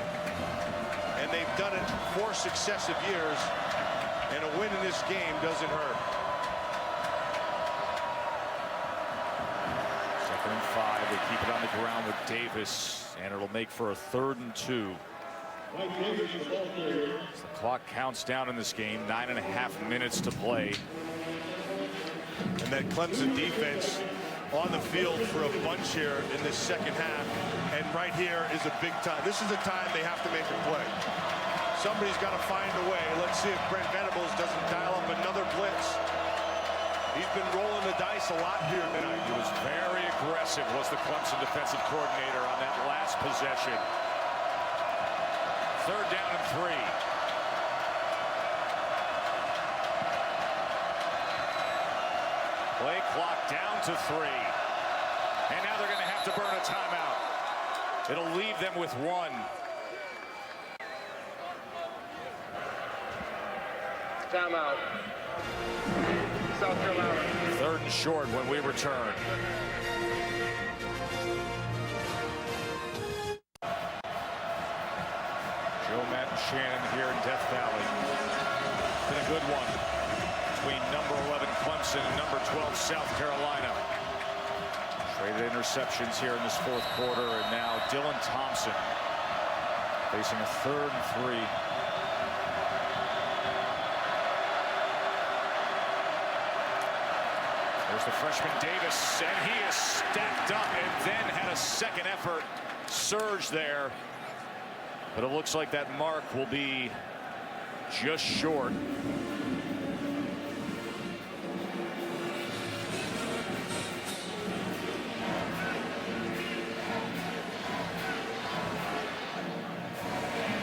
and they've done it 4 successive years, and a win in this game doesn't hurt. 2nd and 5. They keep it on the ground with Davis, and it'll make for a 3rd and 2. As the clock counts down in this game, 9.5 minutes to play. And that Clemson defense on the field for a bunch here in this second half. And right here is a big time. This is the time they have to make a play. somebody's got to find a way. Let's see if Brent Venables doesn't dial up another blitz. He's been rolling the dice a lot here tonight. He was very aggressive, was the Clemson defensive coordinator on that last possession. 3rd down and 3. Play clock down to 3. And now they're going to have to burn a timeout. It'll leave them with 1. Timeout. South Carolina. 3rd and short when we return. Joe, Matt, and Shannon here in Death Valley. Been a good one between number 11 Clemson and number 12 South Carolina. Traded interceptions here in this 4th quarter, and now Dylan Thompson facing a 3rd and 3. There's the freshman Davis, and he is stacked up and then had a second effort surge there. But it looks like that mark will be just short.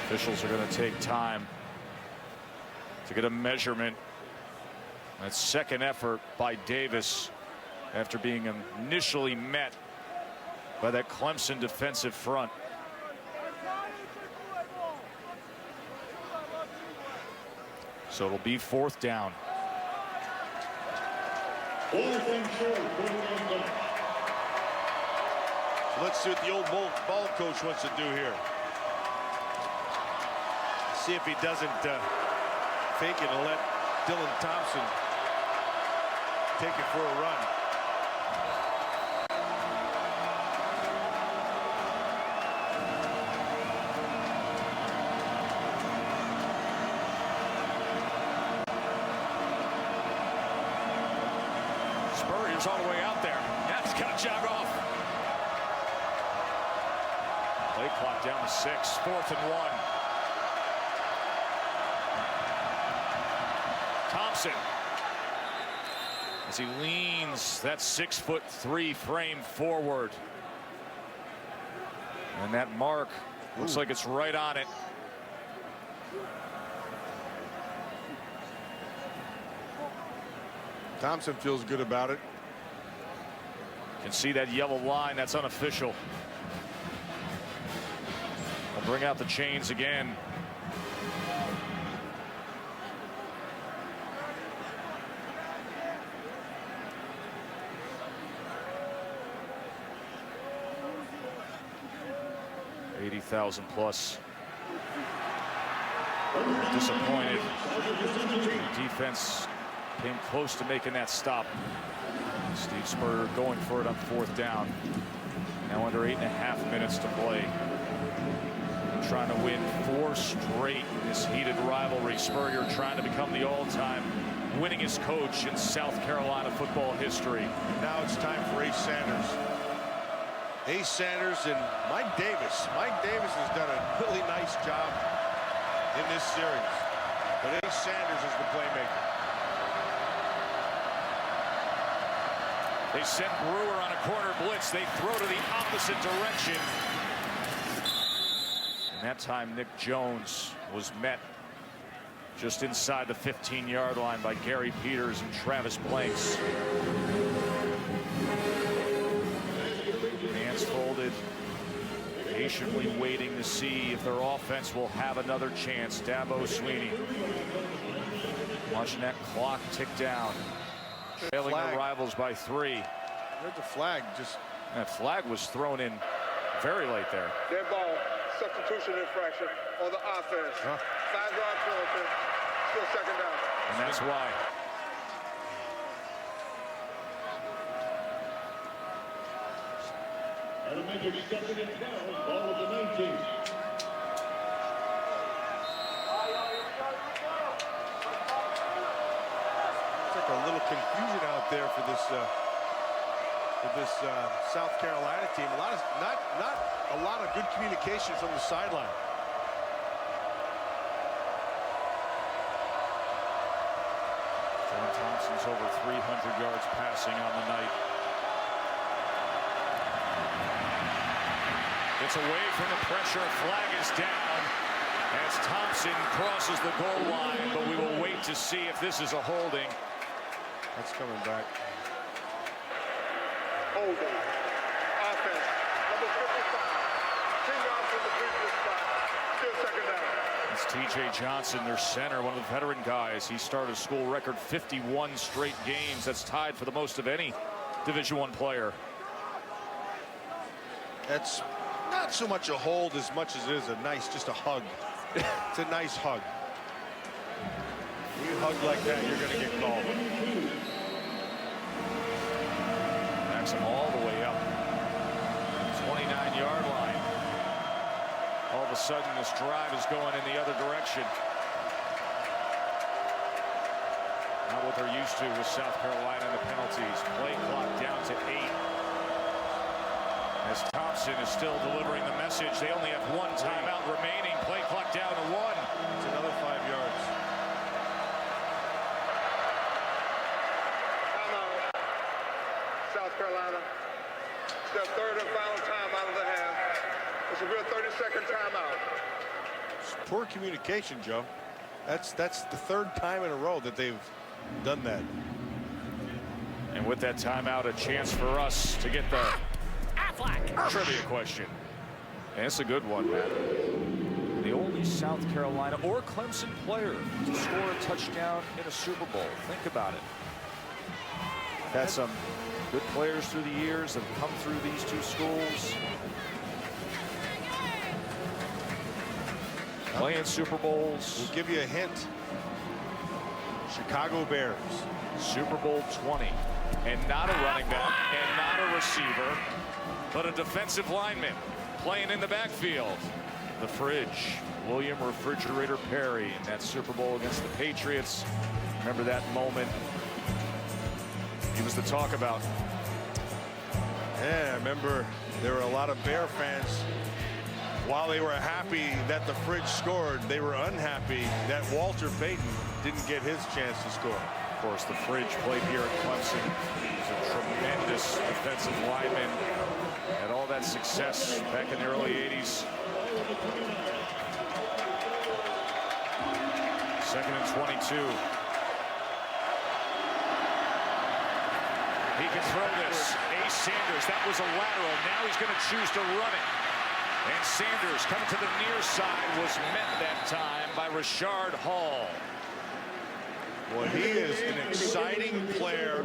Officials are going to take time to get a measurement. That second effort by Davis after being initially met by that Clemson defensive front. So it'll be 4th down. So let's see what the old ball coach wants to do here. See if he doesn't fake it and let Dylan Thompson take it for a run. Spurrier's all the way out there. That's got to jog off. Play clock down to 6. 4th and 1. Thompson, as he leans that 6'3" frame forward, and that mark looks like it's right on it. Thompson feels good about it. You can see that yellow line. That's unofficial. We'll bring out the chains again. $80,000 plus. Disappointed. The defense came close to making that stop. Steve Spurrier going for it on 4th down. Now under 8.5 minutes to play. Trying to win 4 straight in this heated rivalry. Spurrier trying to become the all-time winningest coach in South Carolina football history. Now it's time for Ace Sanders. Ace Sanders and Mike Davis. Mike Davis has done a really nice job in this series. But Ace Sanders is the playmaker. They sent Brewer on a corner blitz. They throw to the opposite direction. And that time Nick Jones was met just inside the 15-yard line by Gary Peters and Travis Blanks. Hands folded, patiently waiting to see if their offense will have another chance. Dabo Swinney watching that clock tick down, trailing their rivals by 3. Where'd the flag? That flag was thrown in very late there. Dead ball, substitution infraction on the offense. 5-yard penalty, still 2nd down. And that's why. Elementary 2nd and 12, ball of the 19. It's like a little confusion out there for this South Carolina team. Not a lot of good communication from the sideline. Dylan Thompson's over 300 yards passing on the night. Gets away from the pressure. Flag is down as Thompson crosses the goal line, but we will wait to see if this is a holding. That's coming back. Holding. Offense. Number 55. 10 yards from the previous spot. Still second down. It's T.J. Johnson, their center, one of the veteran guys. He started a school record 51 straight games. That's tied for the most of any Division I player. That's not so much a hold as much as it is just a hug. It's a nice hug. You hug like that, you're going to get called. Backs him all the way up. 29-yard line. All of a sudden, this drive is going in the other direction. Not what they're used to with South Carolina and the penalties. Play clock down to 8. As Thompson is still delivering the message, they only have one timeout remaining. Play clock down to 1. It's another 5 yards. Timeout. South Carolina. It's their third and final timeout of the half. It's a real 30-second timeout. It's poor communication, Joe. That's the third time in a row that they've done that. And with that timeout, a chance for us to get the trivia question. And it's a good one, Matt. The only South Carolina or Clemson player to score a touchdown in a Super Bowl. Think about it. Had some good players through the years that have come through these two schools. Playing Super Bowls. We'll give you a hint. Chicago Bears. Super Bowl 20. And not a running back and not a receiver, but a defensive lineman playing in the backfield. The Fridge, William Refrigerator Perry in that Super Bowl against the Patriots. Remember that moment? He was the talk about. Yeah, I remember there were a lot of Bear fans. While they were happy that the Fridge scored, they were unhappy that Walter Payton didn't get his chance to score. Of course, the Fridge played here at Clemson. He's a tremendous defensive lineman. Had all that success back in the early 80s. 2nd and 22. He can throw this. Ace Sanders, that was a lateral. Now he's going to choose to run it. And Sanders coming to the near side was met that time by Rashard Hall. Well, he is an exciting player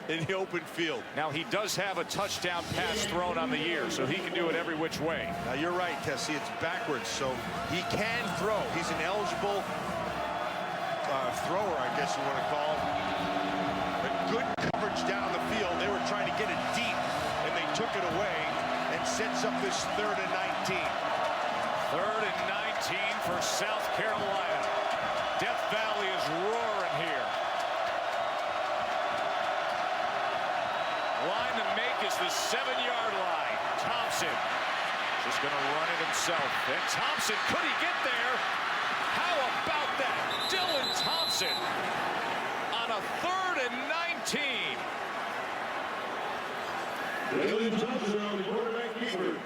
in the open field. Now, he does have a touchdown pass thrown on the year, so he can do it every which way. Now, you're right, Tessie. It's backwards, so he can throw. He's an eligible thrower, I guess you want to call him. But good coverage down the field. They were trying to get it deep, and they took it away and sets up this 3rd and 19. 3rd and 19 for South Carolina. Death Valley is roaring here. Line to make is the 7-yard line. Thompson just going to run it himself. And Thompson, could he get there? How about that? Dylan Thompson on a 3rd and 19. Dylan Thompson on the quarterback keeper.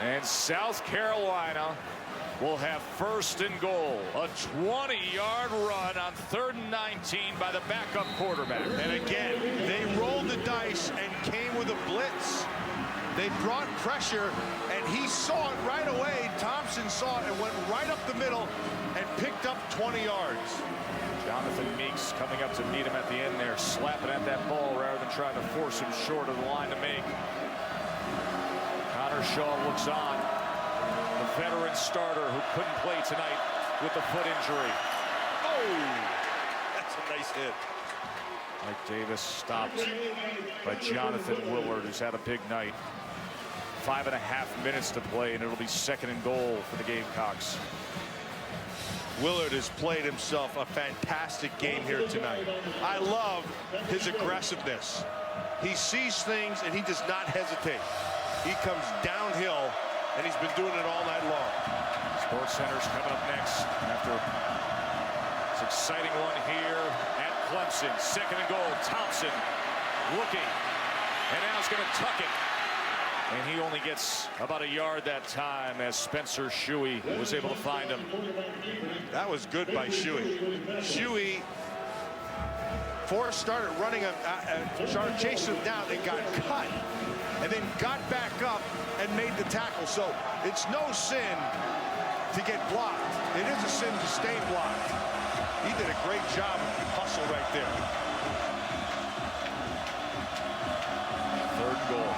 And South Carolina will have 1st and goal. A 20-yard run on 3rd and 19 by the backup quarterback. And again, they rolled the dice and came with a blitz. They brought pressure, and he saw it right away. Thompson saw it and went right up the middle and picked up 20 yards. Jonathan Meeks coming up to meet him at the end there, slapping at that ball rather than trying to force him short of the line to make. Connor Shaw looks on. The veteran starter who couldn't play tonight with the foot injury. Oh, that's a nice hit. Mike Davis stopped by Jonathan Willard, who's had a big night. 5.5 minutes to play, and it'll be 2nd and goal for the Gamecocks. Willard has played himself a fantastic game here tonight. I love his aggressiveness. He sees things and he does not hesitate. He comes downhill, and he's been doing it all night long. SportsCenter's coming up next after exciting one here at Clemson. 2nd and goal. Thompson looking, and now he's going to tuck it. And he only gets about a yard that time as Spencer Shuey was able to find him. That was good by Shuey. Shuey started running, started chasing him down and got cut, and then got back up and made the tackle. So it's no sin to get blocked. It is a sin to stay blocked. He did a great job of hustle right there. 3rd and goal.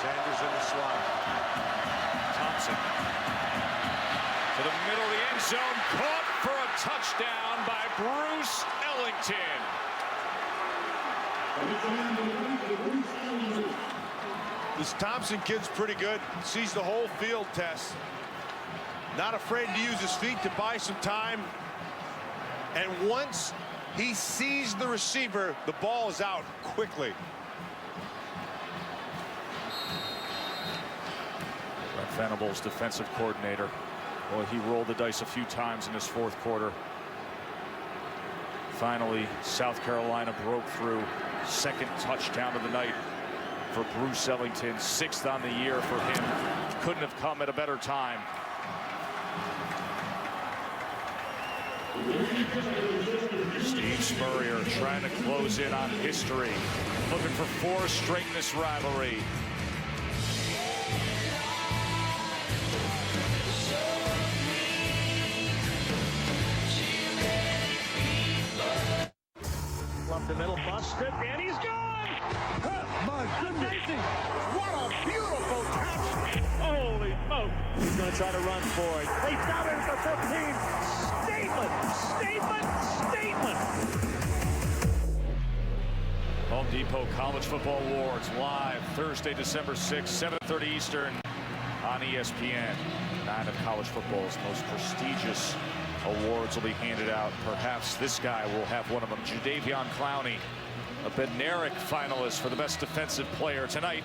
Sanders in the slot. Thompson to the middle of the end zone, caught for a touchdown by Bruce Ellington. This Thompson kid's pretty good. Sees the whole field test. Not afraid to use his feet to buy some time. And once he sees the receiver, the ball is out quickly. Brent Venables, defensive coordinator. Well, he rolled the dice a few times in this 4th quarter. Finally, South Carolina broke through. 2nd touchdown of the night for Bruce Ellington. 6th on the year for him. Couldn't have come at a better time. Steve Spurrier trying to close in on history. Looking for 4 straight in this rivalry. Up the middle, busted, and he's gone! My goodness! What a beautiful catch! Holy smoke! He's going to try to run for it. They found it at the 15. Statement! Home Depot College Football Awards live Thursday, December 6th, 7:30 Eastern on ESPN. 9 of college football's most prestigious awards will be handed out. Perhaps this guy will have one of them. Jadeveon Clowney, a Bednarik finalist for the best defensive player tonight.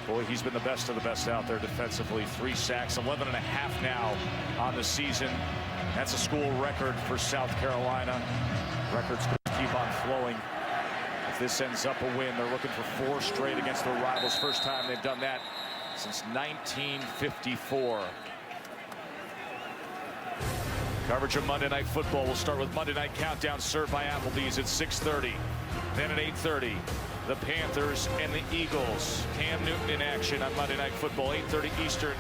Boy, he's been the best of the best out there defensively. 3 sacks, 11 and a half now on the season. That's a school record for South Carolina. Records keep on flowing. If this ends up a win, they're looking for 4 straight against their rivals. First time they've done that since 1954. Coverage of Monday Night Football will start with Monday Night Countdown served by Applebee's at 6:30. Then at 8:30, the Panthers and the Eagles. Cam Newton in action on Monday Night Football, 8:30 Eastern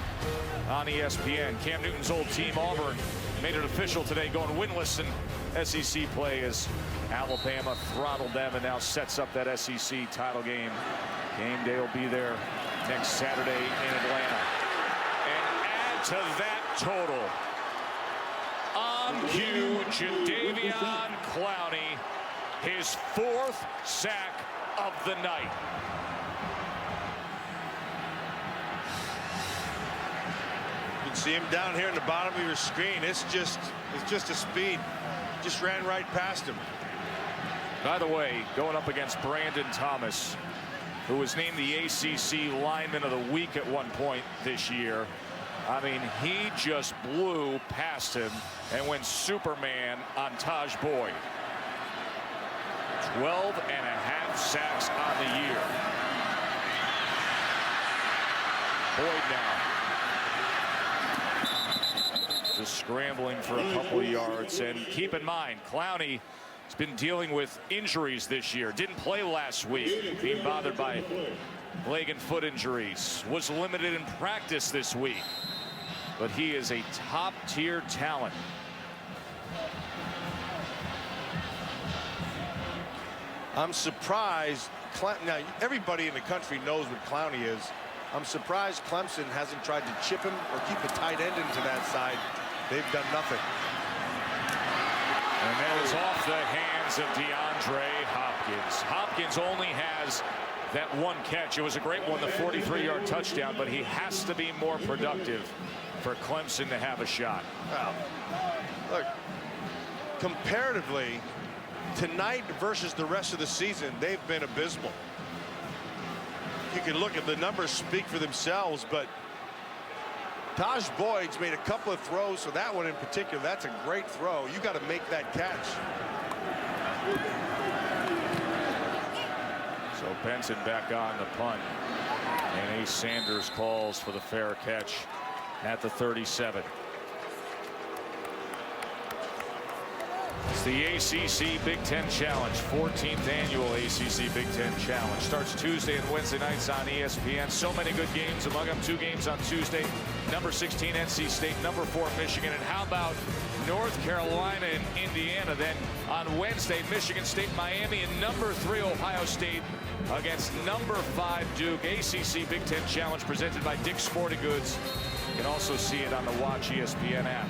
on ESPN. Cam Newton's old team, Auburn, made it official today, going winless in SEC play as Alabama throttled them and now sets up that SEC title game. Game day will be there next Saturday in Atlanta. And add to that total, on cue, Jadeveon Clowney, his 4th sack of the night. You can see him down here in the bottom of your screen. It's just a speed. Just ran right past him. By the way, going up against Brandon Thomas, who was named the ACC Lineman of the Week at one point this year. I mean, he just blew past him and went Superman on Tajh Boyd. 12 and a half sacks on the year. Boyd now just scrambling for a couple of yards. And keep in mind, Clowney has been dealing with injuries this year. Didn't play last week, being bothered by leg and foot injuries. Was limited in practice this week. But he is a top-tier talent. I'm surprised. Now, everybody in the country knows what Clowney is. I'm surprised Clemson hasn't tried to chip him or keep a tight end into that side. They've done nothing. And that is off the hands of DeAndre Hopkins. Hopkins only has that 1 catch. It was a great one, the 43-yard touchdown, but he has to be more productive for Clemson to have a shot. Well, look, comparatively, tonight versus the rest of the season, they've been abysmal. you can look at the numbers speak for themselves, but Tajh Boyd's made a couple of throws, so that one in particular, that's a great throw. You got to make that catch. So Benson back on the punt, and Ace Sanders calls for the fair catch at the 37. It's the ACC Big Ten Challenge, 14th annual ACC Big Ten Challenge. Starts Tuesday and Wednesday nights on ESPN. So many good games, among them 2 games on Tuesday. Number 16 NC State, number 4 Michigan, and how about North Carolina and Indiana? Then on Wednesday, Michigan State, Miami, and number 3 Ohio State against number 5 Duke. ACC Big Ten Challenge presented by Dick's Sporting Goods. You can also see it on the Watch ESPN app.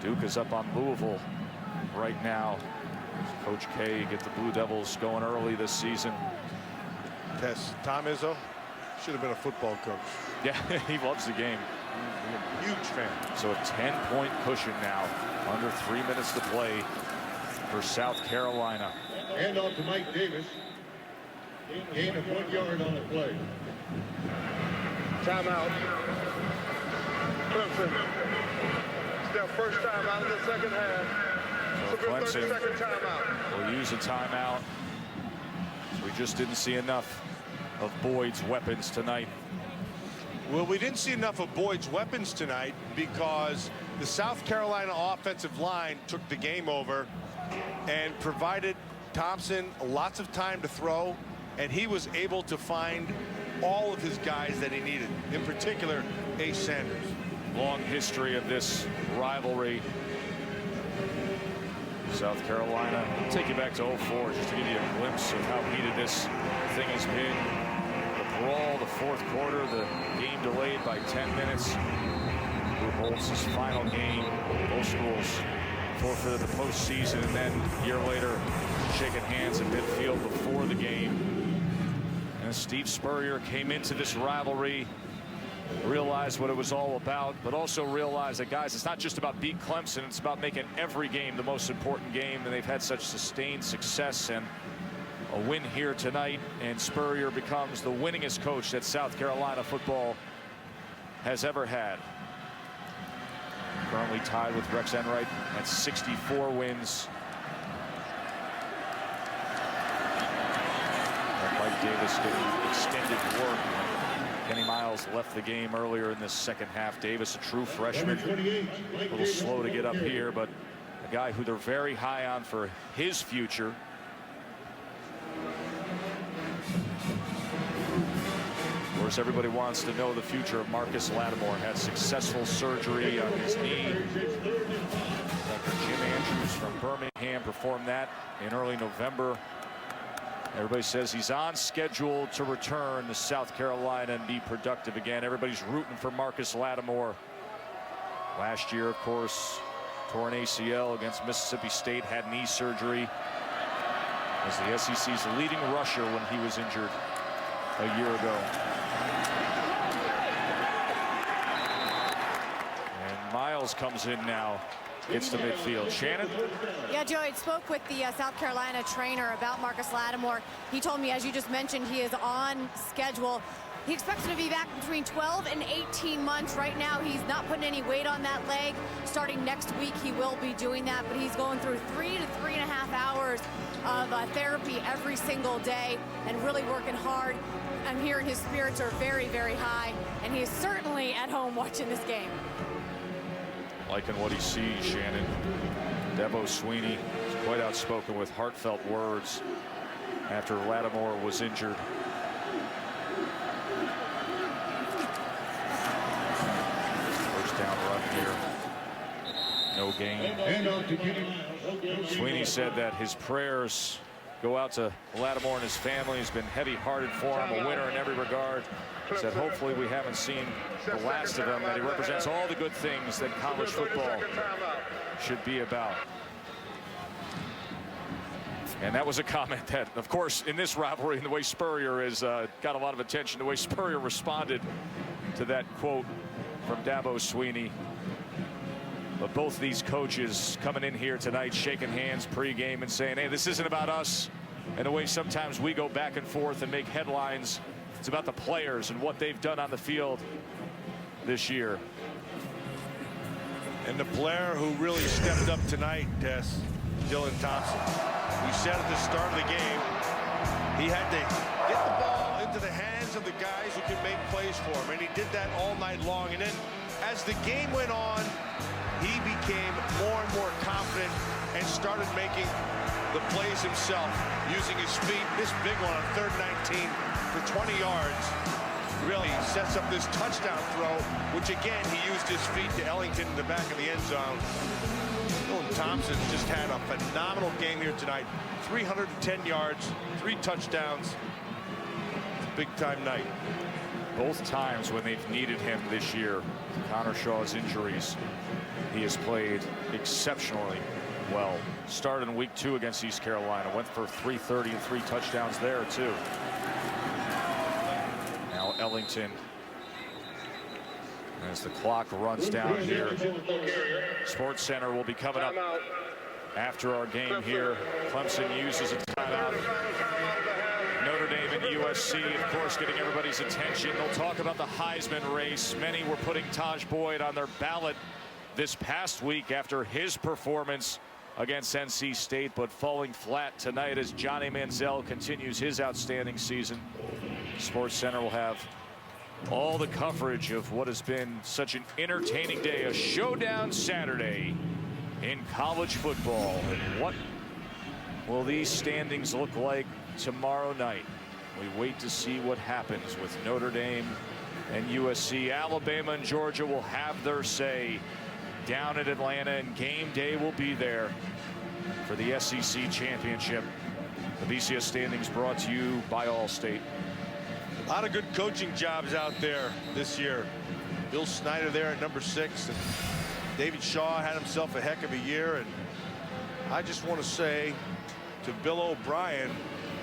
Duke is up on Louisville right now. Coach K get the Blue Devils going early this season. Tom Izzo should have been a football coach. Yeah, he loves the game. Huge fan. So a 10-point cushion now, under 3 minutes to play for South Carolina. Hand off to Mike Davis. Gain of 1 yard on the play. Timeout. Clemson. It's their first time out of the second half. So Took a Clemson 30-second timeout. will use a timeout. We just didn't see enough of Boyd's weapons tonight. Well, we didn't see enough of Boyd's weapons tonight because the South Carolina offensive line took the game over and provided Thompson lots of time to throw, and he was able to find all of his guys that he needed, in particular Ace Sanders. Long history of this rivalry. South Carolina, I'll take you back to 04 just to give you a glimpse of how heated this thing has been. The brawl, the fourth quarter, the game delayed by 10 minutes. Who holds his final game? Both schools forfeited the postseason, and then a year later, shaking hands at midfield before the game. And Steve Spurrier came into this rivalry, realized what it was all about, but also realized that, guys, it's not just about beat Clemson, it's about making every game the most important game, and they've had such sustained success, and a win here tonight, and Spurrier becomes the winningest coach that South Carolina football has ever had. Currently tied with Rex Enright at 64 wins. And Mike Davis getting extended work. Kenny Miles left the game earlier in this second half. Davis, a true freshman, a little slow to get up here, but a guy who they're very high on for his future. Of course, everybody wants to know the future of Marcus Lattimore. Had successful surgery on his knee. Dr. Jim Andrews from Birmingham performed that in early November. Everybody says he's on schedule to return to South Carolina and be productive again. Everybody's rooting for Marcus Lattimore. Last year, of course, tore an ACL against Mississippi State, had knee surgery. Was the SEC's leading rusher when he was injured a year ago. And Miles comes in now. Gets to midfield. Shannon? Yeah, Joe, I spoke with the South Carolina trainer about Marcus Lattimore. He told me, as you just mentioned, he is on schedule. He expects him to be back between 12 and 18 months. Right now, he's not putting any weight on that leg. Starting next week, he will be doing that, but he's going through 3 to 3.5 hours of therapy every single day and really working hard. I'm hearing his spirits are very, very high, and he is certainly at home watching this game. Liking what he sees, Shannon. Dabo Swinney is quite outspoken with heartfelt words after Lattimore was injured. First down run here. No gain. Swinney said that his prayers go out to Lattimore and his family. He's been heavy-hearted for him, a winner in every regard. He said hopefully we haven't seen the last of him, that he represents all the good things that college football should be about. And that was a comment that, of course, in this rivalry, and the way Spurrier has got a lot of attention, the way Spurrier responded to that quote from Dabo Swinney. But both these coaches coming in here tonight, shaking hands pregame and saying, hey, this isn't about us. And the way sometimes we go back and forth and make headlines, it's about the players and what they've done on the field this year. And the player who really stepped up tonight, Tess, Dylan Thompson. We said at the start of the game, he had to get the ball into the hands of the guys who can make plays for him, and he did that all night long. And then as the game went on, he became more and more confident and started making the plays himself, using his feet. This big one on 3rd and 19 for 20 yards really sets up this touchdown throw, which again he used his feet to Ellington in the back of the end zone. Dylan Thompson just had a phenomenal game here tonight. 310 yards, 3 touchdowns. It's a big time night. Both times when they've needed him this year, Connor Shaw's injuries, he has played exceptionally well. Started in week 2 against East Carolina, went for 330 and 3 touchdowns there too. Now Ellington, as the clock runs down here. Sports Center will be coming up after our game here. Clemson uses a timeout. Notre Dame and USC, of course, getting everybody's attention. They'll talk about the Heisman race. Many were putting Tajh Boyd on their ballot this past week after his performance against NC State, but falling flat tonight as Johnny Manziel continues his outstanding season. Sports Center will have all the coverage of what has been such an entertaining day, a showdown Saturday in college football. And what will these standings look like tomorrow night? We wait to see what happens with Notre Dame and USC. Alabama and Georgia will have their say down at Atlanta, and game day will be there for the SEC championship. The BCS standings brought to you by Allstate. A lot of good coaching jobs out there this year. Bill Snyder there at number 6, and David Shaw had himself a heck of a year. And I just want to say to Bill O'Brien,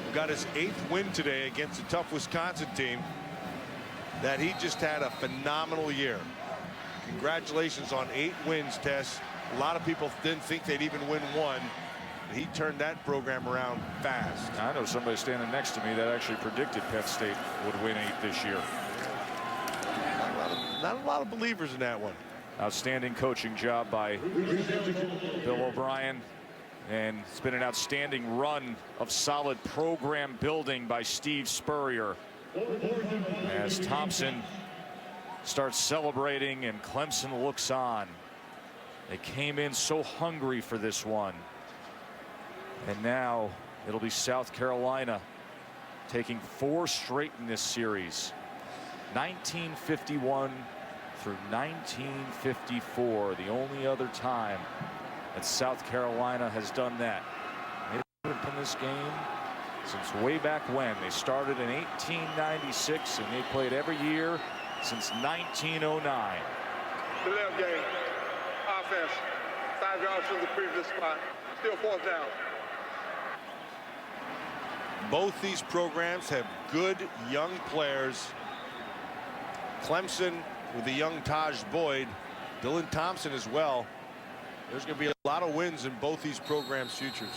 who got his 8th win today against a tough Wisconsin team, that he just had a phenomenal year. Congratulations on 8 wins, Tess. A lot of people didn't think they'd even win 1. He turned that program around fast. I know somebody standing next to me that actually predicted Penn State would win 8 this year. Not a lot of believers in that one. Outstanding coaching job by Bill O'Brien, and it's been an outstanding run of solid program building by Steve Spurrier. As Thompson starts celebrating and Clemson looks on. They came in so hungry for this one. And now it'll be South Carolina taking 4 straight in this series. 1951 through 1954, the only other time that South Carolina has done that. They haven't been in this game since way back when. They started in 1896, and they played every year since 1909. The left game, offense, 5 yards from the previous spot, still 4th down. Both these programs have good young players. Clemson with the young Tajh Boyd, Dylan Thompson as well. There's going to be a lot of wins in both these programs' futures.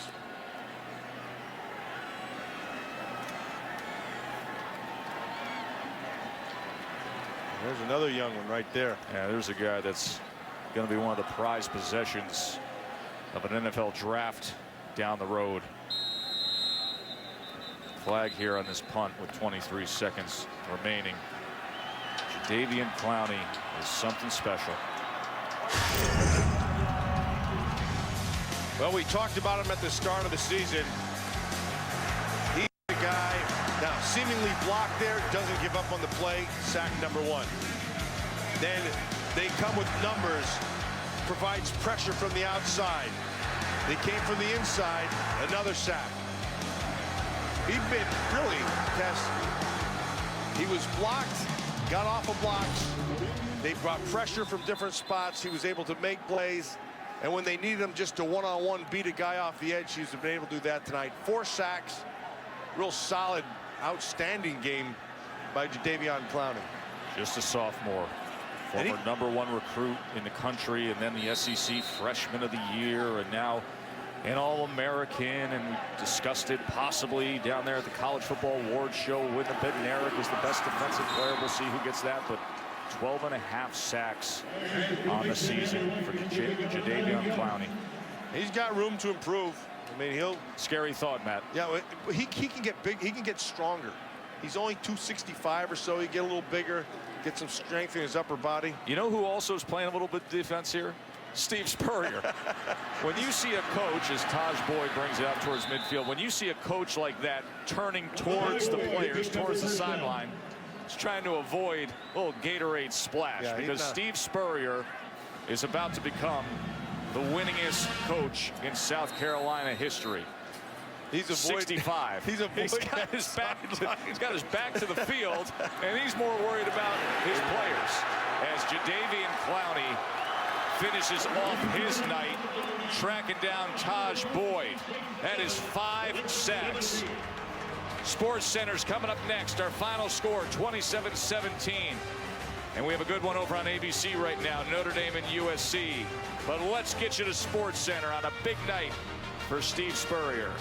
There's another young one right there. Yeah, there's a guy that's going to be one of the prized possessions of an NFL draft down the road. Flag here on this punt with 23 seconds remaining. Jadeveon Clowney is something special. Well, we talked about him at the start of the season. He's the guy now seemingly blocked there, doesn't give up on the play, sack number 1. Then they come with numbers, provides pressure from the outside. They came from the inside, another sack. He's been really tested. He was blocked, got off of blocks. They brought pressure from different spots. He was able to make plays. And when they needed him just to one-on-one beat a guy off the edge, he's been able to do that tonight. 4 sacks, real solid, outstanding game by Jadeveon Clowney. Just a sophomore, former #1 recruit in the country, and then the SEC Freshman of the Year, and now an All-American, and we discussed it possibly down there at the College Football Awards show. Wouldn't have been Eric as the best defensive player. We'll see who gets that, but 12.5 sacks on the season for Jadeveon Clowney. He's got room to improve. I mean, he'll. Scary thought, Matt. Yeah, he can get big. He can get stronger. He's only 265 or so. He get a little bigger, get some strength in his upper body. You know who also is playing a little bit of defense here? Steve Spurrier. When you see a coach, as Tajh Boyd brings it out towards midfield, when you see a coach like that turning towards the players, towards the sideline, he's trying to avoid a little Gatorade splash, because Steve Spurrier is about to become the winningest coach in South Carolina history. He's 65. He's got his back to the field, and he's more worried about his players. As Jadeveon Clowney finishes off his night, tracking down Tajh Boyd. That is 5 sacks. Sports Center's coming up next. Our final score, 27-17. And we have a good one over on ABC right now, Notre Dame and USC. But let's get you to Sports Center on a big night for Steve Spurrier.